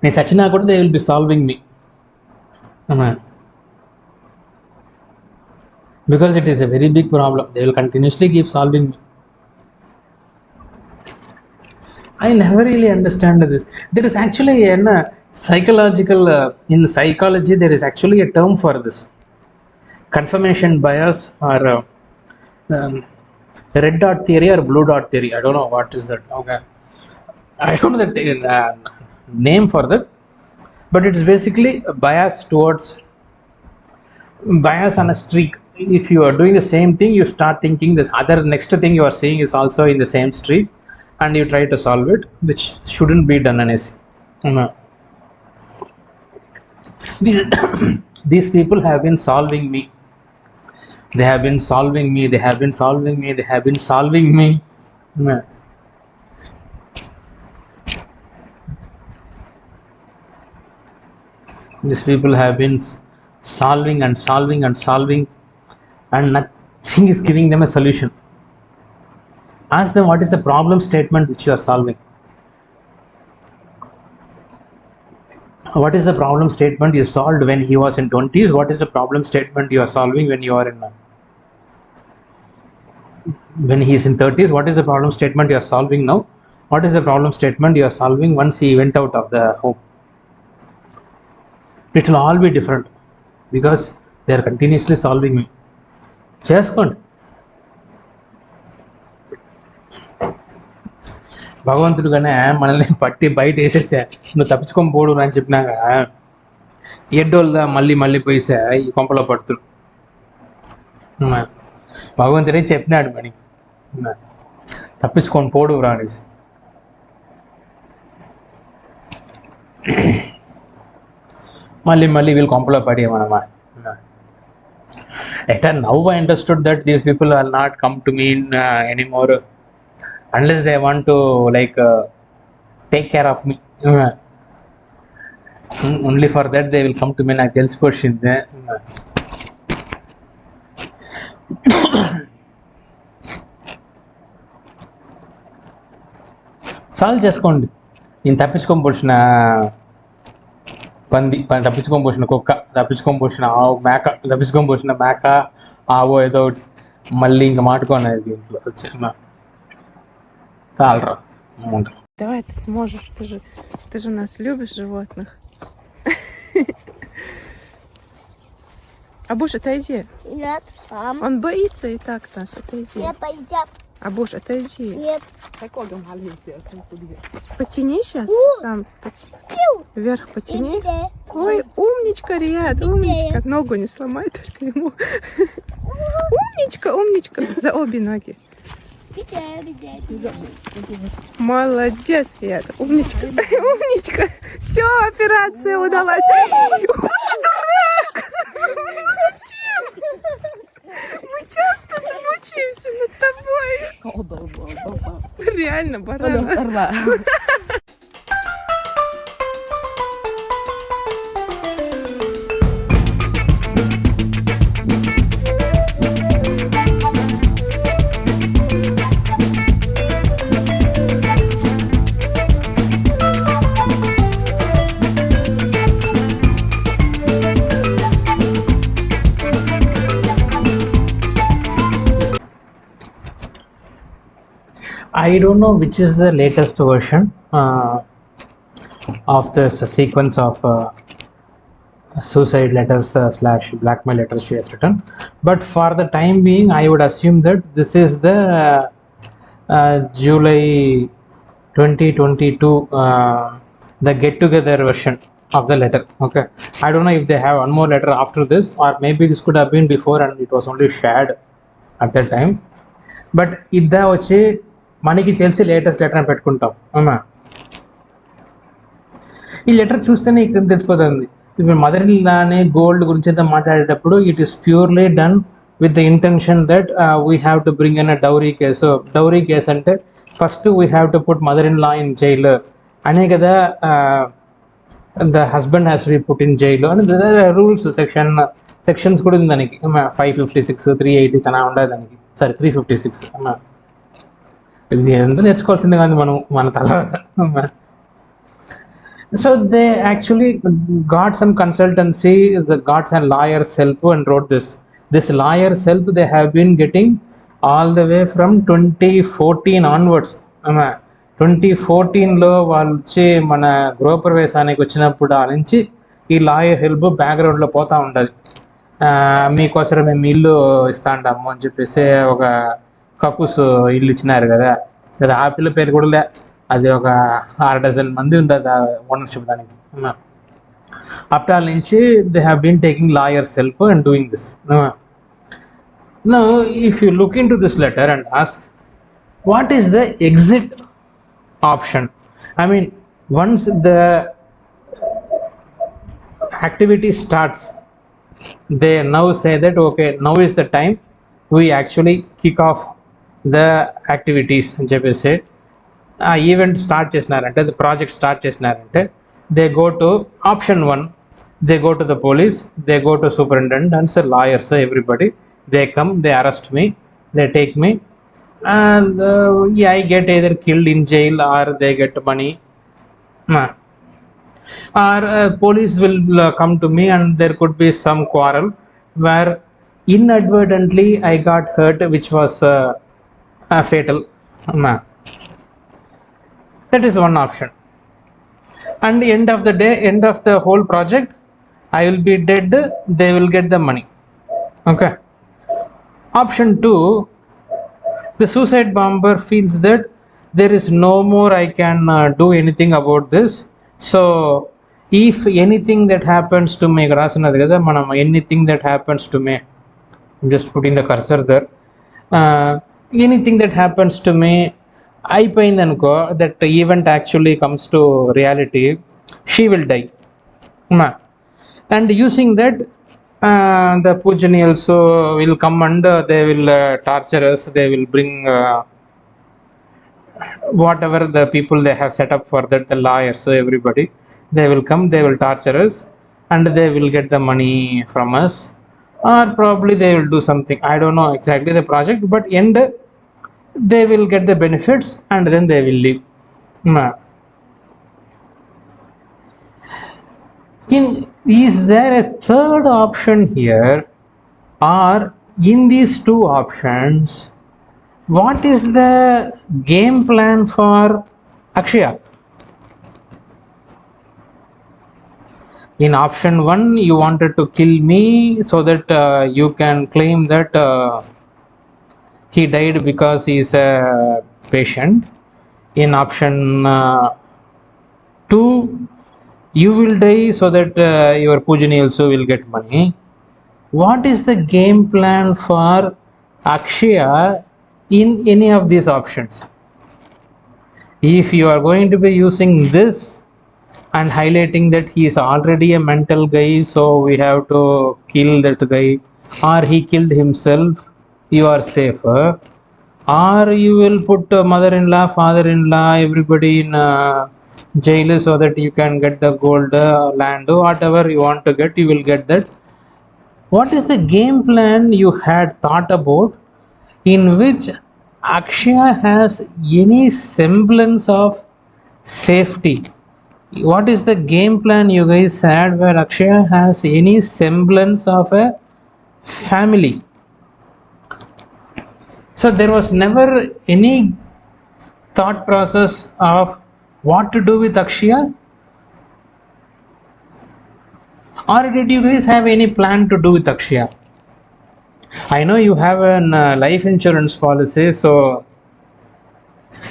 They will be solving me. Because it is a very big problem. They will continuously keep solving me. I never really understand this. There is actually a psychological, in psychology, there is actually a term for this. Confirmation bias or red dot theory or blue dot theory. I don't know what is that. Okay. I don't know the name for that, but it's basically a bias on a streak. If you are doing the same thing, you start thinking this other next thing you are seeing is also in the same streak, and you try to solve it, which shouldn't be done honestly. These people have been solving me. They have been solving me. They have been solving me. They have been solving me. These people have been solving and solving and solving, and nothing is giving them a solution. Ask them what is the problem statement which you are solving. What is the problem statement you solved when he was in 20s? What is the problem statement you are solving when you are in when he is in 30s? What is the problem statement you are solving now? What is the problem statement you are solving once he went out of the home? It will all be different because they are continuously solving me. Cheskondi. భగవంతుడు కానీ మనల్ని పట్టి బయట వేసేసా, నువ్వు తప్పించుకొని పోడు అని చెప్పినాక ఎడ్డోళ్ళ మళ్ళీ మళ్ళీ పోయిసా ఈ కొంపలో పడుతుడు. భగవంతుడే చెప్పినాడు మని తప్పించుకొని పోడు రానేసి. మళ్ళీ వీళ్ళు కొంపలో పడేమనమా. Now I understood that these people will not come to me anymore unless they want to take care of me. Only for that they will come to me. నాకు తెలిసిపోయింది. సాల్వ్ చేసుకోండి. నేను తప్పించుకొని పోసిన పంది, తప్పించుకొని పోసిన కుక్క, తప్పించుకొని పోసిన ఆవు, మేక, తప్పించుకొని పోసిన మేక, ఆవో ఏదో మళ్ళీ ఇంకా మాటుకోనేది దీంట్లో వచ్చి తాళరా. Давай, ты сможешь, ты же нас любишь, животных. Абуш, отойди. Нет, сам. Он боится и так нас, отойди. Нет, пойдем. Абуш, отойди. Нет. Потяни сейчас, сам. Вверх потяни. Иди. Ой, умничка, Риад, умничка. Ногу не сломай только ему. Умничка, за обе ноги. Молодец, Риад, умничка. Умничка. Все, операция удалась. Дурак! Зачем? Мы часто Учимся над тобой. Реально, барана. I don't know which is the latest version of this sequence of suicide letters slash blackmail letters she has written, but for the time being I would assume that this is the July 2022 the get together version of the letter. Okay, I don't know if they have one more letter after this, or maybe this could have been before and it was only shared at that time. But ఇద్దా వచ్చి మనకి తెలిసి latest letter అని పెట్టుకుంటాం అవునా. ఈ letter చూస్తేనే ఇక్కడ తెలిసిపోతుంది. ఇప్పుడు మదర్ ఇన్ లాని గోల్డ్ గురించి అంతా మాట్లాడేటప్పుడు it is purely done with the intention that we have to bring in a dowry case. Dowry case అంటే first we have to put mother in law in jail అనే కదా, the husband has to be put in jail అని rules sections కూడా ఉంది దానికి. 556 380 చాలా ఉండదు దానికి. సారీ 356 అమ్మా. ఇది ఎంత నేర్చుకోవాల్సిందే కానీ మనం మన తర్వాత. So they actually got some consultancy, they got some lawyer's help and wrote this. This lawyer's help they have been getting all the way from 2014 onwards. 2014లో వాళ్ళు వచ్చి మన గృహప్రవేశానికి వచ్చినప్పుడు ఆ నుంచి ఈ లాయర్ హెల్ప్ బ్యాక్గ్రౌండ్లో పోతూ ఉంటుంది. మీకోసం మేము ఇల్లు ఇస్తా ఉంటాము అని చెప్పేసి ఒక కపుస్ ఇల్లు ఇచ్చినారు కదా, అది ఆ పిల్ల పేరు కూడా లే, అది ఒక 6 డజన్ మంది ఉంటుంది ఓనర్షిప్ దానికి. అప్టాల్ నుంచి they have been taking lawyers help and doing this. Now if you look into this letter and ask what is the exit option, I mean once the activity starts, they now say that okay, now is the time we actually kick off the activities అని చెప్పేసి ఆ event start చేసినారంటే, the project start చేసినారంటే, they go to option 1, they go to the police, they go to superintendent and sir lawyers everybody, they come, they arrest me, they take me and I get either killed in jail or they get money, or police will come to me and there could be some quarrel where inadvertently I got hurt which was fatal. That is one option, and end of the day, end of the whole project, I will be dead, they will get the money. Okay. Option 2, the suicide bomber feels that there is no more I can do anything about this, so if anything that happens to me, రాసినది కదా మనం, anything that happens to me, I'm just putting the cursor there, anything that happens to me అయిపోయింది అనుకో, that event actually comes to reality, she will die. And using that the Pujanials will come and they will torture us, they will bring whatever the people they have set up for that, the lawyers, everybody, they will come, they will torture us and they will get the money from us, or probably they will do something, I don't know exactly the project, but end they will get the benefits and then they will leave. Is there a third option here, or in these two options what is the game plan for Akshaya? In option 1 you wanted to kill me so that you can claim that he died because he is a patient. In option 2 you will die so that your Pujani also will get money. What is the game plan for Akshaya in any of these options? If you are going to be using this and highlighting that he is already a mental guy, so we have to kill that guy, or he killed himself, you are safer, or you will put mother-in-law, father-in-law, everybody in jail so that you can get the gold, land, whatever you want to get, you will get that. What is the game plan you had thought about in which Akshaya has any semblance of safety? What is the game plan you guys had where Akshaya has any semblance of a family? So there was never any thought process of what to do with Akshaya, or did you guys have any plan to do with Akshaya? I know you have a life insurance policy, so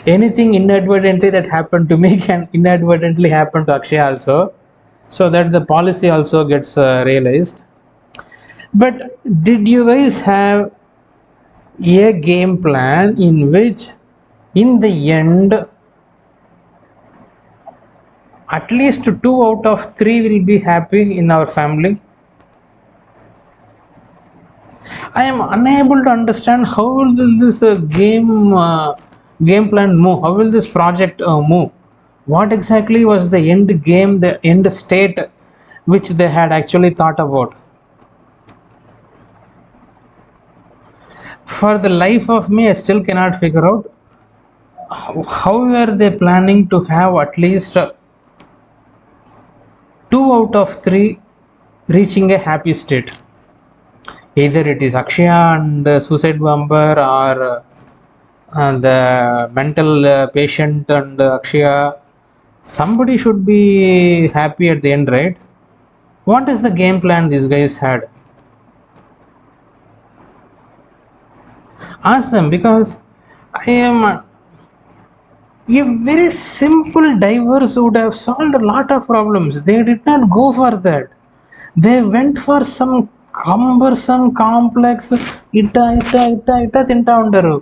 anything inadvertently that happened to me can inadvertently happen to Akshaya also, so that the policy also gets realized. But did you guys have a game plan in which in the end at least 2 out of 3 will be happy in our family? I am unable to understand how will this game plan move. How will this project move? What exactly was the end game, the end state which they had actually thought about? For the life of me, I still cannot figure out how were they planning to have at least 2 out of 3 reaching a happy state. Either it is Akshaya and suicide bomber, or the mental patient and Akshaya. Somebody should be happy at the end, right? What is the game plan these guys had? Ask them, because I am a very simple divorce would have solved a lot of problems. They did not go for that. They went for some cumbersome, complex ఇట్ట తింటా ఉంటారు.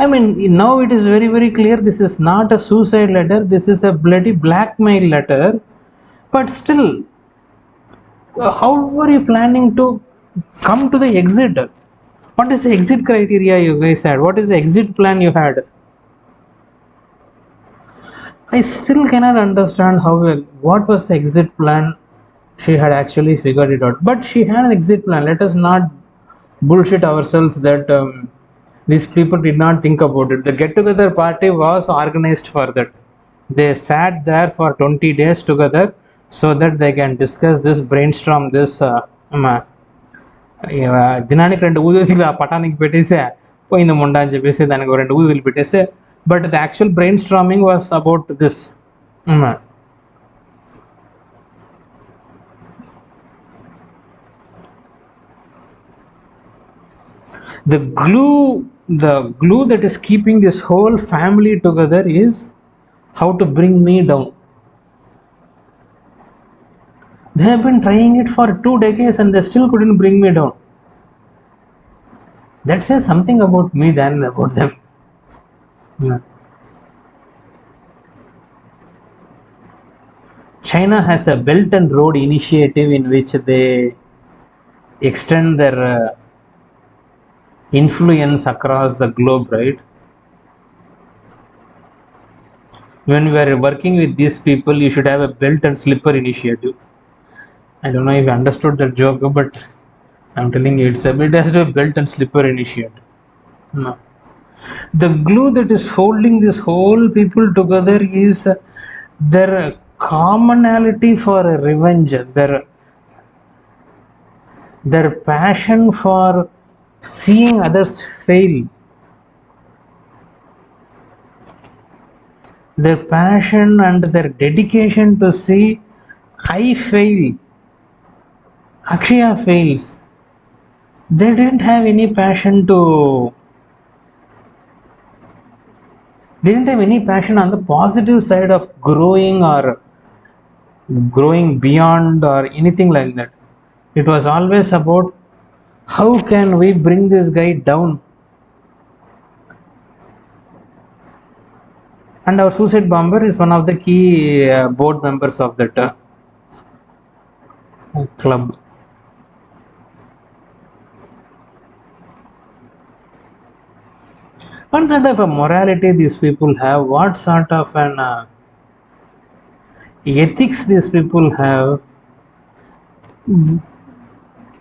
I mean, now it is very, very clear this is not a suicide letter, this is a bloody blackmail letter. But still, how were you planning to come to the exit? What is the exit criteria you guys had? What is the exit plan you had? I still cannot understand what was the exit plan she had actually figured it out. But she had an exit plan. Let us not bullshit ourselves that these people did not think about it. The get together party was organized for that. They sat there for 20 days together so that they can discuss this, brainstorm this. దినానికి 2 ఊదులు ఆ పటానికి పెట్టేసే పోయింది ముండ అని చెప్పేసి దానికి 2 ఊదులు పెట్టేసే. But the actual brainstorming was about this. The glue that is keeping this whole family together is how to bring me down. They have been trying it for 2 decades and they still couldn't bring me down. That says something about me than about them. China has a Belt and Road initiative in which they extend their influence across the globe, right? When we are working with these people, you should have a belt and slipper initiative. I don't know if you understood that joke, but I'm telling you, it has to be a belt and slipper initiative. No. The glue that is holding this whole people together is their commonality for revenge, their passion for seeing others fail, their passion and their dedication to see I fail, Akshaya fails. They didn't have any passion on the positive side of growing or growing beyond or anything like that. It was always about how can we bring this guy down. And our suicide bomber is one of the key board members of that club. What sort of a morality these people have? What sort of an ethics these people have?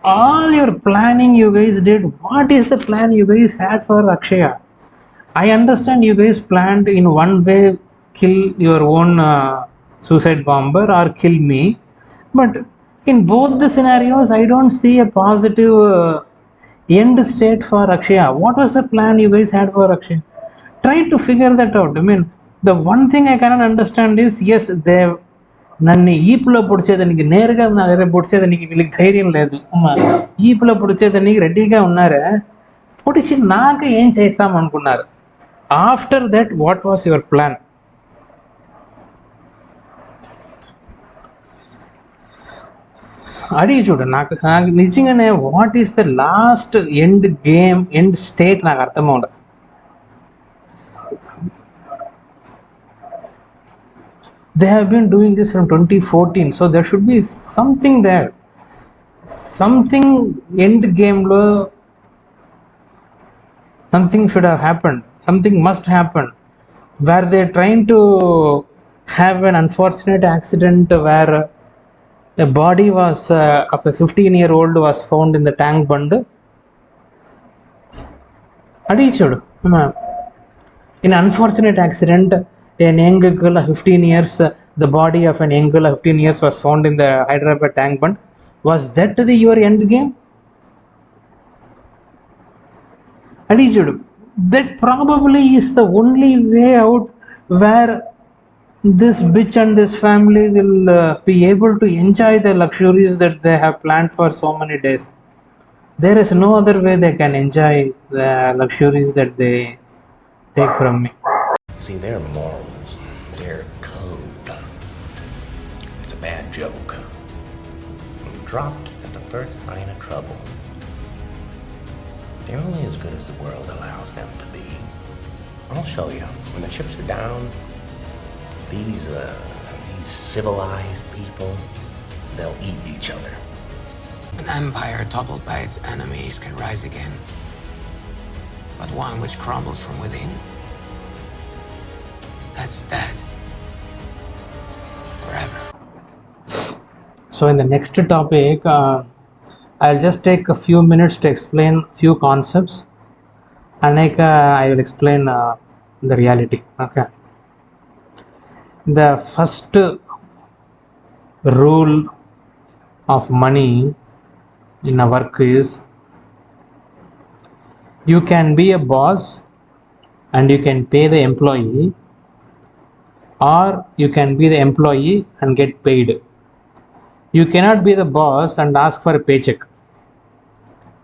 All your planning you guys did. What is the plan you guys had for Akshaya? I understand you guys planned in one way kill your own suicide bomber or kill me, but in both the scenarios, I don't see a positive end state for Akshaya. What was the plan you guys had for Akshaya? Try to figure that out. I mean, the one thing I cannot understand is yes, they నన్ను ఈపులో పొడిచేదానికి నేరుగా నా దగ్గర పొడిచేదానికి వీళ్ళకి ధైర్యం లేదు. ఈపులో పొడిచేదానికి రెడీగా ఉన్నారా, పొడిచి నాకు ఏం చేస్తాం అనుకున్నారు. After that what was your plan? అడిగి చూడు. నాకు నిజంగానే what is the last end game, end state నాకు అర్థం అవ్వదు. They have been doing this from 2014, so there should be something there. Something end game lo something should have happened. Something must happen. Where they're trying to have an unfortunate accident where a body was of a 15-year-old was found in the tank bund. Adi chudu. In an unfortunate accident, an young girl of 15 years, the body of an young girl of 15 years was found in the Hyderabad tank bund. Was that your end game? Adichudu, that probably is the only way out where this bitch and this family will be able to enjoy the luxuries that they have planned for so many days. There is no other way they can enjoy the luxuries that they take from me. See, their morals, their code. It's a bad joke. Dropped at the first sign of trouble. They're only as good as the world allows them to be. I'll show you. When the chips are down, these civilized people, they'll eat each other. An empire toppled by its enemies can rise again, but one which crumbles from within, that's dead forever. So in the next topic, I'll just take a few minutes to explain few concepts, and I will explain the reality. Okay. The first rule of money in a work is you can be a boss and you can pay the employee, or you can be the employee and get paid. You cannot be the boss and ask for a paycheck.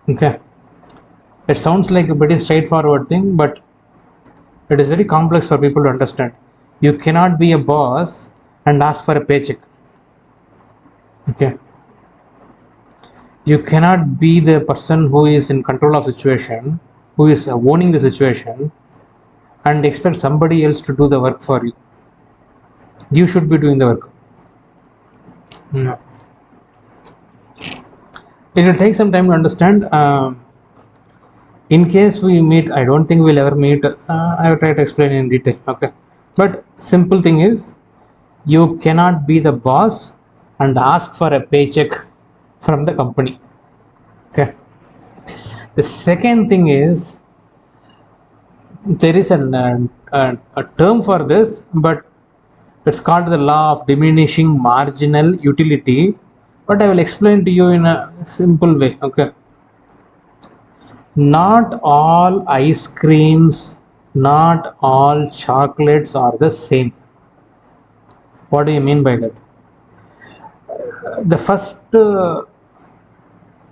Okay, it sounds like a pretty straightforward thing, but it is very complex for people to understand. You cannot be a boss and ask for a paycheck. Okay, you cannot be the person who is in control of situation, who is owning the situation, and expect somebody else to do the work for you. You should be doing the work. No. It will take some time to understand. In case we meet, I don't think we'll ever meet. I will try to explain in detail. Okay, but simple thing is, you cannot be the boss and ask for a paycheck from the company. Okay. The second thing is, there is a term for this, but it's called the law of diminishing marginal utility, but I will explain to you in a simple way. Okay, not all ice creams, not all chocolates are the same. What do you mean by that? The first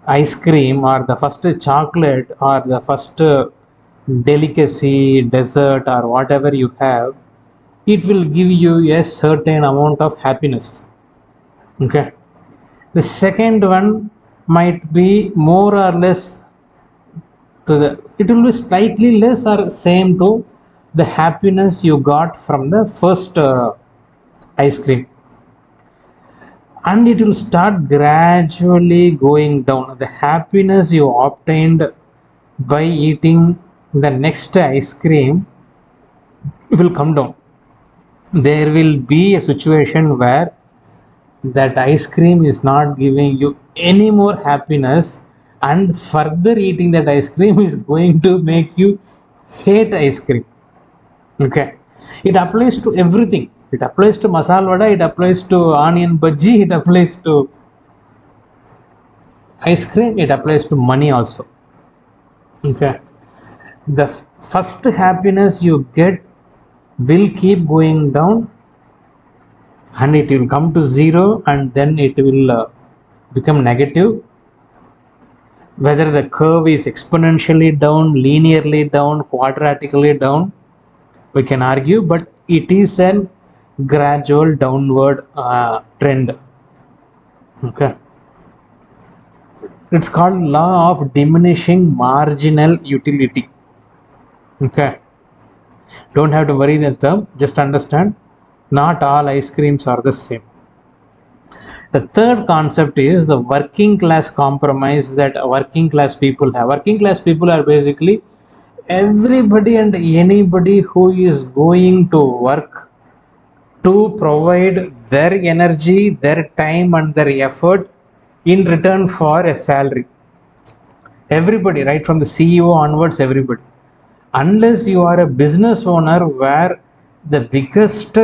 ice cream or the first chocolate or the first delicacy, dessert, or whatever you have, it will give you a certain amount of happiness. Okay, the second one might be more or less to the, it will be slightly less or same to the happiness you got from the first ice cream. and it will start gradually going down. The happiness you obtained by eating the next ice cream will come down. There will be a situation where that ice cream is not giving you any more happiness, and further eating that ice cream is going to make you hate ice cream. Okay, it applies to everything. It applies to masala vada, it applies to onion bhaji, it applies to ice cream, it applies to money also. Okay, the first happiness you get will keep going down, and it will come to zero, and then it will become negative. Whether the curve is exponentially down, linearly down, quadratically down, we can argue, but it is an gradual downward trend. Okay, it's called law of diminishing marginal utility. Okay, don't have to worry the term, just understand not all ice creams are the same. The third concept is the working class compromise that working class people have. Working class people are basically everybody and anybody who is going to work to provide their energy, their time, and their effort in return for a salary. Everybody, right from the CEO onwards, everybody. Unless you are a business owner where the biggest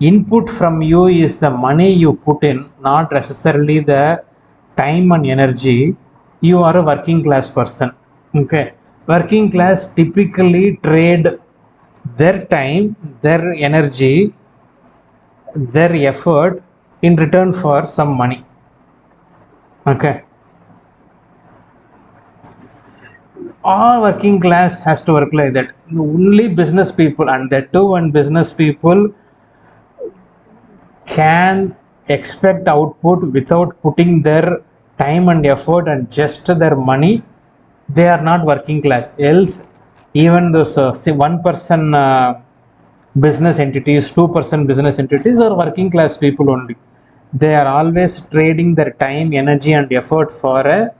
input from you is the money you put in, not necessarily the time and energy, you are a working class person. Okay, working class typically trade their time, their energy, their effort in return for some money. Okay, all working class has to work like that. Only business people, and that too when business people can expect output without putting their time and effort and just their money, they are not working class. Else even those say one person business entities, 2% business entities are working class people only. They are always trading their time, energy, and effort for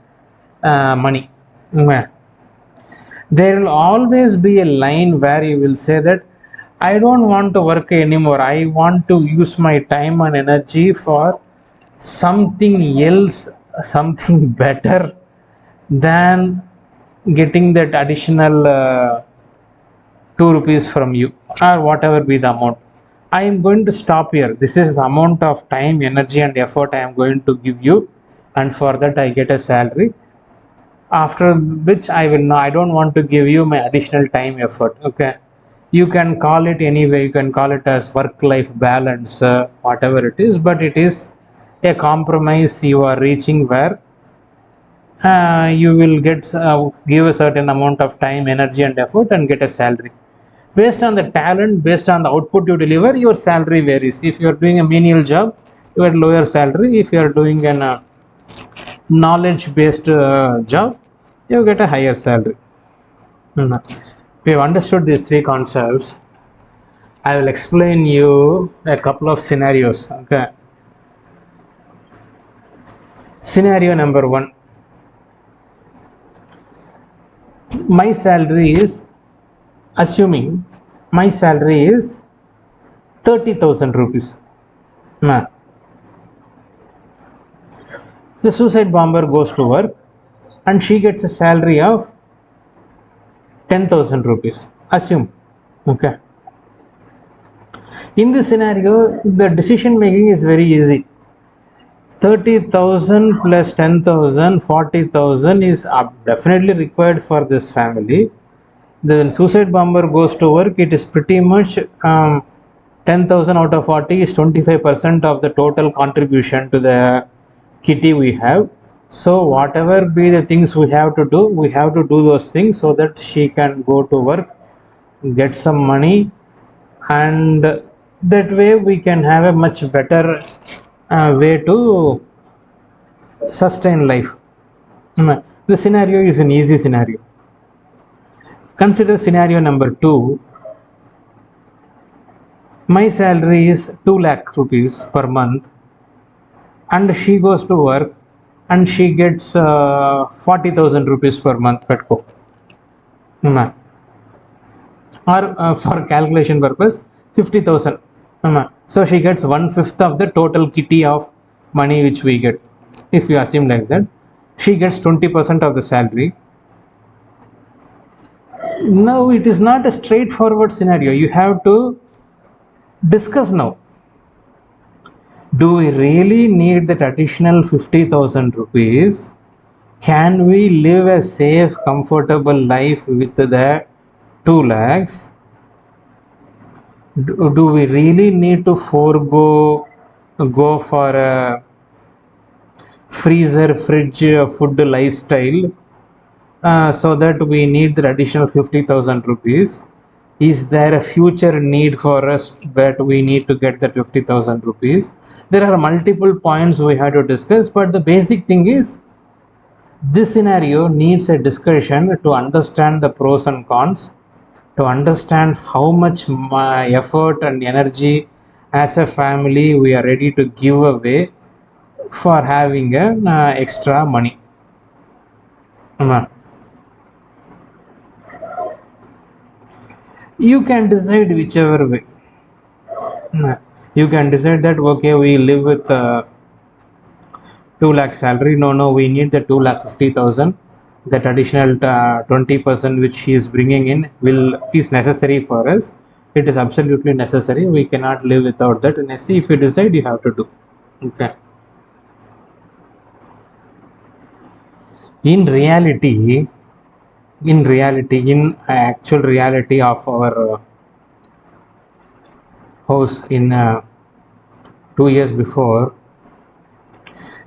money. There will always be a line where you will say that I don't want to work anymore. I want to use my time and energy for something else, something better than getting that additional 2 rupees from you, or whatever be the amount. I am going to stop here. This is the amount of time, energy, and effort I am going to give you, and for that I get a salary. After which I don't want to give you my additional time, effort. Okay, you can call it anyway, you can call it as work life balance, whatever it is, but it is a compromise you are reaching where you will get give a certain amount of time, energy, and effort and get a salary. Based on the talent, based on the output you deliver, your salary varies. If you are doing a menial job, you have lower salary. If you are doing an knowledge based job, you get a higher salary. We have understood these three concepts. I will explain you a couple of scenarios. Okay, scenario number 1, my salary is, assuming my salary is 30,000 rupees. Nah. The suicide bomber goes to work and she gets a salary of 10,000 rupees. Assume. Okay. In this scenario, the decision making is very easy. 30,000 plus 10,000, 40,000 is definitely required for this family. The suicide bomber goes to work, it is pretty much 10,000 out of 40 is 25% of the total contribution to the kitty we have. So whatever be the things we have to do those things so that she can go to work, get some money, and that way we can have a much better way to sustain life. The scenario is an easy scenario. Consider scenario number 2. My salary is 2 lakh rupees per month and she goes to work and she gets 40,000 rupees per month petko. Or for calculation purpose 50,000. So she gets 1/5 of the total kitty of money which we get. If you assume like that, she gets 20% of the salary. Now it is not a straightforward scenario. You have to discuss now. Do we really need that additional 50,000 rupees? Can we live a safe, comfortable life with the 2 lakhs? Do we really need to go for a freezer, fridge, food lifestyle so that we need the additional 50,000 rupees? Is there a future need for us that we need to get that 50,000 rupees? There are multiple points we have to discuss, but the basic thing is this scenario needs a discussion to understand the pros and cons, to understand how much effort and energy as a family we are ready to give away for having an extra money. You can decide whichever way. You can decide that okay, we live with 2 lakh salary. No, we need the 2,50,000. That additional 20% which he is bringing in is necessary for us. It is absolutely necessary. We cannot live without that. And see, if you decide, you have to do. Okay. In actual reality of our house in 2 years before,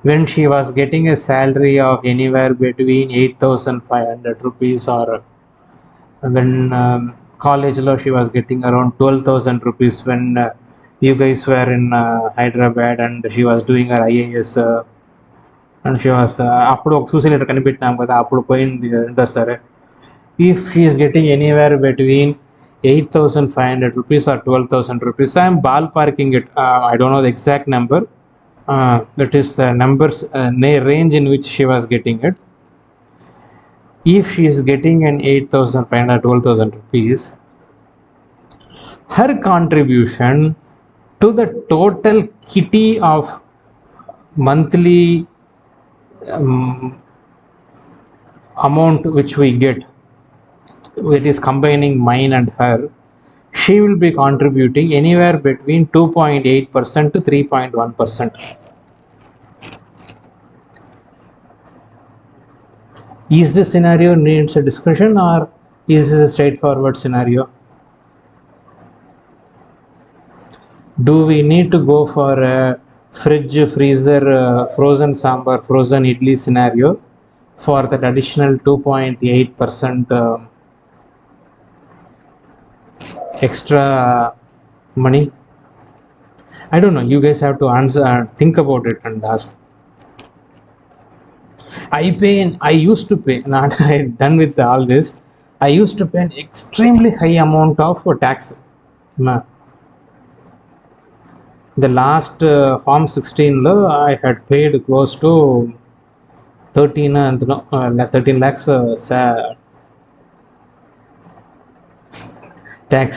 when she was getting a salary of anywhere between 8,500 rupees, or when college law she was getting around 12,000 rupees, when you guys were in Hyderabad and she was doing her IAS and she was అప్పుడు ఒక suicide letter కనిపెట్టినాం కదా, అప్పుడు పోయింది రెండో సరే. If she is getting anywhere between 8,500 rupees or 12,000 rupees, I am ballparking it. I don't know the exact number. That is the numbers range in which she was getting it. If she is getting an 8,500, 12,000 rupees, her contribution to the total kitty of monthly amount which we get, it is combining mine and her, she will be contributing anywhere between 2.8% to 3.1%. Is this scenario needs a discussion, or is this a straightforward scenario? Do we need to go for a fridge, freezer, frozen sambar, frozen idli scenario for that additional 2.8% extra money? I don't know. You guys have to answer, think about it and ask. I used to pay, not I done with all this, I used to pay an extremely high amount of tax. The last Form 16 lo I had paid close to 13 lakhs tax.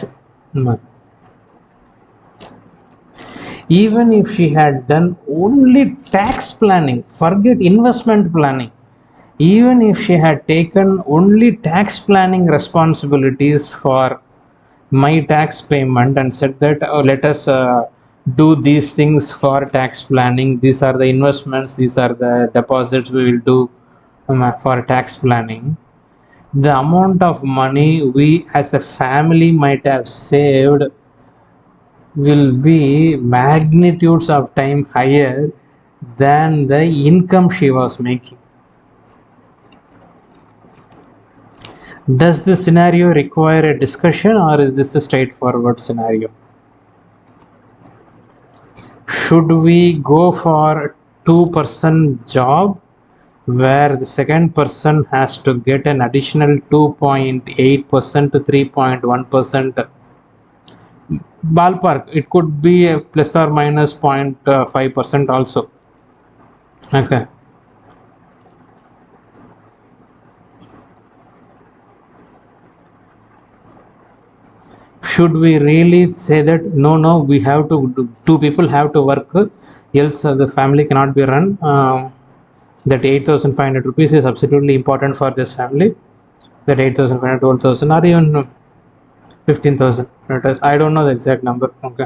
Even if she had done only tax planning, forget investment planning, even if she had taken only tax planning responsibilities for my tax payment and said that let us do these things for tax planning, these are the investments, these are the deposits we will do for tax planning, the amount of money we as a family might have saved will be magnitudes of time higher than the income she was making. Does this scenario require a discussion, or is this a straightforward scenario? Should we go for a 2-person job where the second person has to get an additional 2.8% to 3.1%? Ballpark, it could be a plus or minus 0.5% also. Okay. Should we really say that no, we have to do, two people have to work, else the family cannot be run? That 8,500 rupees is absolutely important for this family. That 8,500, 12,000, or even 15,000. I don't know the exact number. Okay.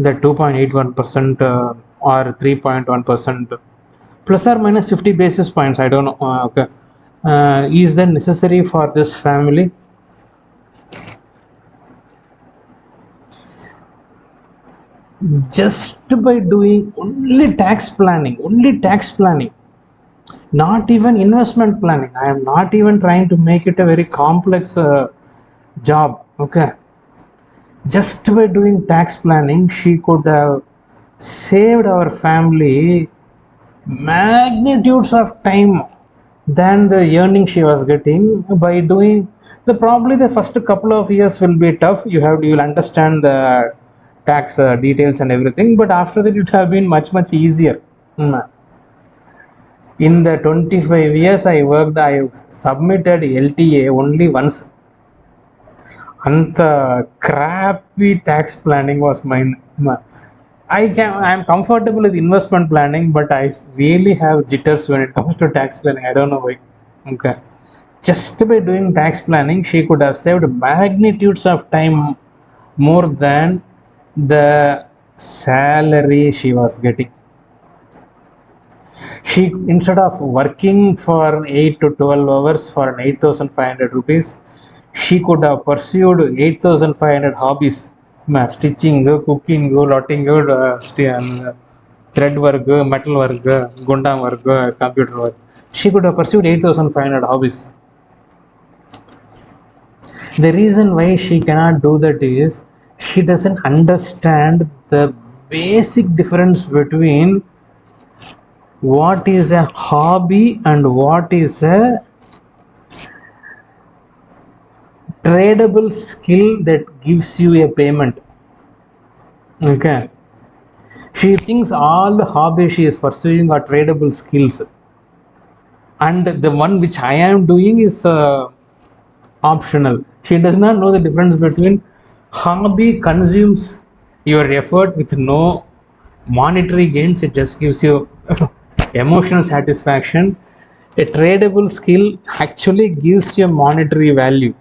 That 2.81% or 3.1%, plus or minus 50 basis points. I don't know. Okay. Is that necessary for this family? Just by doing only tax planning, not even investment planning. I am not even trying to make it a very complex job. Okay. Just by doing tax planning, she could have saved our family magnitudes of time than the earning she was getting by doing. Probably the first couple of years will be tough. You'll understand the tax details and everything, but after that it have been much easier. In the 25 years I worked, I submitted LTA only once. And the crappy tax planning was mine. I'm comfortable with investment planning, but I really have jitters when it comes to tax planning. I don't know why. Okay. Just by doing tax planning, she could have saved magnitudes of time more than the salary she was getting. She, instead of working for 8 to 12 hours for an 8,500 rupees, she could have pursued 8,500 hobbies: stitching, cooking, lotting, thread work, metal work, gundam work, computer work. She could have pursued 8,500 hobbies. The reason why she cannot do that is she doesn't understand the basic difference between what is a hobby and what is a tradable skill that gives you a payment. Okay. She thinks all the hobbies she is pursuing are tradable skills, and the one which I am doing is optional. She does not know the difference between hobby consumes your effort with no monetary gains, it just gives you emotional satisfaction. A tradable skill actually gives you monetary value.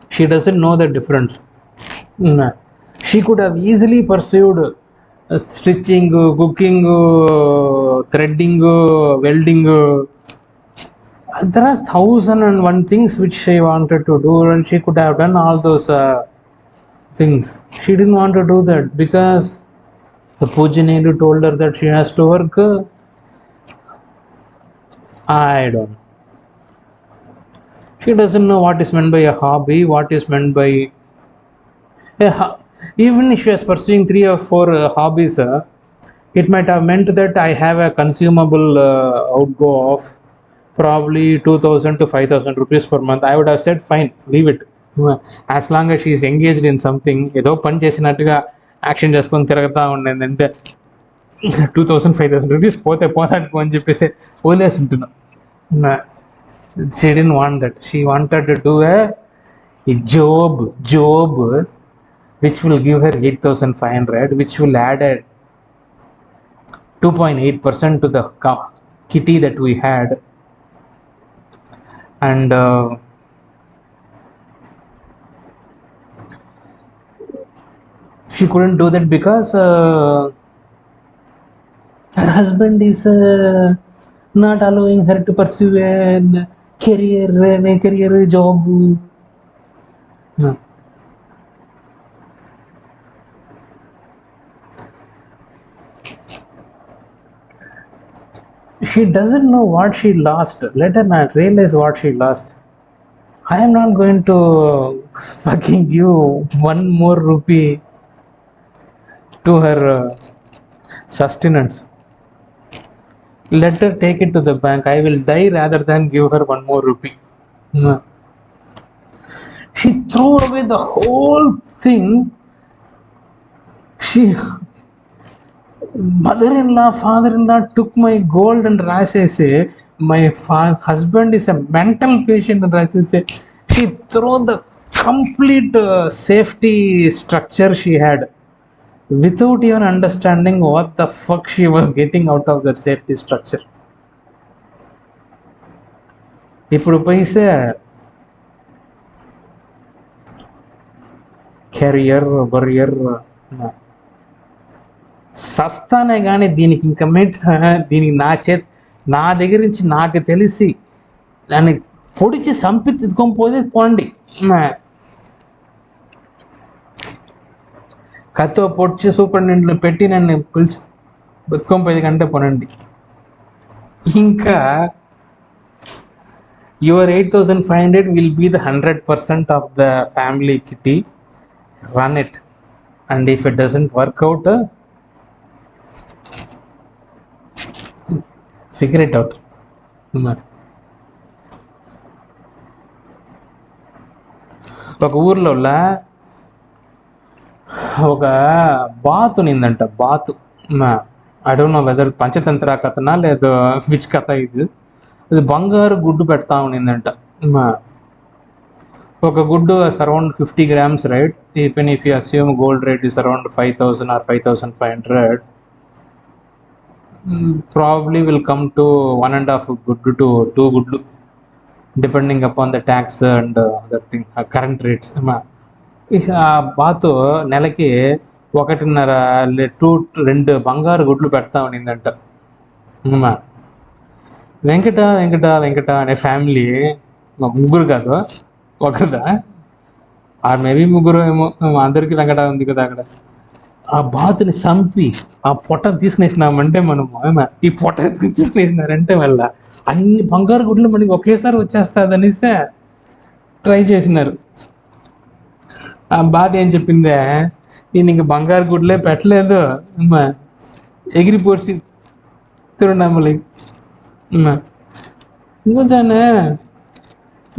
She doesn't know the difference. She could have easily pursued stitching, cooking, threading, welding. There are 1,001 things which she wanted to do, and she could have done all those things. She didn't want to do that because the Pujanelu told her that she has to work. I don't know. She doesn't know what is meant by a hobby, what is meant by even if she was pursuing 3 or 4 hobbies, it might have meant that I have a consumable outgo of probably 2,000 to 5,000 rupees per month. I would have said fine, leave it. As long as she is engaged in something, ఏదో పని చేసినట్టుగా action చేసుకొని తిరగతా ఉండేది అంటే 2,000 5,000 rupees పోతే పోతానికి అని చెప్పేసి వదిలేసి ఉంటున్నాం. She didn't want that. She wanted to do a job which will give her 8,500, which will add a 2.8% to the kitty that we had. And she couldn't do that because her husband is not allowing her to pursue a career job. No. She doesn't know what she lost. Let her not realize what she lost. I am not going to fucking give 1 more rupee to her sustenance. Let her take it to the bank. I will die rather than give her 1 more rupee. No. She threw away the whole thing. Mother in law, father in law took my gold అని రాసేసి, my husband is a mental patient అని రాసేసి, she throw the complete safety structure she had without even understanding what the fuck she was getting out of that safety structure. ఇప్పుడు పోయిస్తే career barrier సస్తానే కానీ దీనికి ఇంకా దీనికి నా దగ్గర నుంచి నాకు తెలిసి దాన్ని పొడిచి సంపి ఎత్తుకొని పోతే పోండి, కత్తో పొడిచి సూపరింటెండెంట్లో పెట్టి నన్ను పిలిచి బతుకొని పోయేది కంటే పోనండి. ఇంకా your 8,500 will be the 100% of the family kitty. Run it, and if it doesn't work out, figure it out. ఒక ఊర్లో ఒక బాతు నిందంట. బాతు, I don't know whether Panchatantra కథనా లేదా విచ్ కథ ఇది. అది బంగారు గుడ్డు పెడతా ఉన్నిందంట. ఒక గుడ్డు around 50 grams, right? Even if you assume gold rate is around 5,000 or 5,500, probably will come to 1.5 గుడ్డు to 2 గుడ్లు, depending upon the tax and other thing, current rates. ఆ బాతు నెలకి 1.5 2 బంగారు గుడ్లు పెడతా ఉన్నిందంట. వెంకట వెంకట వెంకట అనే ఫ్యామిలీ, ముగ్గురు కాదు ఒకరిదా, ఆర్ మేబీ ముగ్గురు ఏమో, అందరికీ వెంకట ఉంది కదా అక్కడ. ఆ బాతుని చంపి ఆ పొట్ట తీసుకునేసినామంటే మనము, ఈ పొట్ట తీసుకునేసినారంటే వల్ల అన్ని బంగారు గుడ్లు మనకి ఒకేసారి వచ్చేస్తుంది అనేసి ట్రై చేసినారు. ఆ బాధ ఏం చెప్పిందే, నేను ఇంక బంగారు గుడ్లే పెట్టలేదు, ఎగిరిపోసి తిరువண்ணామలై. ఇంకొంచానే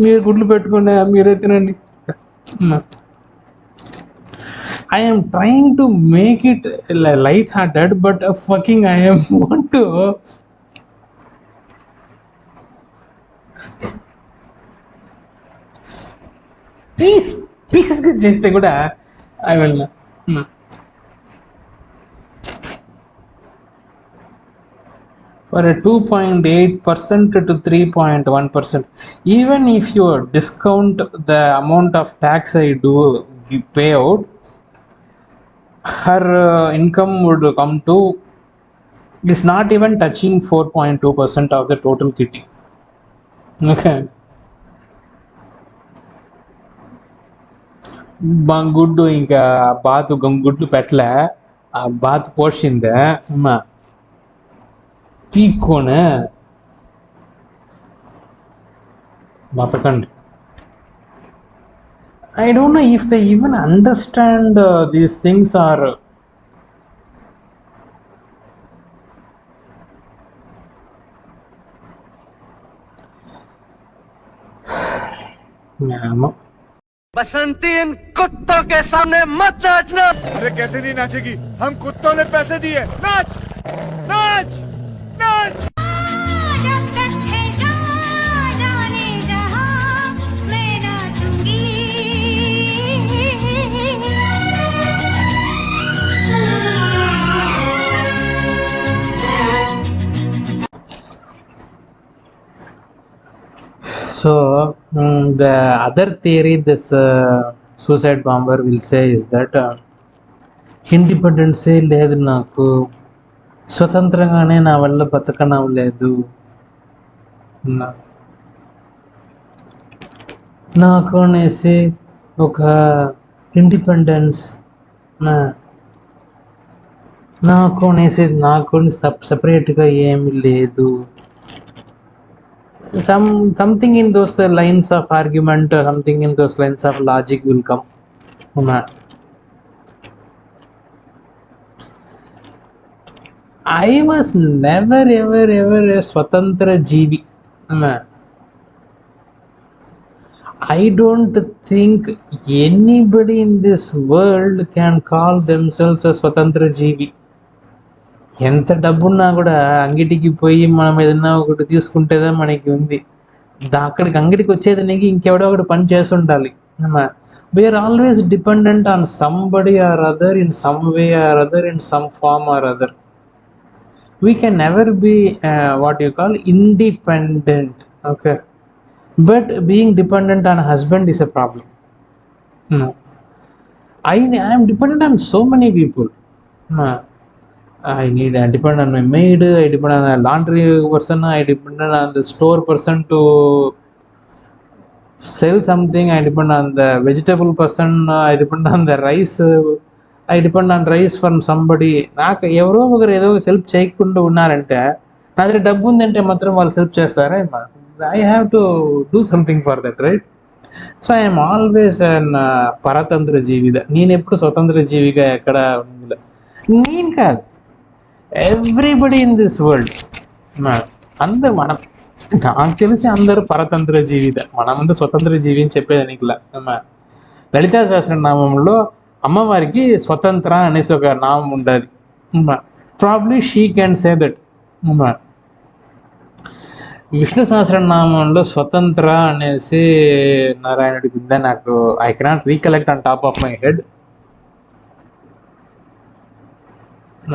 మీరు గుడ్లు పెట్టుకునే మీరే తినండి. I am trying to make it light-hearted, but fucking I am want to peace చేస్తే కూడా I will for a 2.8% to 3.1%. Even if you discount the amount of tax I do pay out, her income would come to, it's not even touching 4.2% of the total kitty. Okay. గుడ్డు ఇంకా బాతు గుడ్లు పెట్టలే, ఆ బాతు పోసిందే అమ్మా పీక్కోనే బతకండి. I don't know if they even understand these things are बसंती इन कुत्तों के सामने मत नाचना। अरे कैसे नहीं नाचेगी, हम कुत्तों ने पैसे दिए, नाच नाच नाच। So the other theory this suicide bomber will say is that ఇండిపెండెన్సే లేదు నాకు, స్వతంత్రంగానే నా వల్ల బతకడం లేదు, నాకు అనేసి ఒక ఇండిపెండెన్స్, నాకు అనేసి నాకు సపరేట్గా ఏమి లేదు. Something in those lines of argument, something in those lines of logic will come. I was never ever a swatantra jeevi. I don't think anybody in this world can call themselves a swatantra jeevi. ఎంత డబ్బున్నా కూడా అంగిటికి పోయి మనం ఏదైనా ఒకటి తీసుకుంటేదే మనకి ఉంది. అక్కడికి అంగడికి వచ్చేదానికి ఇంకెవడో ఒకటి పని చేస్తుండాలి. We are always dependent on somebody or other in some way or other in some form or other. We can never be what you call independent, okay, but being dependent on a husband is a problem. No, I am dependent on so many people. No. I need I depend on my maid, I depend on a laundry person, I depend on the store person to sell something, I depend on the vegetable person, I depend on the rice, I depend on rice from somebody. నాకు ఎవరో ఒకరు ఏదో ఒక help చేయకుండా ఉన్నారంటే, నా దగ్గర డబ్బు ఉందంటే మాత్రం వాళ్ళు హెల్ప్ చేస్తారా? I have to do something for that, right? So I'm always an పరతంత్ర జీవిగా. నేను ఎప్పుడు స్వతంత్ర జీవిగా ఎక్కడ ఉండలే. నేను కాదు, ఎవ్రీబడి ఇన్ దిస్ వరల్డ్, అందరు మనం, నాకు తెలిసి అందరూ పరతంత్ర జీవిత. మనమంతా స్వతంత్ర జీవి అని చెప్పేదానికిలా. లలితా సహస్రనామంలో అమ్మవారికి స్వతంత్ర అనేసి ఒక నామం ఉండదు. Probably she can say that. Vishnu సహస్రనామంలో స్వతంత్ర అనేసి నారాయణుడికి ఉందా? నాకు I cannot recollect on top of my head.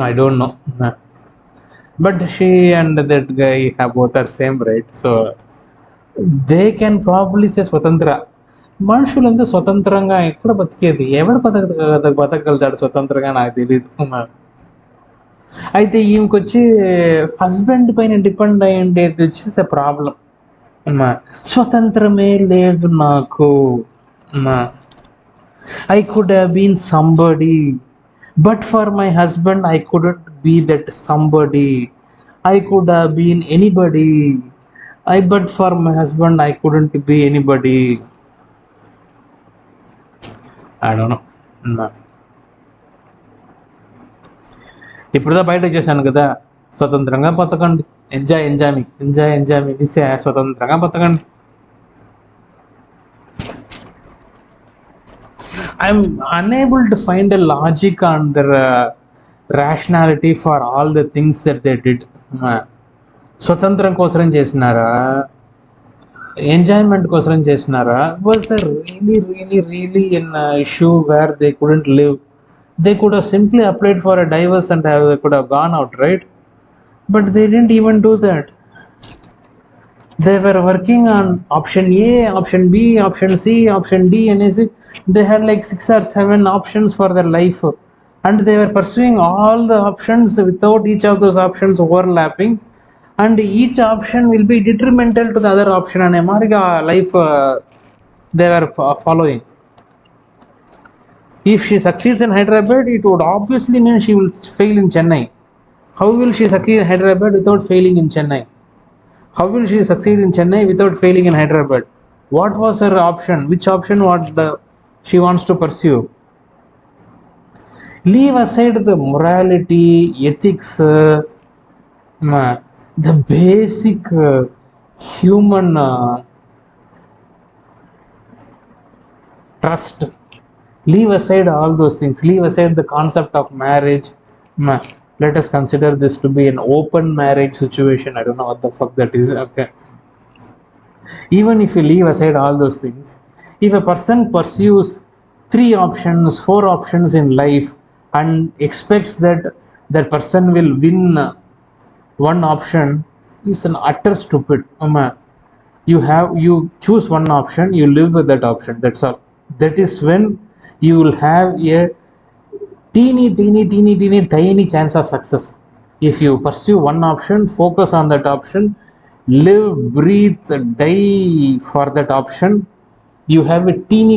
I don't know. But she and that guy have both are same, right? So they can probably say స్వతంత్ర. మనుషులంతా స్వతంత్రంగా ఎక్కడ బతికేది? ఎవడు బతకగలుగుతాడు స్వతంత్రంగా? నాకు తెలియదు. అయితే ఈమెకొచ్చి హస్బెండ్ పైన డిపెండ్ అయ్యి ఉండేది వచ్చేసి ప్రాబ్లం. స్వతంత్రమే లేదు నాకు. I could have been somebody, but for my husband I couldn't be that somebody. I could have been anybody, but for my husband I couldn't be anybody. I don't know. ఇప్పుడుదా బయట చేశాను కదా, స్వతంత్రంగా బతకండి, enjoy మీ దిసే, స్వతంత్రంగా బతకండి. I'm unable to find a logic on the rationality for all the things that they did. స్వతంత్రం కోసం చేసినారా, ఎంజాయ్మెంట్ కోసం చేసినారా? Was the really an issue where they couldn't live? They could have simply applied for a divorce and they could have gone out, right? But they didn't even do that. They were working on option A, option B, option C, option D, and they had like 6 or 7 options for their life, and they were pursuing all the options without each of those options overlapping, and each option will be detrimental to the other option, and America life they were following. If she succeeds in Hyderabad, it would obviously mean she will fail in Chennai. How will she succeed in Hyderabad without failing in Chennai? How will she succeed in Chennai without failing in Hyderabad? What was her option? Which option she wants to pursue? Leave aside the morality, ethics, the basic human trust. Leave aside all those things. Leave aside the concept of marriage. Let us consider this to be an open marriage situation. I don't know what the fuck that is. Okay. Even if you leave aside all those things, if a person pursues 3 options, 4 options in life and expects that that person will win one option, is an utter stupid. You choose one option, you live with that option. That's all. That is when you will have a tiny chance of success. If you pursue one option, focus on that option, live, breathe, die for that option, you have a tiny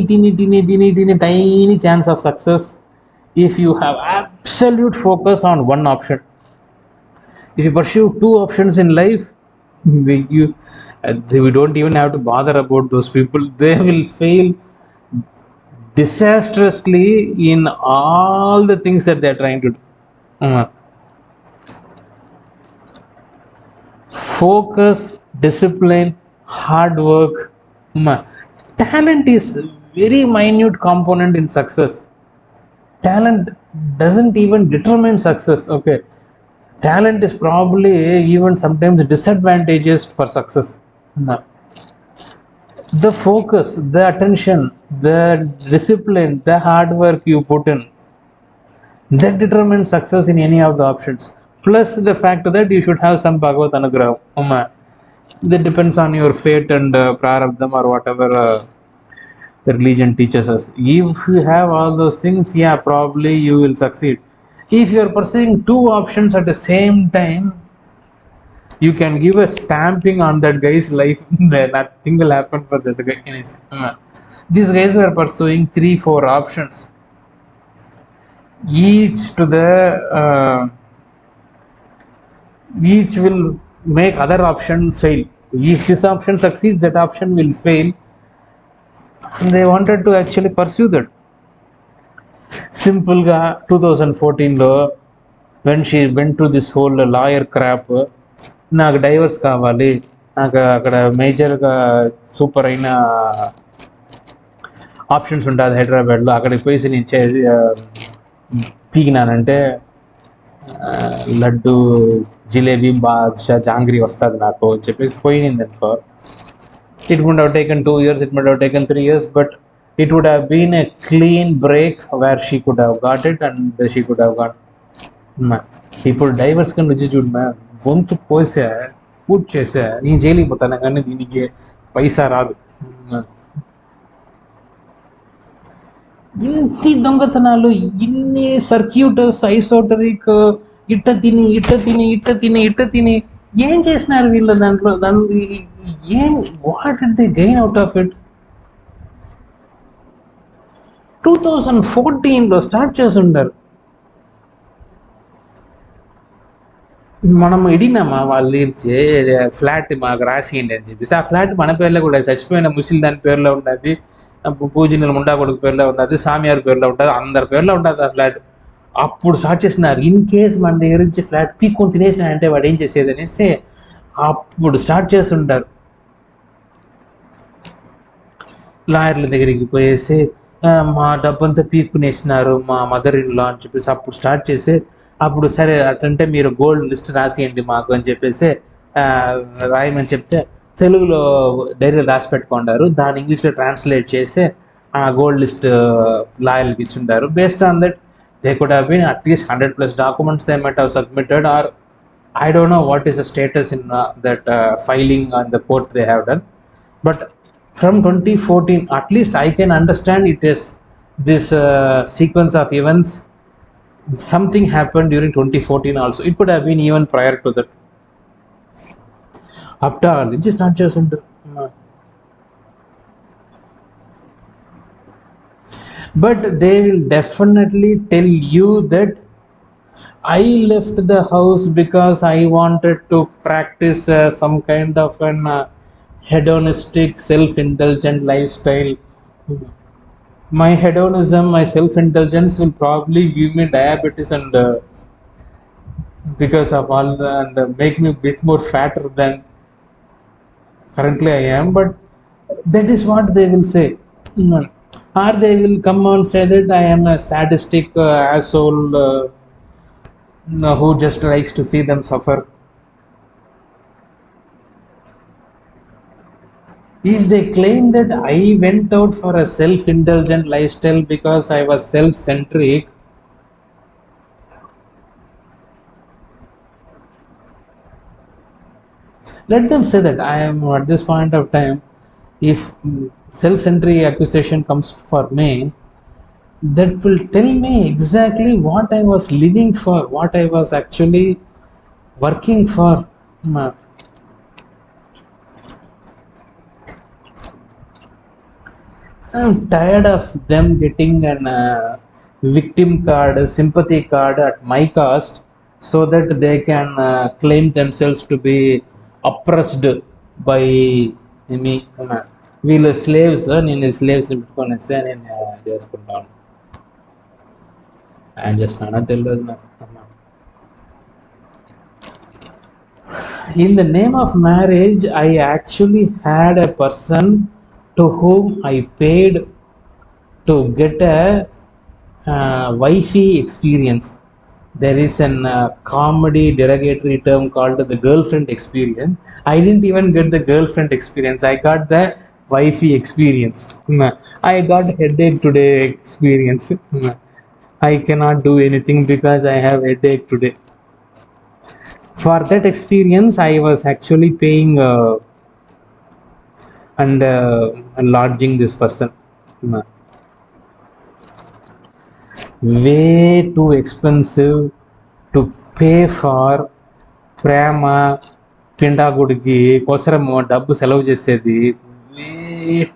chance of success. If you have absolute focus on one option, if you pursue 2 options in life, we don't even have to bother about those people. They will fail disastrously in all the things that they are trying to do. Focus, discipline, hard work. Talent is very minute component in success. Talent doesn't even determine success. Okay, talent is probably even sometimes disadvantageous for success. The focus, the attention, the discipline, the hard work you put in, that determines success in any of the options. Plus the fact that you should have some Bhagavad Anugraham. That depends on your fate and prarabdham or whatever the religion teaches us. If you have all those things, yeah, probably you will succeed. If you are pursuing two options at the same time, you can give a stamping on that guy's life. Then nothing will happen for that guy. These guys were pursuing 3-4 options, each to the each will make other options fail. If this option succeeds, that option will fail. And they wanted to actually pursue that. సింపుల్గా 2014లో when she went to this whole lawyer crap, నాకు divorce కావాలి, నాకు అక్కడ మేజర్గా super అయిన options ఉంటుంది హైదరాబాద్లో, అక్కడికి పోయి నేను పీకినానంటే లడ్డు జిలేబీ బాద్షా జాంగ్రీ వస్తుంది నాకు అని చెప్పేసి పోయింది అనుకో. It would have taken 2 years, it might have taken 3 years, but it would have been a clean break where she could have got it and she could have got. ఇప్పుడు డైవర్స్ కన్నా రుచి చూడు మ్యామ్, గొంతు కోసా పూజ చేసా, నేను చేయలేకపోతాను కానీ దీనికి పైసా రాదు. ఇన్ని దొంగతనాలు, ఇన్ని సర్క్యూటర్స్, ఐసోటరిక్, ఇట్ట తిని ఇట్ట తిని ఇట్ట తిని ఇట్ట తిని ఏం చేసినారు వీళ్ళు దాంట్లో? ఏం, what did they gain out of it? 2014లో స్టార్ట్ చేసి ఉంటారు. మనం ఇడినామా వాళ్ళు ఇచ్చే ఫ్లాట్ మాకు రాసియండి అని చెప్పేసి, ఆ ఫ్లాట్ మన పేర్లో కూడా, చచ్చిపోయిన ముసిలి దాని పేరులో ఉంటుంది, పూజనీల ముండా కొడుకు పేరులో ఉంటుంది, సామియార్ పేరులో ఉంటుంది, అందరి పేరులో ఉంటుంది ఆ ఫ్లాట్. అప్పుడు స్టార్ట్ చేసినారు. ఇన్ కేస్ మన దగ్గర నుంచి ఫ్లాట్ పీక్కొని తినేసినాయంటే వాడు ఏం చేసేది అనేసి అప్పుడు స్టార్ట్ చేస్తుంటారు. లాయర్ల దగ్గరికి పోయేసి మా డబ్బంతా పీక్కునేసినారు మా మదర్ ఇన్ లా అని చెప్పేసి అప్పుడు స్టార్ట్ చేసి, అప్పుడు సరే అటంటే మీరు గోల్డ్ లిస్ట్ రాసియండి మాకు అని చెప్పేసి రాయమని చెప్తే తెలుగులో డైరీలో రాసి పెట్టుకుంటారు, దాన్ని ఇంగ్లీష్లో ట్రాన్స్లేట్ చేసి ఆ గోల్డ్ లిస్ట్ లాయర్లకి ఇచ్చింటారు. Based on that they could have been at least 100+ documents they might have submitted, or I don't know what is the status in that filing on the court they have done. But from 2014, at least I can understand it is this sequence of events. Something happened during 2014 also. It could have been even prior to that. After all, it is not just into but they will definitely tell you that I left the house because I wanted to practice some kind of an hedonistic, self-indulgent lifestyle. My hedonism, my self-indulgence will probably give me diabetes and because of all the, and make me a bit more fatter than currently I am. But that is what they will say. Or they will come and say that I am a sadistic asshole who just likes to see them suffer. If they claim that I went out for a self-indulgent lifestyle because I was self-centric, let them say that. I am at this point of time, if self-centric accusation comes for me, that will tell me exactly what I was living for, what I was actually working for. I'm tired of them getting an victim card, a sympathy card at my cost, so that they can claim themselves to be oppressed by me. వీళ్ళు slaves, నేను స్లేవ్స్ని పెట్టుకొనేస్తే నేను చేసుకుంటాను. ఆయన చేస్తున్నానా తెలియదు నాకు. In the name of marriage, I actually had a person to whom I paid to get a wifey experience. there is an comedy derogatory term called the girlfriend experience. I didn't even get the girlfriend experience. I got the wifey experience. I got headache today experience. I cannot do anything because I have headache today. For that experience, I was actually paying and lodging this person. Way too expensive to pay for ప్రేమ పిండాకుడికి కోసరము డబ్బు సెలవు చేసేది. Way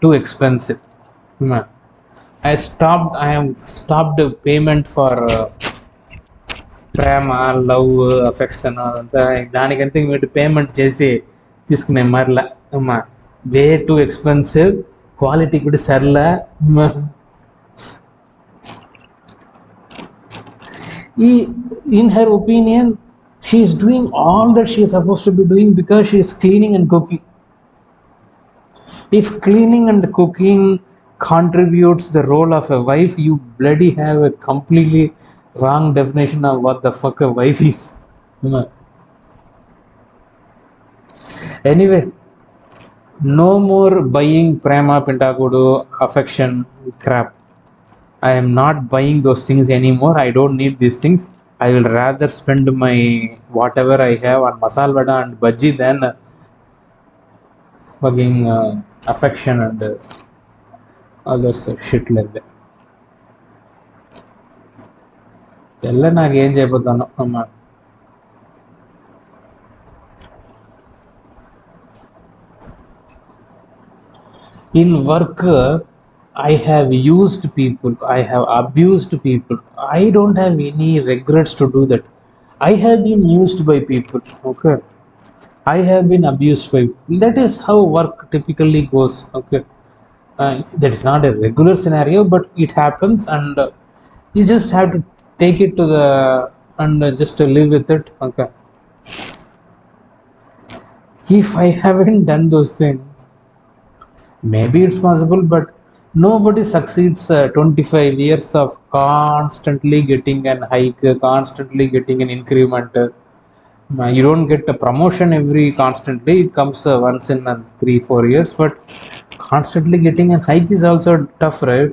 too expensive. I have stopped payment for prema, love, affection అంతా. దానికంటే మీరు payment చేసి తీసుకునే మరలా అమ్మా. వే టూ ఎక్స్పెన్సివ్, క్వాలిటీ కూడా సర్లా. In her opinion, she is doing all that she is supposed to be doing because she is cleaning and cooking. If cleaning and cooking contributes the role of a wife, you bloody have a completely wrong definition of what the fuck a wife is. Anyway, no more buying prema, pintakudu, affection crap. I am not buying those things anymore. I don't need these things. I will rather spend my whatever I have on masala vada and bhaji than fucking affection and other shit like that. ಎಲ್ಲ నాకు ఏం చేయబోతాను అమ్మా. In work, I have used people, I have abused people. I don't have any regrets to do that. I have been used by people, okay? I have been abused by people. That is how work typically goes, okay? That is not a regular scenario, but it happens, and you just have to take it to the and just live with it, okay? If I haven't done those things, maybe it's possible, but nobody succeeds 25 years of constantly getting an hike, constantly getting an increment. You don't get a promotion every constantly. It comes once in 3-4 years, but constantly getting a hike is also tough, right?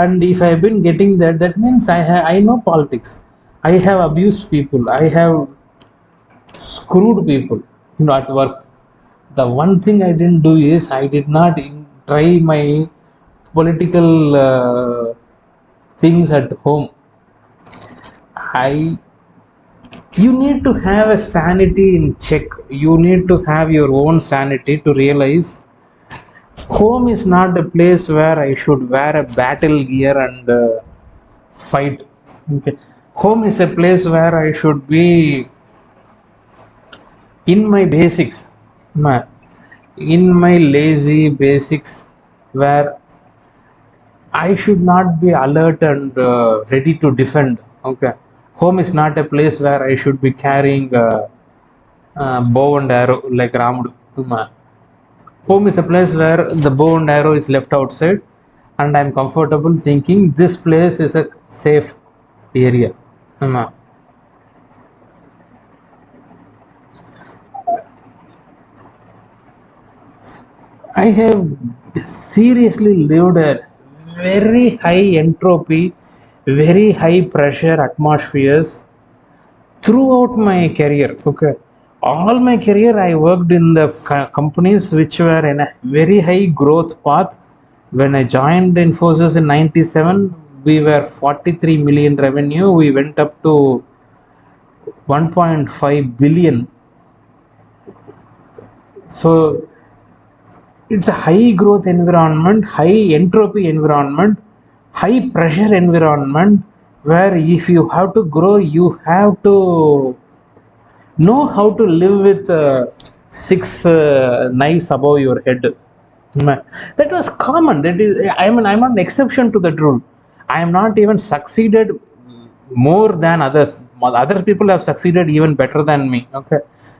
And if I've been getting that, that means I know politics. I have abused people. I have screwed people, at work. The one thing I didn't do is I did not try my political things at home. You need to have a sanity in check. You need to have your own sanity to realize home is not a place where I should wear a battle gear and fight. Okay. Home is a place where I should be in my basics, in my lazy basics, where I should not be alert and ready to defend. Okay, home is not a place where I should be carrying bow and arrow like Ramudu. Home is a place where the bow and arrow is left outside, and I'm comfortable thinking this place is a safe area. I have seriously lived a very high entropy, very high pressure atmospheres throughout my career. Okay, all my career I worked in the companies which were in a very high growth path. When I joined Infosys in 97, we were 43 million revenue. We went up to 1.5 billion. So it's a high growth environment, high entropy environment, high pressure environment, where if you have to grow, you have to know how to live with 6 knives above your head. That was common. That is, I'm not an exception to that rule. I am not even succeeded more than others. Other people have succeeded even better than me, okay?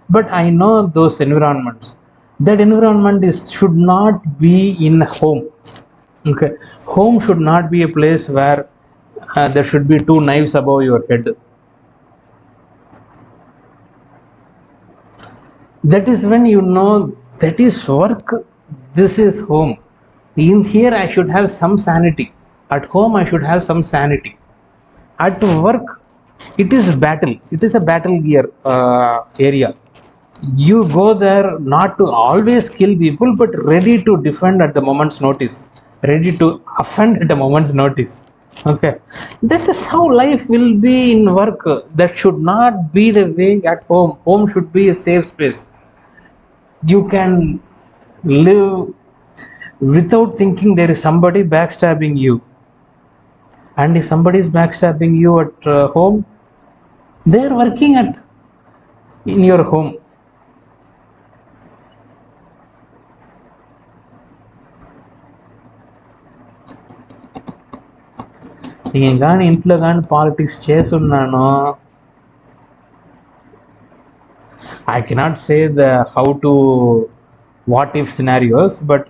But I know those environments. That environment should not be in home. Okay, home should not be a place where there should be 2 knives above your head. That is when you know that is work, this is home. In here, I should have some sanity. At home, I should have some sanity. At work, it is battle. It is a battle gear area. You go there not to always kill people, but ready to defend at the moment's notice, ready to offend at the moment's notice. Okay, that is how life will be in work. That should not be the way at home. Home should be a safe space. You can live without thinking there is somebody backstabbing you. And if somebody is backstabbing you at home, they are working at in your home. నేను కానీ ఇంట్లో కానీ politics చేస్తున్నాను. I cannot say the how to what if scenarios, but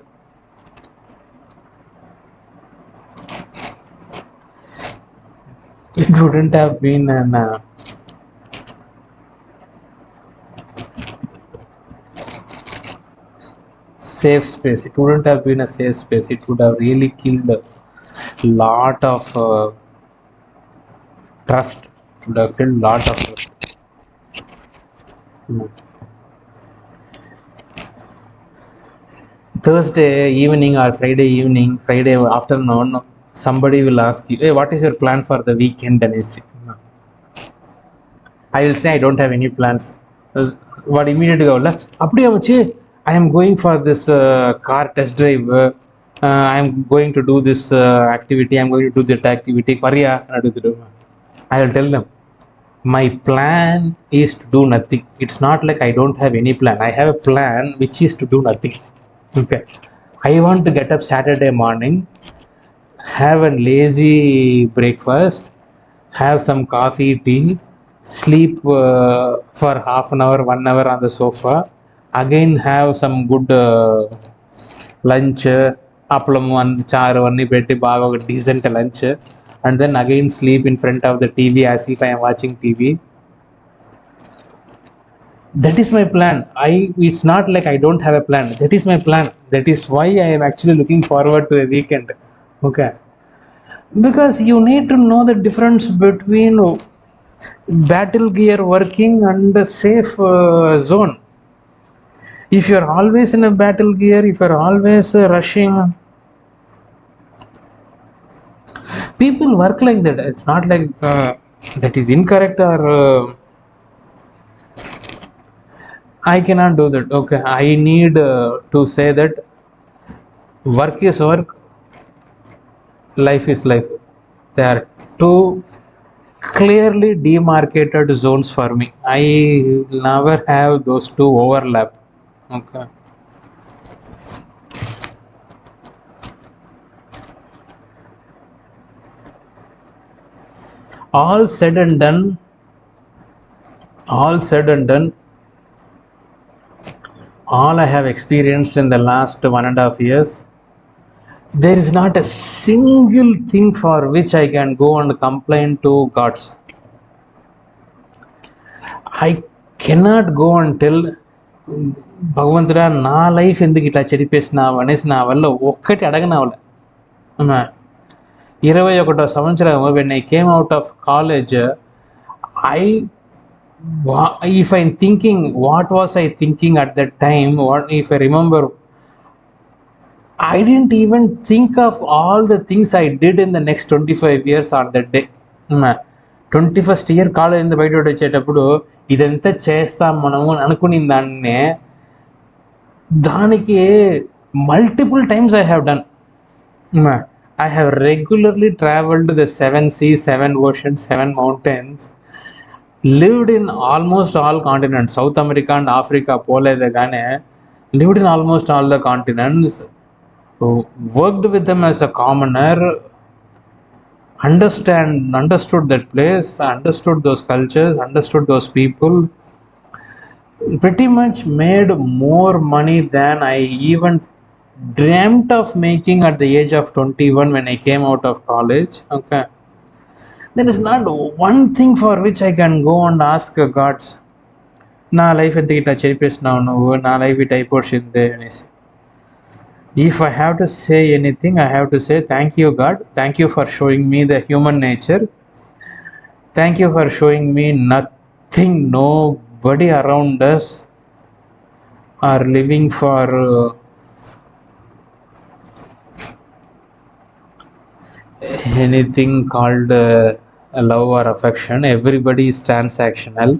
it wouldn't have been an safe space. It wouldn't have been a safe space. It would have really killed a lot of trust. It would have killed lot of trust. Thursday evening or Friday evening, Friday afternoon, somebody will ask you, hey, what is your plan for the weekend? And I will say I don't have any plans. What immediately go, I am going for this car test drive. I am going to do this activity. I am going to do that activity. I will tell them, my plan is to do nothing. It's not like I don't have any plan. I have a plan which is to do nothing. Okay, I want to get up Saturday morning, have a lazy breakfast, have some coffee, tea, sleep for half an hour, 1 hour on the sofa, again have some good lunch, appalamu and charu anni petti baga oka decent lunch, and then again sleep in front of the TV as if I am watching TV. That is my plan. It's not like I don't have a plan. That is my plan. That is why I am actually looking forward to a weekend. Okay, because you need to know the difference between battle gear working and a safe zone. If you are always in a battle gear, if you are always rushing, people work like that. It's not like that is incorrect or I cannot do that. Okay, I need to say that work is work, life is life. They are two clearly demarcated zones for me. I never have those two overlap. Okay. All said and done, all I have experienced in the last 1.5 years, there is not a single thing for which I can go and complain to gods. I cannot go and tell భగవంతుడా నా life ఎందుకు ఇట్లా చెడిపేసినావు అనేసి నా వల్ల ఒక్కటి అడగనవలే. 21వ సంవత్సరం when I came out of college, if I'm thinking what was I thinking at that time, if I remember, I didn't even think of all the things I did in the next 25 years on that day. 21st year college నుంచి బయట వచ్చేటప్పుడు ఇదంతా చేస్తాం మనము అనుకుని దానికి multiple times I have done. I have regularly traveled the 7 seas, 7 oceans, 7 mountains, lived in almost all continents. South America and Africa పోలేదగానే lived in almost all the continents, worked with them as a commoner, understood that place, understood those cultures, understood those people, pretty much made more money than I even dreamt of making at the age of 21 when I came out of college. Okay, there is not one thing for which I can go and ask gods, నా life ఎందుకు ఇట్లా చేపేసినావు నువ్వు, నా life ఇట్ అయిపోయిందే అనేసి. If I have to say anything, I have to say thank you God, thank you for showing me the human nature, thank you for showing me nothing, nobody around us are living for anything called love or affection. Everybody is transactional.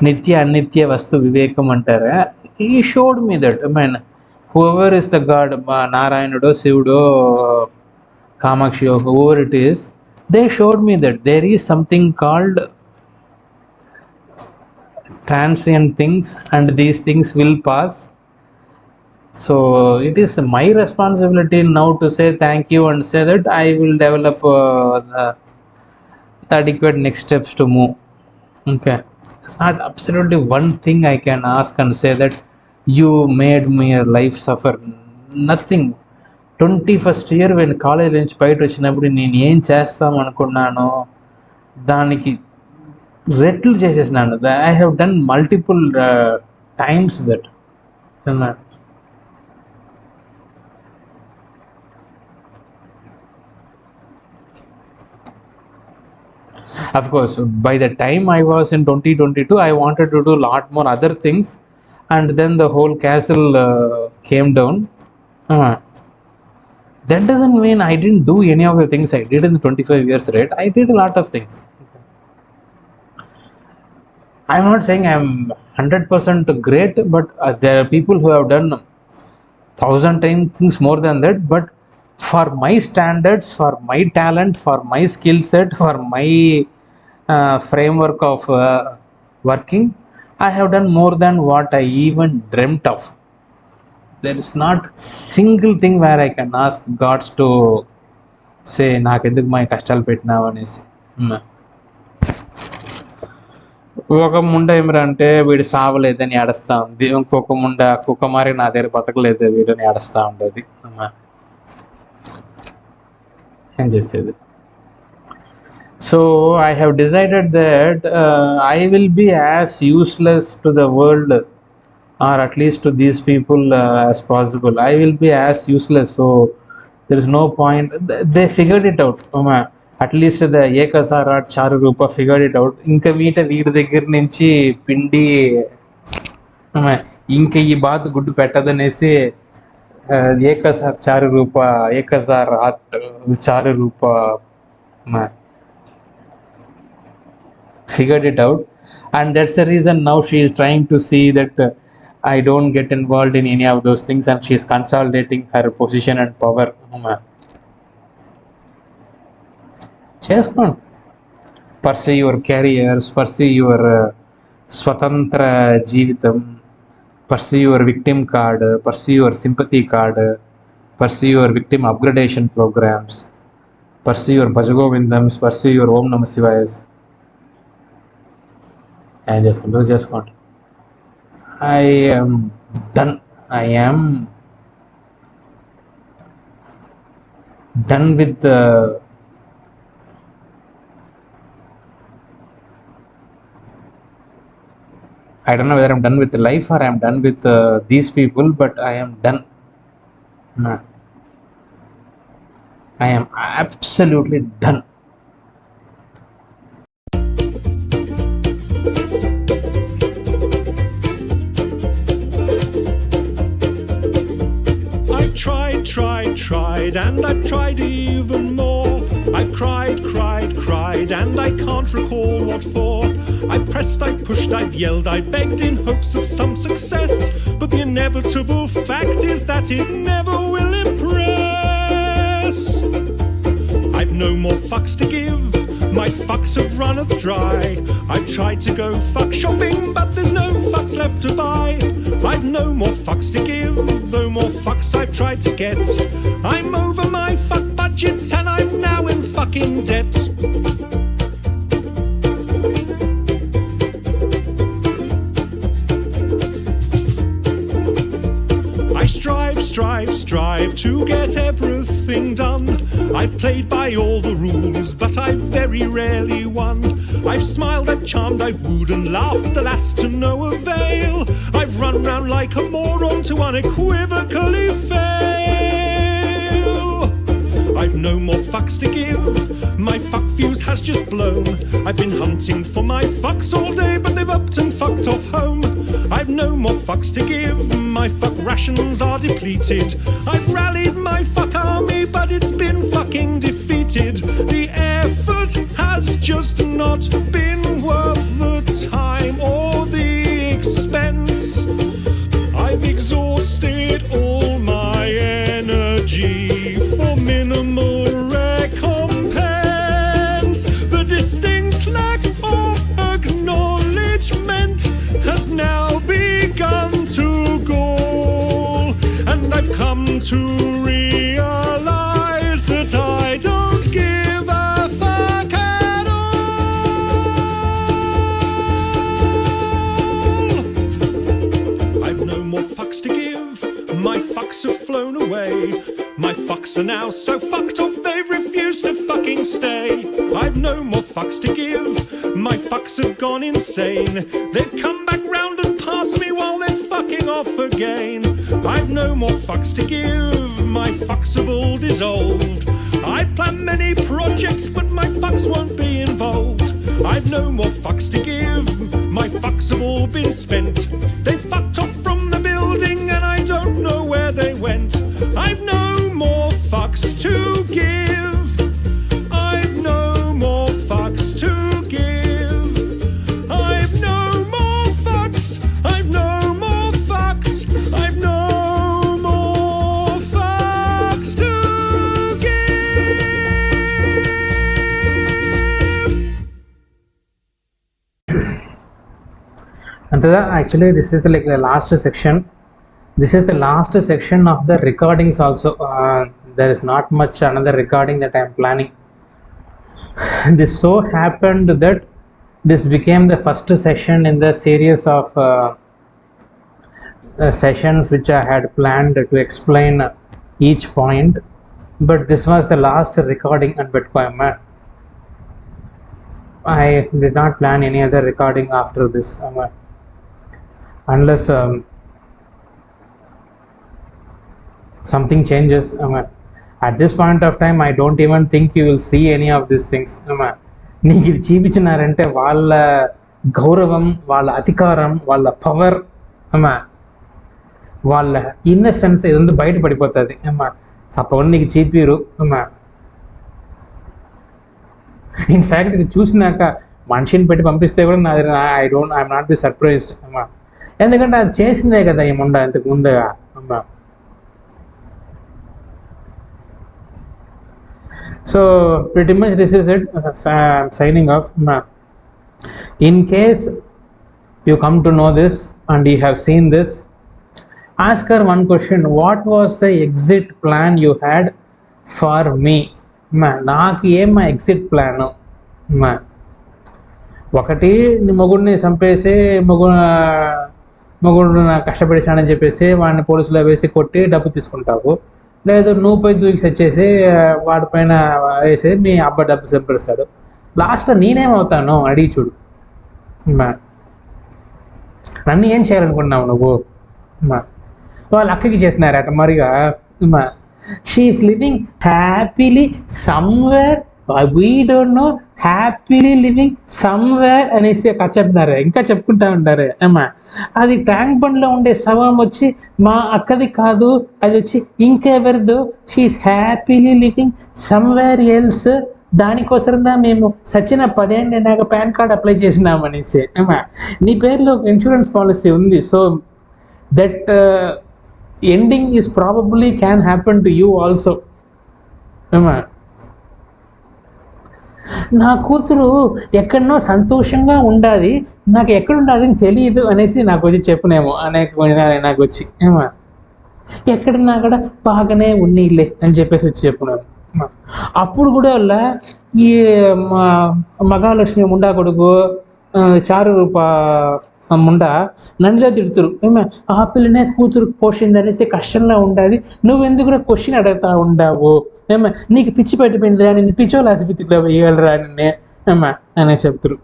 నిత్య అనిత్య వస్తు వివేకం అంటారా. ఈ showed me that, I mean whoever is the god, నారాయణుడో శివుడో Kamakshi, whoever it is, they showed me that there is something called transient things and these things will pass. So it is my responsibility now to say thank you and say that I will develop the adequate next steps to move. Okay, it's not absolutely one thing I can ask and say that you made me a life suffer. Nothing. 21st year when college నుంచి బయట వచ్చినప్పుడు నేను ఏం చేస్తాం అనుకున్నానో దానికి రెట్లు చేసేసినాను. I have done multiple times that. Of course, by the time I was in 2022, I wanted to do a lot more other things, and then the whole castle came down. That doesn't mean I didn't do any of the things I did in the 25 years, right? I did a lot of things. I'm not saying I'm 100% great, but there are people who have done 1,000 times things more than that. But for my standards, for my talent, for my skill set, for my framework of working, I have done more than what I even dreamt of. There is not single thing where I can ask gods to say నాకెందుకు మా కష్టాలు పెట్టినావు అనేసి. ఒక ముండ ఏమిరా అంటే వీడు సావలేదని ఏడుస్తా ఉంది, ఇంకొక ముండ కుక్క మారి నా దగ్గర బతకలేదు వీడని ఏడుస్తూ ఉండేది. ఏం చేసేది. So I have decided that I will be as useless to the world or at least to these people as possible. I will be as useless. So there is no point. They figured it out. At least the ఏకసారాట్ Charu Rupa figured it out. ఇంకా వీరి దగ్గర నుంచి పిండి ఇంకా ఈ bath గుడ్డు పెట్టదనేసి ఏకసార్ చారు రూప, ఏకసార్ చారు రూప figured it out, and that's the reason now she is trying to see that I don't get involved in any of those things, and she is consolidating her position and power. చేసుకోండి, pursue your careers, pursue your స్వతంత్ర జీవితం, pursue your victim card, pursue your sympathy card, pursue your victim upgradation programs, pursue your భజగోవిందమ్స్, pursue your ఓం నమ శివాయస్. ఏం చేసుకుంటారో చేసుకోండి. I am done. I am done with the I don't know whether I'm done with life or I'm done with these people, but I am done. I am absolutely done. Tried, and I've tried even more. I've cried, and I can't recall what for. I pressed, I pushed, I've yelled, I begged in hopes of some success. But the inevitable fact is that it never will impress. I've no more fucks to give, my fucks have runneth dry. I've tried to go fuck shopping, but there's no fucks left to buy. I've no more fucks to give, no more fucks I've tried to get. I'm over my fuck budget and I'm now in fucking debt. I strive to get everything done. I've played by all the rules, but I've very rarely won. I've smiled, I've charmed, I've wooed and laughed, alas to no avail. I've run round like a moron to unequivocally fail. I've no more fucks to give, my fuck fuse has just blown. I've been hunting for my fucks all day, but they've upped and fucked off home. I've no more fucks to give, my fuck rations are depleted. I've rallied my fuck army, but it's been fucking defeated. The effort has just not been worth the time or the expense. I've exhausted all my energy for minimal recompense. The distinct lack of acknowledgement has now begun to gall, and I've come to realize that I don't give a fuck at all. I've no more fucks to give, my fucks have flown away. My fucks are now so fucked off they refuse to fucking stay. I've no more fucks to give, my fucks have gone insane. They've come back round and passed me while they're fucking off again. I've no more fucks to give, my fucks have all dissolved. I plan many projects but my fucks won't be involved. I've no more fucks to give, my fucks have all been spent. They fucked off from the building and I don't know where they went. I've no more fucks to give, I've no more fucks to give. I've no more fucks, I've no more fucks, I've no more fucks to give. And actually this is like the last section. This is the last section of the recordings also. There is not much another recording that I am planning. This so happened that this became the first session in the series of sessions which I had planned to explain each point, but this was the last recording on Bitcoin. I did not plan any other recording after this, unless something changes. At this point of time I don't even think you will see any of these things. నీకు ఇది చూపించినారంటే వాళ్ళ గౌరవం, వాళ్ళ అధికారం, వాళ్ళ power, వాళ్ళ innocence ఇదంతా బయటపడిపోతుంది. తప్పకుండా నీకు చూపిరు. ఇన్ఫ్యాక్ట్ ఇది చూసినాక మనిషిని పెట్టి పంపిస్తే కూడా ఐఎమ్ నాట్ బి సర్ప్రైజ్డ్. ఎందుకంటే అది చేసిందే కదా ఈ ముండ ఇంతకు ముందుగా. So pretty much this is it. I'm signing off. In case you come to know this and you have seen this, ask her one question: what was the exit plan you had for me? నాకు ఏమా exit plan? ఒకటి నీ మొగుడిని చంపేసి మొగుడు కష్టపడిచాడని చెప్పేసి వాడిని పోలీసులో వేసి కొట్టి డబ్బు తీసుకుంటావు. లేదు నువ్వు పోయి దూకి వచ్చేసి వాడిపైన వేసి మీ అబ్బా డబ్బు చంపేస్తాడు. లాస్ట్లో నేనేమవుతాను అడిగి చూడు. నన్ను ఏం చేయాలనుకున్నావు నువ్వు? వాళ్ళ అక్కకి చేసినారట మరిగా. She is living happily somewhere, we don't know, happily living somewhere అనేసి చెప్తున్నారు. ఇంకా చెప్పుకుంటా ఉంటారు. అది ట్యాంక్ బండ్లో ఉండే శవం వచ్చి మా అక్కది కాదు, అది వచ్చి ఇంకెవరిదో. She is happily living somewhere else. దానికోసంగా మేము సచిన 10 ఏళ్ళు నాకు పాన్ కార్డ్ అప్లై చేసినామనేసి. నీ పేరులో ఇన్సూరెన్స్ పాలసీ ఉంది. So that ending is probably can happen to you also. నా కూతురు ఎక్కడనో సంతోషంగా ఉండాలి, నాకు ఎక్కడ ఉండాలి అని తెలియదు అనేసి నాకు వచ్చి చెప్పునేమో నాకు వచ్చి ఎక్కడన్నా కూడా బాగానే ఉన్నీలే అని చెప్పేసి వచ్చి చెప్పున్నాము. అప్పుడు కూడా ఈ మహాలక్ష్మి ముండా కొడుకు చారు ముండ నన్నుదే తిడుతురు, ఏమే ఆ పిల్లనే కూతురు పోషింది అనేసి కష్టంలో ఉండాది, నువ్వెందుకు కూడా క్వశ్చన్ అడుగుతా ఉండావు, ఏమే నీకు పిచ్చి పెట్టిపోయిందిరా, నేను పిచ్చోళ్ళు ఆసుపత్రిలో వేయగలరా నిన్నే ఏమే అనేసి చెప్తురు.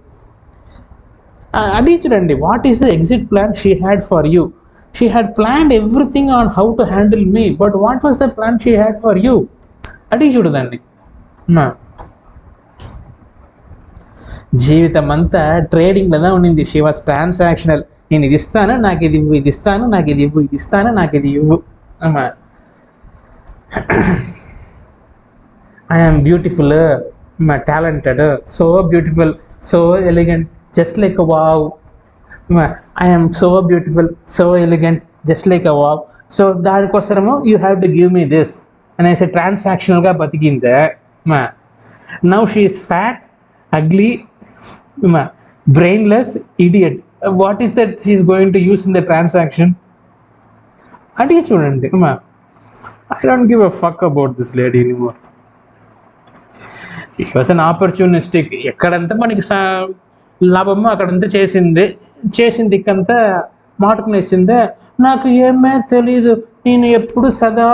అది చూడండి, what is the exit plan she had for you. She had planned everything on how to handle me, but what was the plan she had for you? అది చూడదండి. జీవితం అంతా ట్రేడింగ్లో தான் ఉండింది. She was transactional. నేను ఇది ఇస్తాను, నాకు ఇది ఇవ్వు, ఇది ఇస్తాను, నాకు ఇది ఇవ్వు, ఇది ఇస్తాను, నాకు ఇది ఇవ్వు. I am beautiful, talented, so beautiful, so elegant, just like a wow. I am so beautiful, so elegant, just like a wow. So దానికోసమేమో you have to give me this అనేసి ట్రాన్సాక్షనల్గా బతికిందే. Now she is fat, ugly, brainless, idiot. What is that she is going to use in the transaction? Adi chudandi, I don't give a fuck about this lady anymore. It was an opportunistic. ఎక్కడంతా మనకి లాభమో అక్కడంతా చేసింది ఇక్కంతా మాటకునేసిందే. నాకు ఏమే తెలీదు, నేను ఎప్పుడు సదా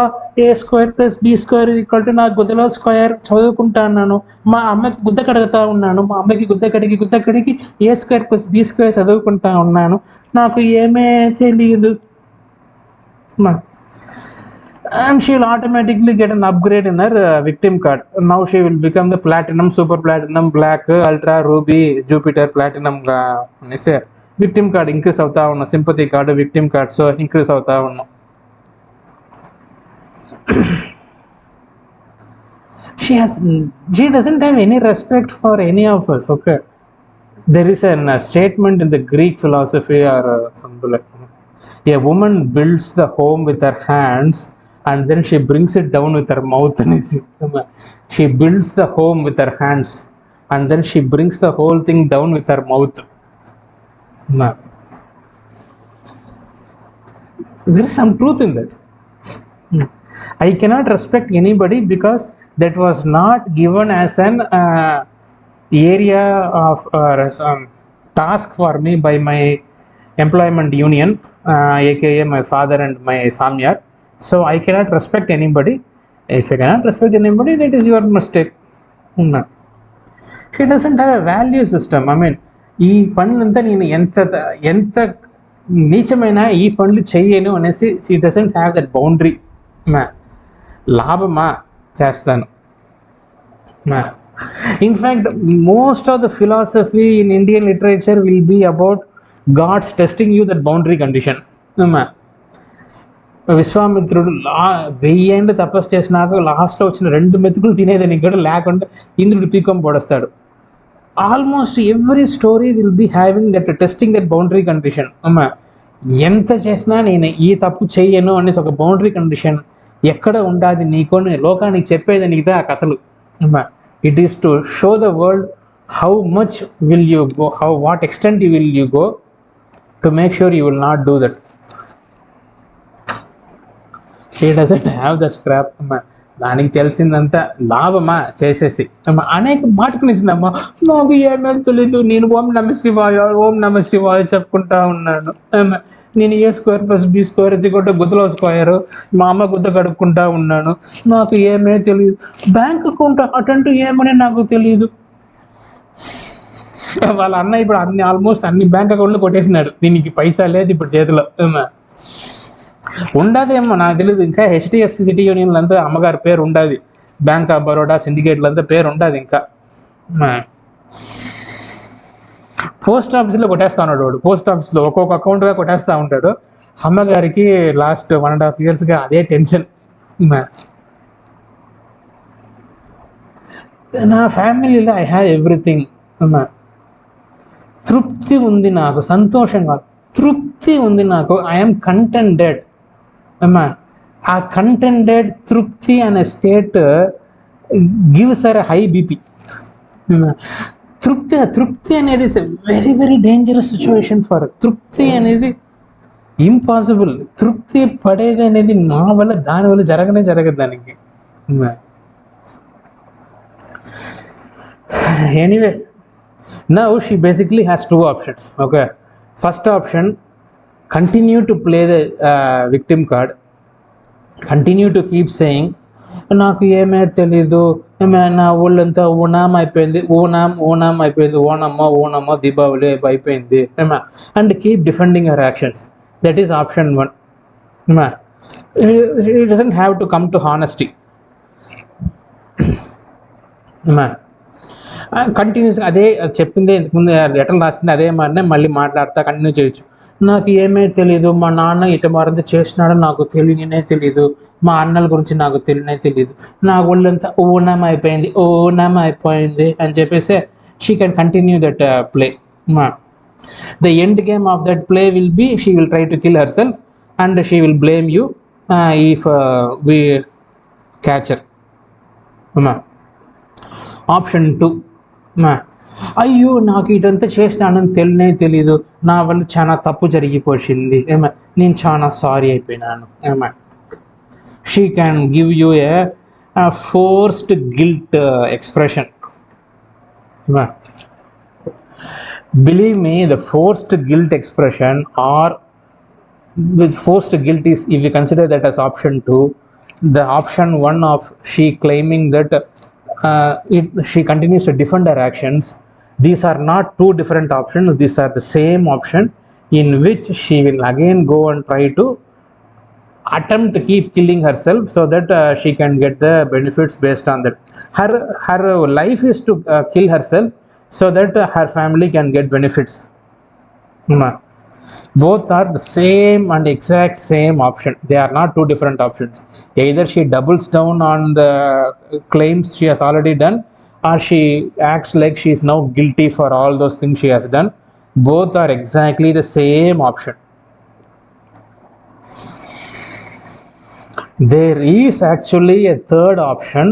A² + B² నా గుద్దలో స్క్వేర్ చదువుకుంటా ఉన్నాను, మా అమ్మకి గుద్ద కడుగుతా ఉన్నాను, మా అమ్మకి గుద్ద కడిగి A² + B² చదువుకుంటా ఉన్నాను, నాకు ఏమే తెలియదు. And she will automatically get an upgrade in her victim card. Now she will become the platinum, super platinum, black, ultra, ruby, Jupiter, platinum అనేసి victim card increase అవుతా ఉన్నాం. sympathy card, victim card, so increase అవుతా ఉన్నాం. She doesn't have any respect for any of us. Okay, there is a statement in the Greek philosophy or something like that. A woman builds the home with her hands and then she brings it down with her mouth. She builds the home with her hands and then she brings the whole thing down with her mouth. There is some truth in that. I cannot respect anybody because that was not given as an area of task for me by my employment union, aka my father and my samyar. So I cannot respect anybody. If I cannot respect anybody, that is your mistake. She doesn't have a value system. I mean, ఈ పనులంతా నేను ఎంత నీచమైనా ఈ పనులు చెయ్యను అనేసి she doesn't have that boundary. లాభమా చేస్తాను. In fact most of the philosophy in Indian literature will be about gods testing you that boundary condition. విశ్వామిత్రుడు 1000 ఏళ్ళు తపస్సు చేసినాక లాస్ట్లో వచ్చిన 2 మెతుకులు తినేదని కూడా లేకుండా ఇంద్రుడు పీకం పొడస్తాడు. Almost every story will be having that testing that boundary condition. ఎంత చేసినా నేను ఈ తప్పు చెయ్యను అనేసి ఒక బౌండరీ కండిషన్ ఎక్కడ ఉండాది నీకు లోకానికి చెప్పేదని ఇదే ఆ కథలు. It is to show the world how much will you go, what extent will you go to make sure you will not do that. She doesn't have the scrap. దానికి తెలిసిందంతా లాభమా చేసేసి అనేక మాటకునిచ్చినమ్మా, నాకు ఏమేమి తెలీదు, నేను ఓం నమ శివాయ చెప్పుకుంటా ఉన్నాను, నేను A² + B² గుద్దలో స్క్వేర్, మా అమ్మ గుద్ద కడుక్కుంటా ఉన్నాను, నాకు ఏమే తెలియదు, బ్యాంక్ అకౌంట్ అటెంట్ ఏమని నాకు తెలియదు. వాళ్ళ అన్న ఇప్పుడు ఆల్మోస్ట్ అన్ని బ్యాంక్ అకౌంట్లు కొట్టేసినాడు, దీనికి పైసా లేదు ఇప్పుడు చేతిలో. ఉండదేమో నాకు తెలియదు, ఇంకా HDFC సిటీ యూనియన్లు అంతా అమ్మగారి పేరు ఉండదు, బ్యాంక్ ఆఫ్ బరోడా సిండికేట్లు అంతా పేరు ఉండదు. ఇంకా పోస్ట్ ఆఫీస్లో కొట్టేస్తా ఉన్నాడు వాడు, పోస్ట్ ఆఫీస్లో ఒక్కొక్క అకౌంట్గా కొట్టేస్తూ ఉంటాడు. అమ్మగారికి లాస్ట్ 1.5 yearsగా అదే టెన్షన్. నా ఫ్యామిలీలో ఐ హ్యావ్ ఎవ్రీథింగ్. తృప్తి ఉంది నాకు, సంతోషంగా తృప్తి ఉంది నాకు. ఐఎమ్ కంటెంటెడ్. ఆ కంటెంటెడ్ తృప్తి అనే స్టేట్ గివ్స్ అర్ హై బీపీ. తృప్తి అనేది is very very dangerous situation for. తృప్తి అనేది ఇంపాసిబుల్. తృప్తి పడేది అనేది నా వల్ల దానివల్ల జరగదు దానికి. Anyway, now she basically has 2 options. Okay, first option, continue to play the victim card, continue to keep saying నాకు ఏమే తెలీదు, నా ఊళ్ళంతా ఊనాం అయిపోయింది, ఊనాం అయిపోయింది, ఓనమ్మ దీపావళి అయిపోయింది and keep defending her actions. That is option 1. It doesn't have to come to honesty. కంటిన్యూస్గా అదే చెప్పిందే ఇంతకుముందు లెటర్ రాసింది అదే మాటనే మళ్ళీ మాట్లాడతా కంటిన్యూ చేయొచ్చు. నాకు ఏమీ తెలీదు, మా నాన్న ఇటు మరంతా చేసినాడో నాకు తెలియనే తెలీదు, మా అన్నల గురించి నాకు తెలియనే తెలీదు, నా ఒళ్ళంతా ఓనం అయిపోయింది అని చెప్పేసి she can continue that play. The end game of that play will be she will try to kill herself and she will blame you if we catch her. Option 2, అయ్యో నాకు ఇదంతా చేస్తానని తెలియనే తెలీదు, నా వల్ల చాలా తప్పు జరిగిపోయింది, నేను చాలా సారీ అయిపోయినాను. She can give you a forced guilt expression. Believe me, the forced guilt expression or with forced guilt is, if you consider that as option 2, the option 1 of she claiming that she continues to defend her actions, these are not two different options, these are the same option in which she will again go and try to attempt to keep killing herself so that she can get the benefits based on that. Her life is to kill herself so that her family can get benefits. Both are the same and exact same option. They are not two different options. Either she doubles down on the claims she has already done, or she acts like she is now guilty for all those things she has done. Both are exactly the same option. There is actually a third option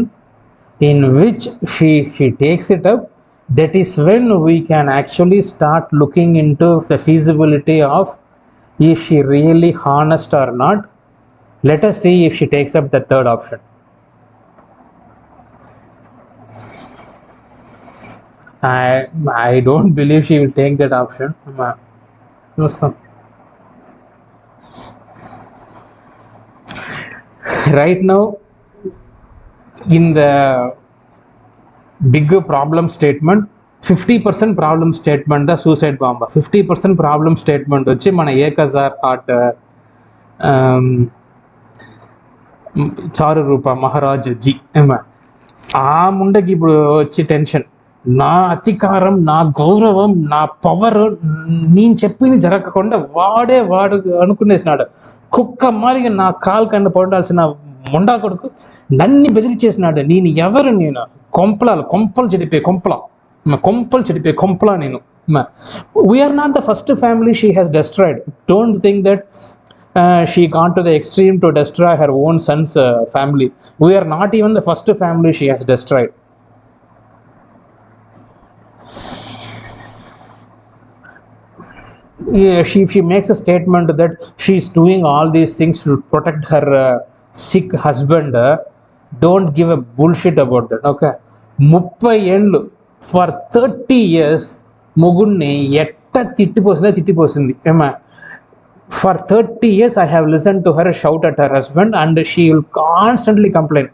in which she takes it up. That is when we can actually start looking into the feasibility of is she really honest or not. Let us see if she takes up the third option. I don't believe she will take that option. Right now, in the big problem statement, 50% problem statement the suicide bomber, 50% problem statement వచ్చి మన ఏకజార్ art చారు రూప Maharaj G. ఆ ముండకి ఇప్పుడు వచ్చి tension, నా అధికారం, నా గౌరవం, నా పవర్, నేను చెప్పింది జరగకుండా వాడు అనుకునేసినాడు, కుక్క మారిగా నా కాలు కన్నా పొందాల్సిన ముండా కొడుకు నన్ను బెదిరించేసినాడు, నేను ఎవరు, నేను కొంపలు చెడిపే కొంపల నేను. We are not the first family she has destroyed. Don't think that she gone to the extreme to destroy her own son's family. We are not even the first family she has destroyed. She makes a statement that she is doing all these things to protect her sick husband. Don't give a bullshit about that. Okay, 30 ఏళ్ళు for 30 years మొగుడిని ఎట్ట తిట్టిపోసింది. For 30 years I have listened to her shout at her husband and she will constantly complain.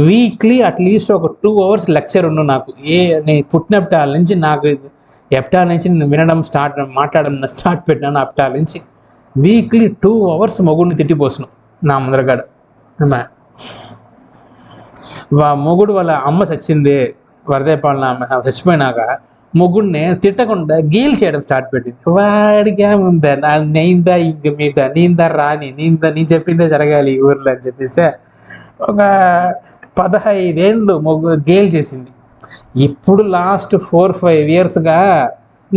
Weekly at least ఒక 2 hours lecture ఉండు నాకు. నేను పుట్టినప్పటి నుంచి నాకు ఎప్టాల నుంచి నేను మాట్లాడడం స్టార్ట్ పెట్టినాను. అప్టాల నుంచి వీక్లీ 2 hours మొగుడిని తిట్టిపోసును నా ముందరగాడు. మొగుడు వాళ్ళ అమ్మ చచ్చింది, వరదేపాలన అమ్మ చచ్చిపోయినాక మొగుడిని తిట్టకుండా గీల్ చేయడం స్టార్ట్ పెట్టింది. వాడిగా ఉందా నేందా ఇంక మీట నీందా రాని నేను చెప్పిందే జరగాలి ఈ ఊర్లో అని చెప్పేసి ఒక 15 ఏళ్ళు గేల్ చేసింది. ఇప్పుడు లాస్ట్ 4-5 yearsగా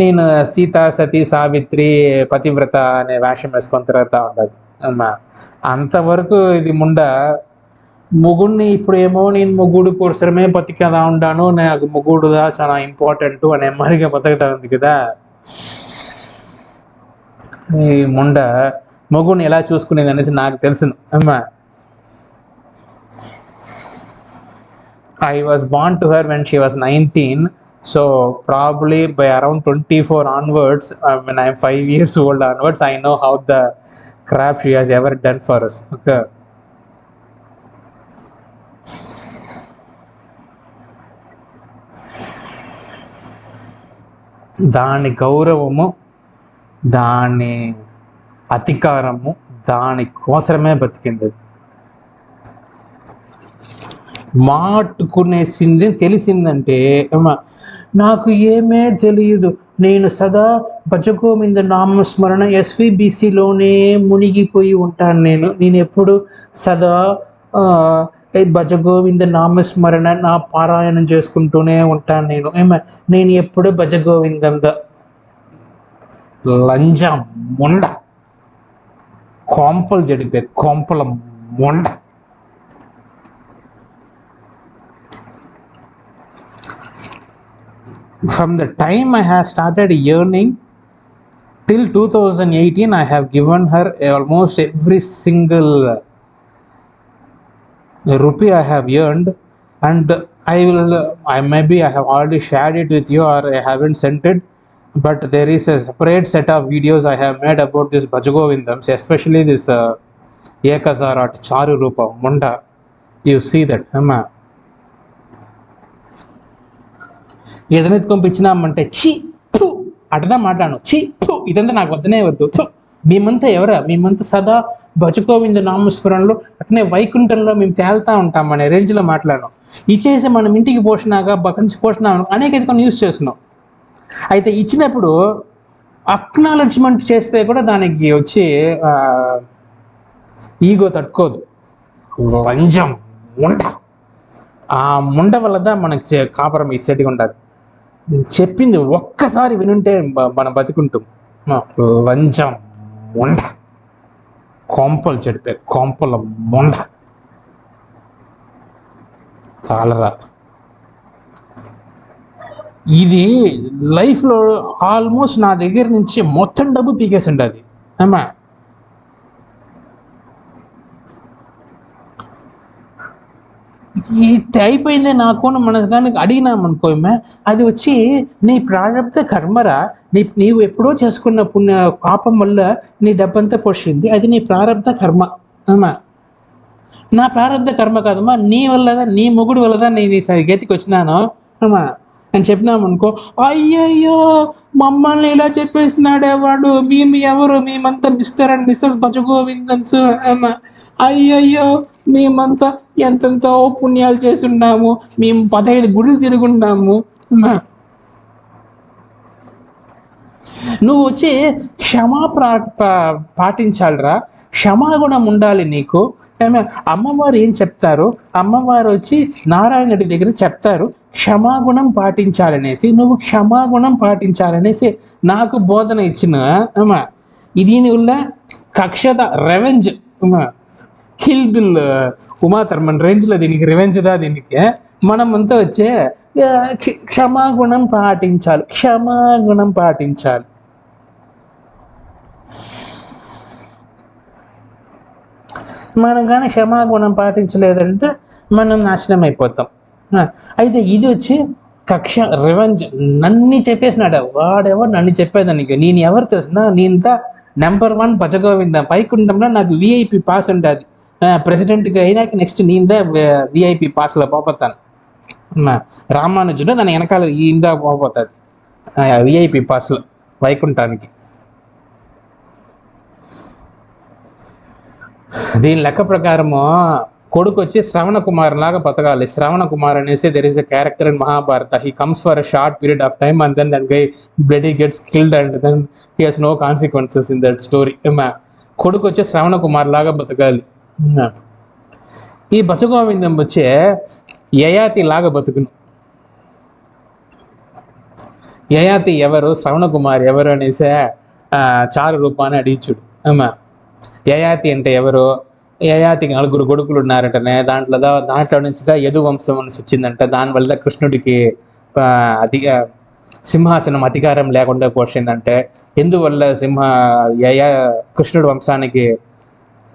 నేను సీత, సతీ, సావిత్రి, పతివ్రత అనే వేషం వేసుకొని తిరుగుతూ ఉండదు అమ్మా. అంతవరకు ఇది మొగుడిని ఇప్పుడు ఏమో నేను మొగుడు కోసమే బతికేదా ఉండాను, నాకు మొగుడుగా చాలా ఇంపార్టెంట్ అనే మరిగా బతుకుతా ఉంది కదా. ఈ మొగుడిని ఎలా చూసుకునేది అనేసి నాకు తెలుసును అమ్మా. I was born to her when she was 19. So probably by around 24 onwards, when I'm 5 years old onwards, I know how the crap she has ever done for us. Okay. దాని గౌరవము, దాని అధికారము, దాని కోసమే బతికింది. మాటుకునేసింది తెలిసిందంటే నాకు ఏమే తెలియదు, నేను సదా భజగోవింద నామస్మరణ ఎస్విబిసిలోనే మునిగిపోయి ఉంటాను. నేను ఎప్పుడు సదా భజగోవింద నామస్మరణ నా పారాయణం చేసుకుంటూనే ఉంటాను. నేను ఎప్పుడు భజగోవిందంద లంజం మొండ, కోంపలు జడిపే కోంపల మొండ. From the time I have started earning till 2018, I have given her almost every single rupee I have earned, and maybe I have already shared it with you, or I haven't sent it, but there is a separate set of videos I have made about this Bhajagovindams, especially this Ekazarat Charu Rupa Munda. You see that, ఏదైనా పంపించినామంటే ఛీ థు అటదా మాట్లాడను, ఛీ థు ఇదంతా నాకు వద్దనే వద్దు, థు మేమంతా ఎవరా, మేమంతా సదా భజగోవింద నామస్మరణలో అట్నే వైకుంఠంలో మేము తేలుతూ ఉంటాం అనే రేంజ్లో మాట్లాడను. ఇచ్చేసి మనం ఇంటికి పోసినాక బకంచి పోసినాం అనేక ఎదుకొని యూజ్ చేస్తున్నాం. అయితే ఇచ్చినప్పుడు అక్నాలెడ్జ్మెంట్ చేస్తే కూడా దానికి వచ్చి ఈగో తట్టుకోదు. లంజం ముండ, ఆ ముండ వల్లదా మనకి కాపురం ఇచ్చేటిగా ఉంటుంది. చెప్పింది ఒక్కసారి వినుంటే మనం బతుకుంటాం. లంచం మొండ, కోంపలు చెడిపే కోంపల మొండ. చాలరా, ఇది లైఫ్లో ఆల్మోస్ట్ నా దగ్గర నుంచి మొత్తం డబ్బు పీకేసి ఉంటుంది. ఇట్ అయిపోయిందే నాకు మన కానీ అడిగినామనుకో, అది వచ్చి నీ ప్రారంభ కర్మరా, నీవు ఎప్పుడో చేసుకున్న పుణ్య పాపం వల్ల నీ డబ్బంతా పోసింది, అది నీ ప్రారంభ కర్మ. నా ప్రారంభ కర్మ కాదమ్మా, నీ వల్లదా, నీ మొగుడు వల్లదా నేను గతికి వచ్చినాను అని చెప్పినామనుకో, అయ్యయ్యో మమ్మల్ని ఇలా చెప్పేసినాడే వాడు, మేము ఎవరు, మేమంతా మిస్టర్ అండ్ మిస్సెస్ భజగోవిందన్స్, అయ్యయ్యో మేమంతా ఎంతెంతో పుణ్యాలు చేస్తున్నాము, మేము 15 గుడులు తిరుగున్నాము. నువ్వు వచ్చి పాటించాలిరా, క్షమాగుణం ఉండాలి నీకు. అమ్మవారు ఏం చెప్తారు, అమ్మవారు వచ్చి నారాయణుడి దగ్గర చెప్తారు క్షమాగుణం పాటించాలనేసి. నువ్వు క్షమాగుణం పాటించాలనేసి నాకు బోధన ఇచ్చిన దీనివల్ల కక్షత రెవెంజ్, కిల్ బిల్ ఉమాతర్మన్ రేంజ్లో దీనికి రివెంజ్దా. దీనికి మనమంతా వచ్చే క్షమాగుణం పాటించాలి, క్షమాగుణం పాటించాలి. మనం కానీ క్షమాగుణం పాటించలేదంటే మనం నాశనం అయిపోతాం. అయితే ఇది వచ్చి కక్ష రివెంజ్. నన్ను చెప్పేసినాడు వాడెవరు, నన్ను చెప్పేదానికి. నేను ఎవరు తెలిసినా, నేనంతా నెంబర్ 1 భజగోవింద వైకుంఠంలో నాకు విఐపి పాస్ ఉంటుంది. ప్రెసిడెంట్గా అయినాక నెక్స్ట్ నేందా విఐపి పాస్లో పోతాను. రామానుజుడు దాని వెనకాల ఇందా పోతుంది విఐపి పాస్లో వైకుంఠానికి. దీని లెక్క ప్రకారము కొడుకు వచ్చి శ్రవణ కుమార్ లాగా బతకాలి. శ్రవణ కుమార్ అనేసి there is a character in Mahabharata. He comes for a short period of time and then that guy bloody gets killed and then he has no consequences in that story. కొడుకు వచ్చి శ్రవణ కుమార్ లాగా బతకాలి. ఈ భజగోవిందం వచ్చే యయాతి లాగా బతుకును. యయాతి ఎవరు, శ్రవణ కుమార్ ఎవరు అనేసి చారు రూపాన్ని అడిగిచుడు. యయాతి అంటే ఎవరు, యయాతికి 4 కొడుకులు ఉన్నారంటనే. దాంట్లో నుంచి యదు వంశం అని వచ్చిందంట. దానివల్ల కృష్ణుడికి సింహాసనం అధికారం లేకుండా పోసిందంటే. ఎందువల్ల కృష్ణుడి వంశానికి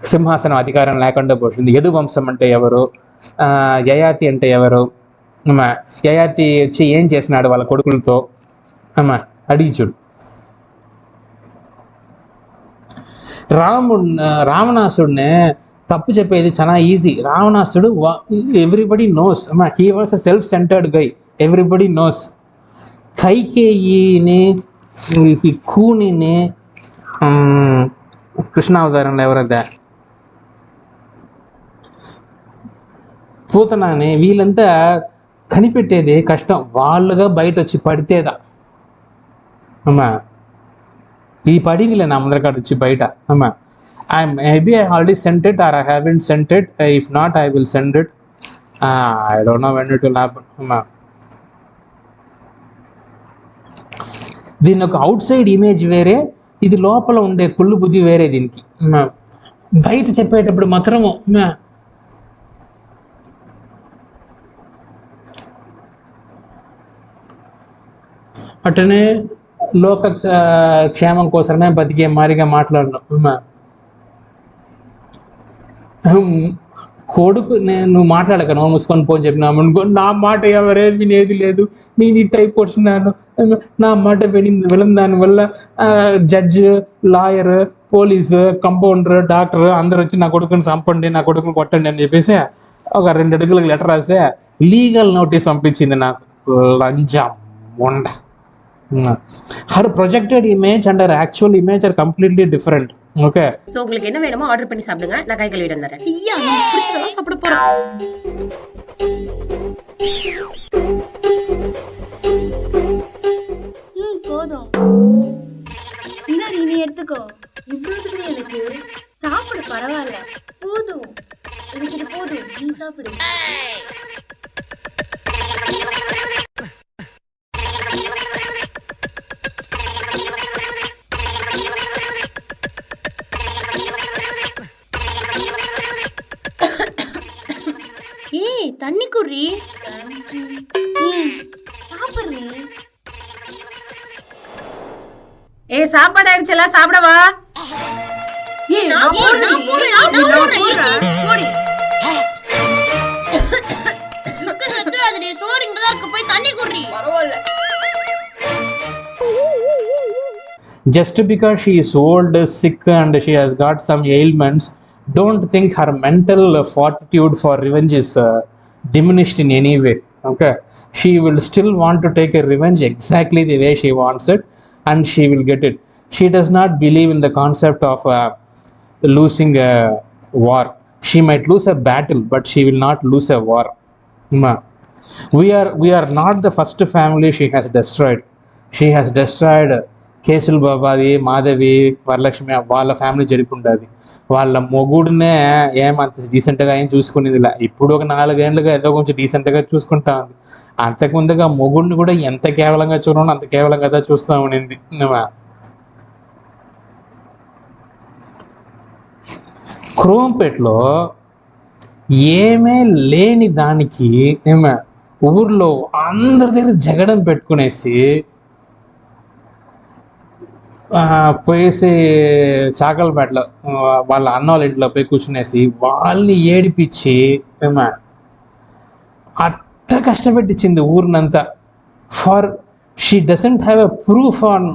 సింహాసనం అధికారం లేకుండా పోసింది? యదు వంశం అంటే ఎవరు, యయాతి అంటే ఎవరు, అమ్మా యయాతి వచ్చి ఏం చేసినాడు వాళ్ళ కొడుకులతో అమ్మా అడిగి చూడు. రావణాసుడిని తప్పు చెప్పేది చాలా ఈజీ. రావణాసుడు ఎవ్రీబడి నోస్ అమ్మా, he was a self centred guy, everybody knows. కైకేయిని, కూనిని, కృష్ణావతారంలో ఎవరద్దా పూతనాని, వీళ్ళంతా కనిపెట్టేది కష్టం, వాళ్ళుగా బయట వచ్చి పడితేదా అమ్మా. ఈ పడిందిలే నా ముందరకాడ వచ్చి బయట అమ్మా. Maybe I already sent it or I haven't sent it. If not, I will send it. I don't know when it will happen. దీని ఒక అవుట్ సైడ్ ఇమేజ్ వేరే, ఇది లోపల ఉండే కుళ్ళు బుద్ధి వేరే. దీనికి బయట చెప్పేటప్పుడు మాత్రము అటనే లోక క్షేమం కోసమే బతికే మారిగా మాట్లాడినా. కొడుకు నువ్వు మాట్లాడక నోరు మూసుకొని పోని చెప్పినాము అనుకో, నా మాట ఎవరే వినేది లేదు, నేను ఇట్ అయిపోతున్నాను, నా మాట వినని దానివల్ల judge, lawyer, police, compounder, doctor అందరు వచ్చి నా కొడుకుని చంపండి, నా కొడుకుని కొట్టండి అని చెప్పేసి ఒక 2 అడుగులకు లెటర్ రాసే లీగల్ నోటీస్ పంపించింది నాకు. లంచం ఉండ. Her projected image and her actual image are completely different. Okay. So உங்களுக்கு என்ன வேணுமோ ஆர்டர் பண்ணி சாப்பிடுங்க, நான் கை கழுவிட்டு வந்துறேன். ஐயா நான் பிடிச்சதெல்லாம் சாப்பிட போறேன். போதும். இந்தாடி நீ எடுத்துக்கோ. இவ்வளவுக்கு எனக்கு சாப்பிடு, பரவாயில்ல. போதும், எனக்கு இது போதும், நீ சாப்பிடு. ஏய் தண்ணி குடி. சாப்பிடுறே. ஏய் சாப்பாடு ஆயிடுச்சுல, சாப்பிடவா? ஏய் நான் போறேன். போடி. முக்க சத்து அதுடே, சோறு இங்க தான் இருக்கு, போய் தண்ணி குடி. பரவாயில்ல. Just because she is old, sick and she has got some ailments, don't think her mental fortitude for revenge is diminished in any way. Okay, she will still want to take a revenge exactly the way she wants it, and she will get it. She does not believe in the concept of losing a war. She might lose a battle, but she will not lose a war. We are not the first family she has destroyed. She has destroyed కేసులు బాబాది, మాధవి, వరలక్ష్మి, వాళ్ళ family జరుపుకుంటుంది. వాళ్ళ మొగుడునే ఏమంత డీసెంట్గా ఏం చూసుకునేదిలా. ఇప్పుడు ఒక 4 ఏళ్ళుగా ఏదో కొంచెం డీసెంట్గా చూసుకుంటా ఉంది. అంతకుముందుగా మొగుడిని కూడా ఎంత కేవలంగా చూడడం అంత కేవలంగా చూస్తూ ఉండింది. క్రోంపేటలో ఏమే లేని దానికి ఊర్లో అందరి దగ్గర జగడం పెట్టుకునేసి పోయేసి చాకలపేటలో వాళ్ళ అన్న వాళ్ళ ఇంట్లో పోయి కూర్చునేసి వాళ్ళని ఏడిపించి అట్ట కష్టపెట్టించింది ఊరినంతా. For she doesn't have a proof on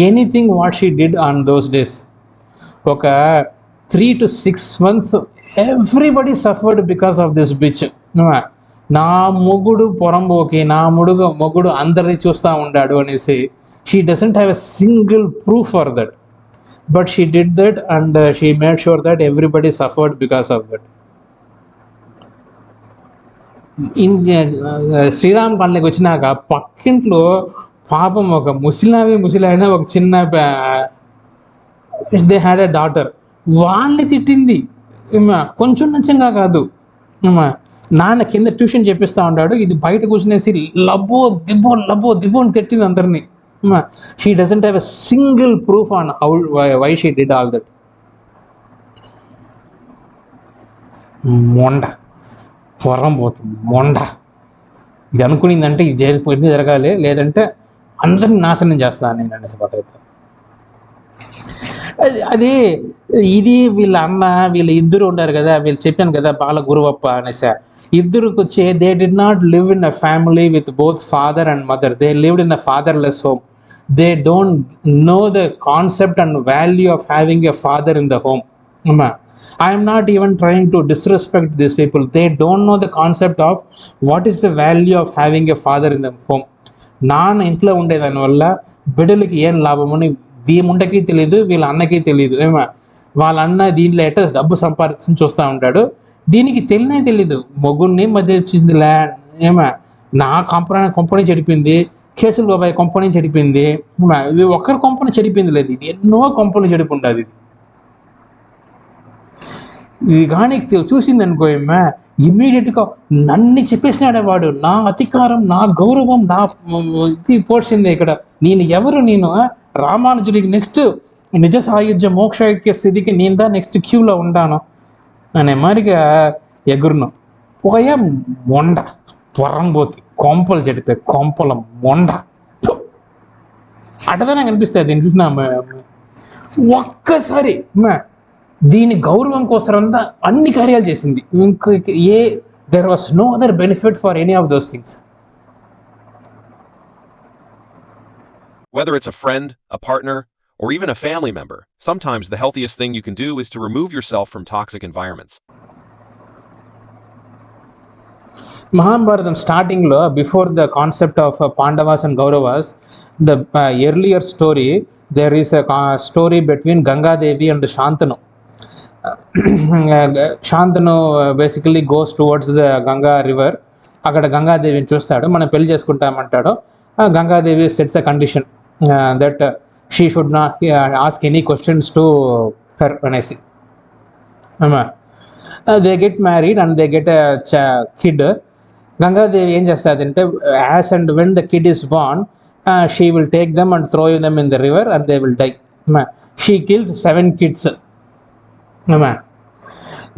anything what she did on those days. ఒక 3 to 6 months everybody suffered because of this bitch. నా మొగుడు పొరంబోకి, నా మొగుడు అందరినీ చూస్తూ ఉన్నాడు అనేసి. She doesn't have a single proof for that, but she did that and she made sure that everybody suffered because of that. In Sriram కాలనీకి వచ్చినాక పక్కింట్లో పాపం ఒక ముసలాయన ఒక చిన్న దే హ్యాడ్ ఎ డాటర్, వాళ్ళని తిట్టింది. కొంచెం నచ్చంగా కాదు. నాన్న కింద ట్యూషన్ చెప్పిస్తూ ఉంటాడు, ఇది బయట కూర్చునేసి లబ్బో దిబ్బో అని తిట్టింది అందరినీ. She doesn't have a single proof on why she did all that. మొండ పొరం పోతుంది మొండ. ఇది అనుకునిందంటే ఇది జరగాలి, లేదంటే అందరిని నాశనం చేస్తాను నేను అనేసి పదవుతా. అది ఇది వీళ్ళ అన్న వీళ్ళ ఇద్దరు ఉంటారు కదా, వీళ్ళు చెప్పాను కదా బాల గురువప్ప అనేసి, ఇద్దరికి వచ్చే they did not live in a family with both father and mother, they lived in a fatherless home. They don't know the concept and value of having a father in the home. I am not even trying to disrespect these people. They don't know the concept of what is the value of having a father in the home. నాన్న ఇంట్లో ఉండేదాని వల్ల బిడ్డలకి ఏం లాభమని దీముండకి తెలియదు, వీళ్ళ అన్నకి తెలియదు. వాళ్ళ అన్న దీంట్లో ఎట డబ్బు సంపాదించి చూస్తూ ఉంటాడు, దీనికి తెలియనే తెలీదు. మొగుడిని మధ్య వచ్చింది నా కంపెనీ చెడిపోయింది, కేసులు బాబాయ్ కొంపని చెడిపోయింది. ఇది ఒక్కరి కొంపని చెడిపోయింది లేదు, ఇది ఎన్నో కొంపలు చెడిపి ఉండదు. ఇది కానీ చూసింది అనుకో ఇమ్మీడియట్గా నన్ను చెప్పేసినాడే వాడు, నా అధికారం, నా గౌరవం, నా ఇది పోడ్చింది ఇక్కడ. నేను ఎవరు, నేను రామానుజుడికి నెక్స్ట్ నిజ సాయుధ్య మోక్షైక్య స్థితికి నేనుదా నెక్స్ట్ క్యూలో ఉంటాను అనే మారిగా ఎగురును. పోయా మొండ పొరంబోకి కొంపలు చెడితే కొంపల మొండ అటదనే కనిపిస్తుంది. దీన్ని చూసిన ఒక్కసారి దీని గౌరవం కోసరంతా అన్ని కార్యాలు చేసింది. ఇంక there was no other benefit for any of those things. Whether it's a friend, a partner, or even a family member, sometimes the healthiest thing you can do is to remove yourself from toxic environments. Mahabharatam starting lo, before the concept of Pandavas and Kauravas, the earlier story, there is a story between Ganga Devi and Shantanu. Shantanu basically goes towards the Ganga river. అక్కడ గంగాదేవిని చూస్తాడు, మనం పెళ్లి చేసుకుంటామంటాడు. Gangadevi sets a condition that she should not ask any questions to her అనేసి. They get married and they get a kid. Gangadevi ఏం చేస్తుందంటే as and when the kid is born, she will take them and throw them in the river and they will die. She kills 7 kids.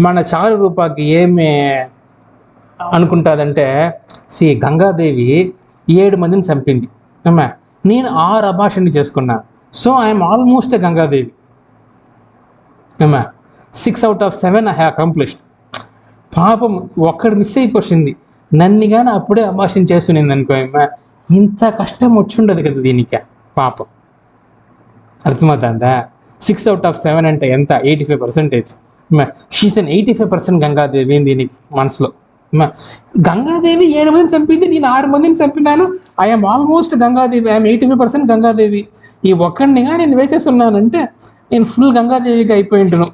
మన చారు రూపాకి ఏమి అనుకుంటుందంటే, గంగాదేవి 7 మందిని చంపింది, నేను 6 అబార్షన్ని చేసుకున్నా, so I'm almost Gangadevi. 6 out of 7 I have accomplished. పాపం ఒక్కడు miss అయిపోయింది, నన్ను కానీ అప్పుడే అబార్షన్ చేస్తునింది అనుకో, ఇంత కష్టం వచ్చుండదు కదా దీనికి. పాపం అర్థమవుతుందా? 6 out of 7 అంటే ఎంత? 85%. షీస్ అన్ 85% గంగాదేవి దీనికి మనసులో. గంగాదేవి 7 మందిని చంపింది, నేను 6 మందిని చంపినాను, I'm almost Gangadevi, I'm 85% Gangadevi. ఈ ఒక్కడినిగా నేను వేసేస్తున్నానంటే నేను ఫుల్ గంగాదేవిగా అయిపోయి ఉంటాను.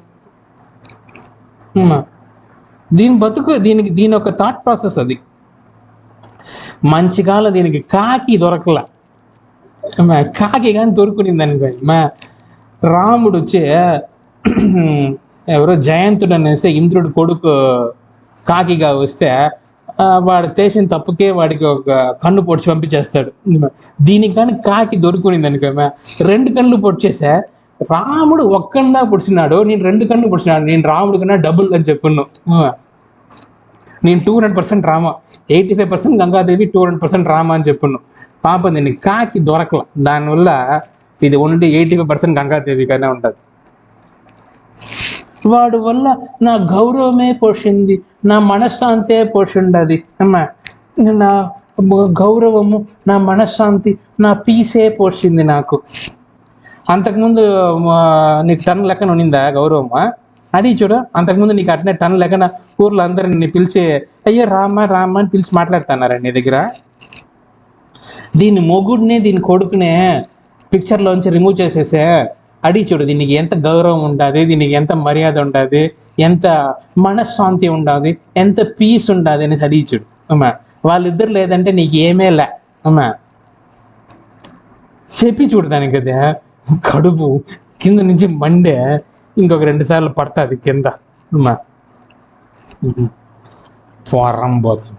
దీని బతుకు దీని ఒక థాట్ ప్రాసెస్ అది. మంచిగాల దీనికి కాకి దొరకల, కాకి కానీ దొరుకునింది అనుకో, రాముడు వచ్చే ఎవరో జయంతుడు అనేసి ఇంద్రుడు కొడుకు కాకిగా వస్తే వాడు చేసిన తప్పుకే వాడికి ఒక కన్ను పొడిచి పంపించేస్తాడు. దీనికి కానీ కాకి దొరుకునింది అనుకో, 2 కళ్ళు పొడిచేసా. రాముడు ఒక్కడా పొడిచినాడు, నేను 2 కళ్ళు పొడిచినాడు, నేను రాముడు కన్నా డబుల్ అని చెప్పున్నాను. నేను 200% రామ, 85% గంగాదేవి, 200% రామ అని చెప్పున్నాను. పాపం దీన్ని కాకి దొరకల, దానివల్ల ఇది ఓన్లీ 85% గంగాదేవిగానే ఉంటుంది. వాడి వల్ల నా గౌరవమే పోషింది, నా మనశ్శాంతే పోషిండది. నా గౌరవము, నా మనశ్శాంతి, నా పీసే పోషింది నాకు. అంతకుముందు నీకు టన్ లెక్కన ఉన్నిందా గౌరవమా? అది చూడు, అంతకుముందు నీకు అట్నే టన్ లెక్కన ఊర్లో అందరూ నిన్ను పిలిచి అయ్యో రామ రామ అని పిలిచి మాట్లాడుతున్నారా నీ దగ్గర? దీని మొగుడిని దీని కొడుకునే పిక్చర్లోంచి రిమూవ్ చేసేసే అడిగి చూడు, దీనికి ఎంత గౌరవం ఉంటుంది, దీనికి ఎంత మర్యాద ఉంటుంది, ఎంత మనశ్శాంతి ఉంటుంది, ఎంత పీస్ ఉంటుంది అనేసి అడిగి చూడు. వాళ్ళిద్దరు లేదంటే నీకు ఏమే లే. చెప్పి చూడు దానికి, కదా కడుపు కింద నుంచి మండే ఇంకొక 2 సార్లు పడుతుంది కింద. పొరంబోకి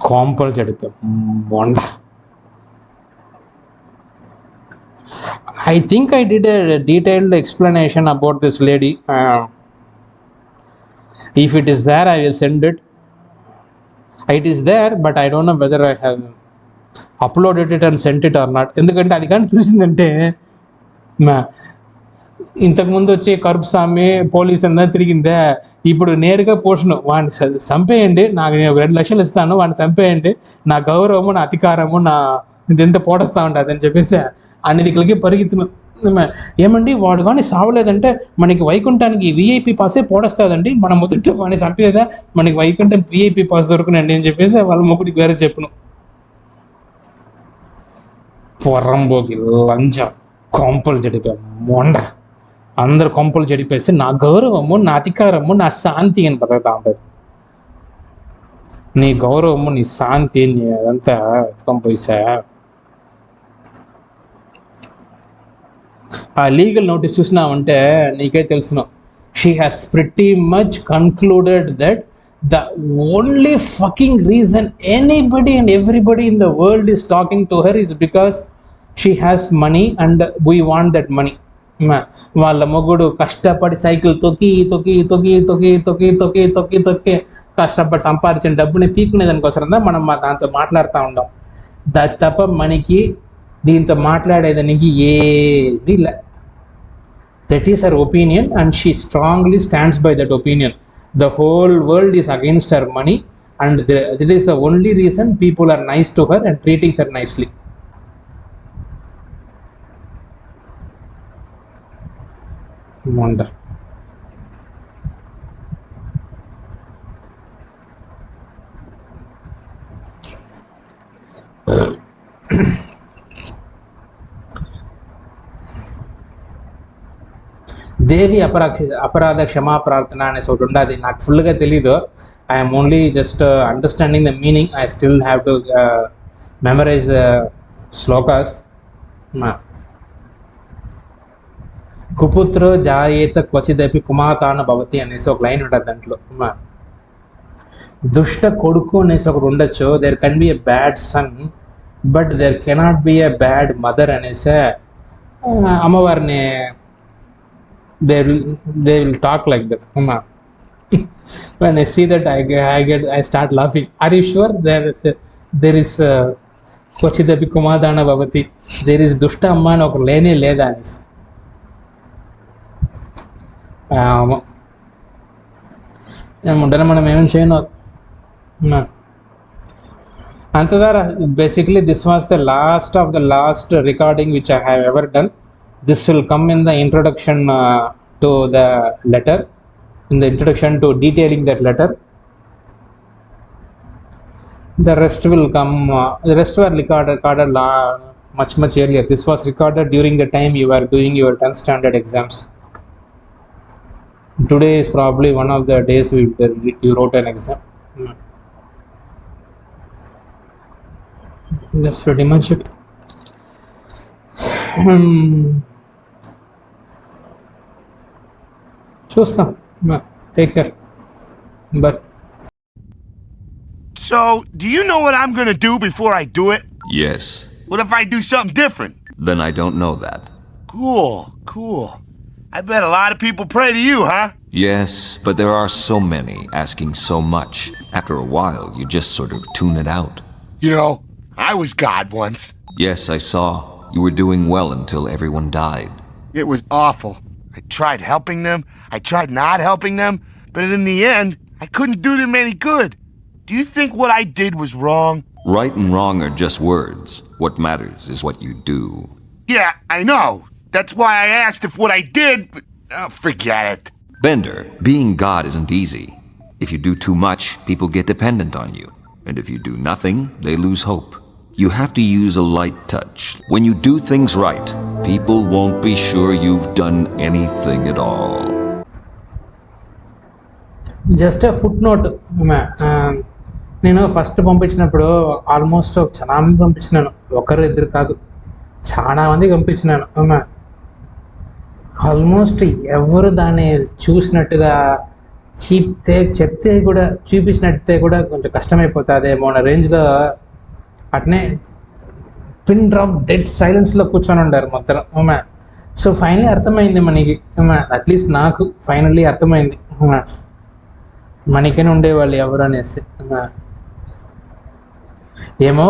కోంపలు చెడితే మొండ. I think I did a detailed explanation about this lady. If it is there, I will send it. It is there, but I don't know whether I have uploaded it and sent it or not. ఎందుకంటే అది కానీ చూసిందంటే ఇంతకుముందు వచ్చి కరుపు స్వామి police అంతా తిరిగిందే, ఇప్పుడు నేరుగా పోషణ వాడిని చంపేయండి, నాకు నేను 2 లక్షలు ఇస్తాను, వాడిని చంపేయండి, నా గౌరవము నా అధికారము నా ఇదెంత పోటస్తా ఉంటుంది అని చెప్పేసి అన్ని దిక్కులకి పరిగెత్తును. ఏమండి వాడు కానీ సావలేదంటే మనకి వైకుంఠానికి విఐపి పాసే పోడొస్తుందండి, మన మొదటి వాడిని చంపేదా మనకి వైకుంఠం విఐపి పాస్ దొరుకునండి అని చెప్పేసి వాళ్ళ ముగ్గురికి వేరే చెప్పును. పొరంబోకి లంచ కొంపలు చెడిపోయా మొండ అందరు కొంపలు చెడిపేసి నా గౌరవము నా అధికారము నా శాంతి అని బతుకుతా ఉంటుంది. నీ గౌరవము నీ శాంతి నీ అదంతా కొంపేసా. ఆ లీగల్ నోటీస్ చూసినామంటే నీకే తెలుసును, she has pretty much concluded that the only fucking reason anybody and everybody in the world is talking to her is because she has money and we want that money. వాళ్ళ మొగుడు కష్టపడి cycle తొక్కి తొక్కి తొక్కి తొక్కి తొక్కి తొక్కి తొక్కి తొక్కి కష్టపడి సంపాదించిన డబ్బుని తీకునేదానికోసరంగా మనం దాంతో మాట్లాడుతూ ఉంటాం. తప్ప మనకి దీంతో మాట్లాడేదానికి ఏది లే. That is her opinion and she strongly stands by that opinion. The whole world is against her money and that is the only reason people are nice to her and treating her nicely. Wonder. దేవి అపరాధ క్షమా ప్రార్థన అనేసి ఒకటి ఉండదు. నాకు ఫుల్గా తెలీదు. I'm only just understanding the meaning. I still have to memorise shlokas. కుపుత్రో జాయేత క్వచిదపి కుమాతాన భవతి అనేసి ఒక లైన్ ఉంటుంది దాంట్లో. దుష్ట కొడుకు అనేసి ఒకటి ఉండొచ్చు. There can be a bad son but there cannot be a bad mother అనేసి అమ్మవారిని they will talk like that. When I see that I start laughing. Are you sure there is kochidapi kumadana bhavati, there is dushta amma అని ఒక లేనే లేదా అనేసి. ఏముంటారా మనం ఏమేం చేయను అంతదారా. Basically this was the last recording which I have ever done. This will come in the introduction to the letter, in the introduction to detailing that letter. The rest will come, the rest were recorded much earlier. This was recorded during the time you were doing your 10th standard exams. Today is probably one of the days you wrote an exam. That's pretty much it. చూస్తాం. Take care. Bye. So, do you know what I'm gonna do before I do it? Yes. What if I do something different? Then I don't know that. Cool. I bet a lot of people pray to you, huh? Yes, but there are so many asking so much. After a while, you just sort of tune it out. You know, I was God once. Yes, I saw. You were doing well until everyone died. It was awful. I tried helping them, I tried not helping them, but in the end, I couldn't do them any good. Do you think what I did was wrong? Right and wrong are just words. What matters is what you do. Yeah, I know. That's why I asked if what I did, but forget it. Bender, being God isn't easy. If you do too much, people get dependent on you. And if you do nothing, they lose hope. You have to use a light touch. When you do things right, people won't be sure you've done anything at all. Just a footnote. నేను first పంపించినప్పుడు almost చాలా మంది పంపించినాను, ఒకరు ఇద్దరు కాదు, చాలా మంది పంపించినాను. Almost ఎవరు దాన్ని చూసినట్టుగా చెప్తే కూడా చూపించినట్టే కూడా కొంచెం కష్టమైపోతుందేమో అన్న రేంజ్లో అట్నే పిన్ డ్రాప్ డెడ్ సైలెన్స్లో కూర్చొని ఉండారు మొత్తం. సో ఫైనలీ అర్థమైంది మనకి, అట్లీస్ట్ నాకు ఫైనల్లీ అర్థమైంది మనకనే ఉండేవాళ్ళు ఎవరు అనేసి. ఏమో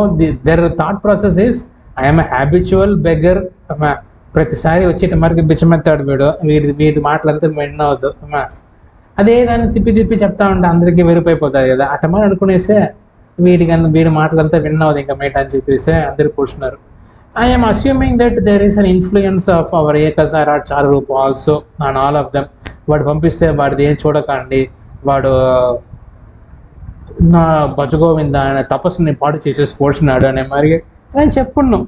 their thought process is I'm habitual beggar. ప్రతిసారి వచ్చేట మరికి బిచ్చమెత్తాడు వీడు, వీడి మాటలంతా వినవద్దు అదే దాన్ని తిప్పి తిప్పి చెప్తా ఉంటే అందరికీ వెరిపోయిపోతుంది కదా, అటమని అనుకునేసే వీడి మాటలంతా విన్నావు ఇంకా మేట అని చెప్పేసి అందరు కూర్చున్నారు. I'm assuming that there is an influence of our Ekasar or Charu Roop also on all of them. వాడు పంపిస్తే వాడిది ఏం చూడకండి, వాడు నా భజగోవింద ఆయన తపస్సుని పాటు చేసేసి పోడ్చినాడు అనే మరి అని చెప్పుకున్నాం.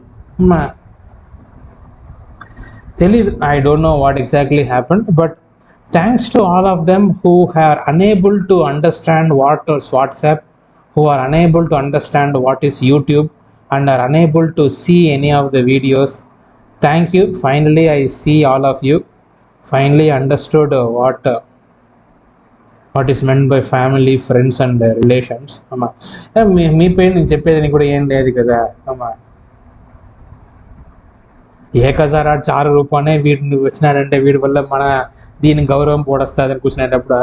తెలీదు, I don't know what exactly happened, but thanks to all of them who are unable to understand what is WhatsApp, who are unable to understand what is YouTube and are unable to see any of the videos. Thank you. Finally I see all of you finally understood what is meant by family, friends and relations. అమ్మా మీ పైన నేను చెప్పేదని కూడా ఏం లేదు కదా అమ్మా. ఏకసారా చారు రూపానే వీడిని వచ్చినాడంటే వీడి వల్ల మన దీని గౌరవం పోడొస్తుంది అని కూర్చునేటప్పుడు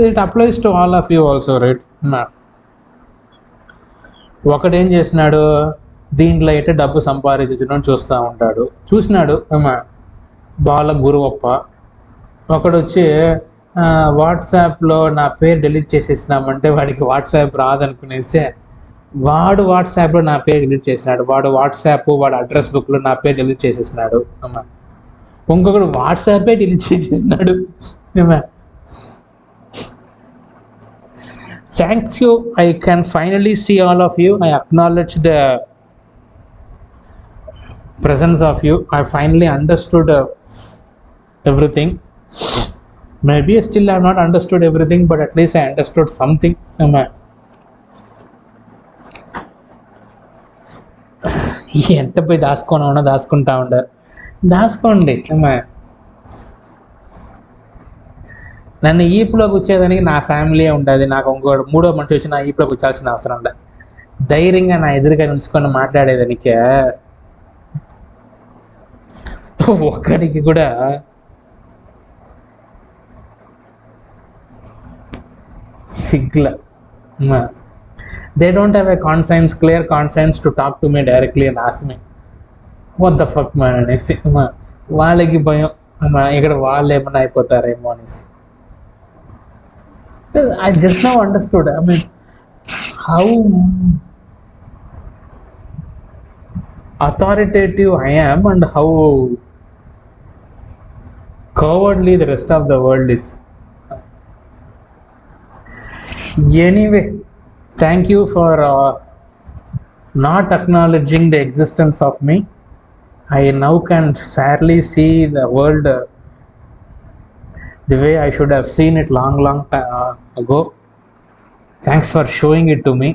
it applies to all of you also, right? ఒకడేం చేసినాడు, దీంట్లో అయితే డబ్బు సంపాదించడం చూస్తూ ఉంటాడు, చూసినాడు బాల గురువప్ప. ఒకడు వచ్చి వాట్సాప్లో నా పేరు డిలీట్ చేసేసినామంటే వాడికి వాట్సాప్ రాదనుకునేసి వాడు వాట్సాప్లో నా పేరు డిలీట్ చేసినాడు. వాడు వాట్సాప్ వాడు అడ్రస్ బుక్లో నా పేరు డిలీట్ చేసేసినాడు. ఇంకొకడు వాట్సాపే delete చేసేసినాడు. Thank you. I can finally see all of you. I acknowledge the presence of you. I finally understood everything. Maybe I still have not understood everything, but at least I understood something. ఎంత పోయి దాచుకోనా దాచుకుంటా ఉండారు, దాచుకోండి. నన్ను ఈపులో కూర్చేదానికి నా family ఉంటుంది, నాకు ఇంకోటి మూడో మనిషి వచ్చి నా ఈపులో కూర్చాల్సిన అవసరం ఉండదు. ధైర్యంగా నా ఎదురుగా నిలుచుకొని మాట్లాడేదానికి ఒక్కడికి కూడా సిగ్ల. They don't have a conscience, clear conscience to talk to me directly and ask me what the fuck man అనేసి. వాళ్ళకి భయం ఇక్కడ వాళ్ళు ఏమన్నా అయిపోతారేమో అనేసి. I just now understood, I mean, how authoritative I am and how cowardly the rest of the world is. Anyway, thank you for not acknowledging the existence of me. I now can fairly see the world the way I should have seen it long ago. Thanks for showing it to me.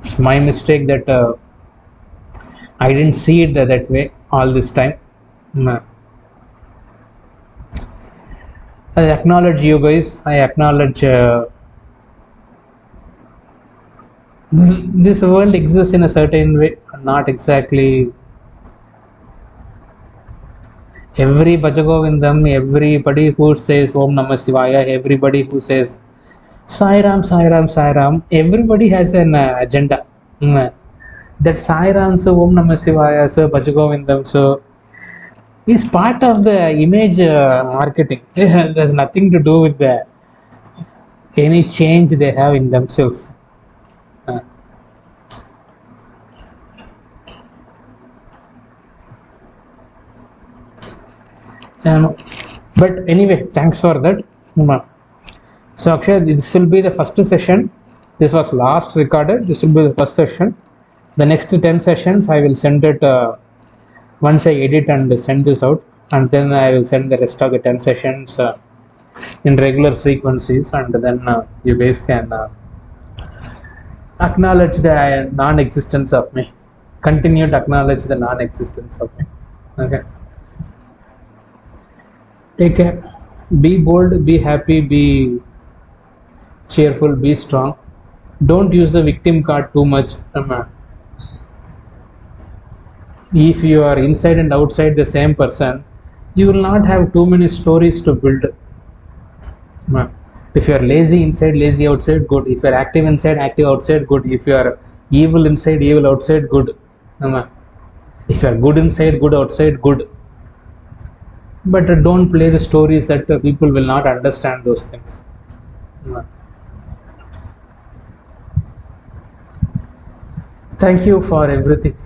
It's my mistake that I didn't see it that way all this time. I acknowledge you guys. I acknowledge this world exists in a certain way, not exactly every Bhajagovindam, everybody who says Om Namah Shivaya, everybody who says Sai Ram, Sai Ram, Sai Ram, everybody has an agenda. That Sai Ram, so Om Namah Shivaya, so Bhajagovindam, so is part of the image marketing. There's nothing to do with any change they have in themselves. But anyway, thanks for that. So Akshay, this will be the first session. This was last recorded. This will be the first session. The next 10 sessions I will send it once I edit and send this out, and then I will send the rest of the 10 sessions in regular frequencies, and then you guys can acknowledge the non-existence of me. Continue to acknowledge the non-existence of me. Okay. Take care. Be bold, be happy, be cheerful, be strong. Don't use the victim card too much. If you are inside and outside the same person, you will not have too many stories to build. If you are lazy inside, lazy outside, good. If you are active inside, active outside, good. If you are evil inside, evil outside, good. If you are good inside, good outside, good. but don't play the stories that people will not understand those things. Thank you for everything.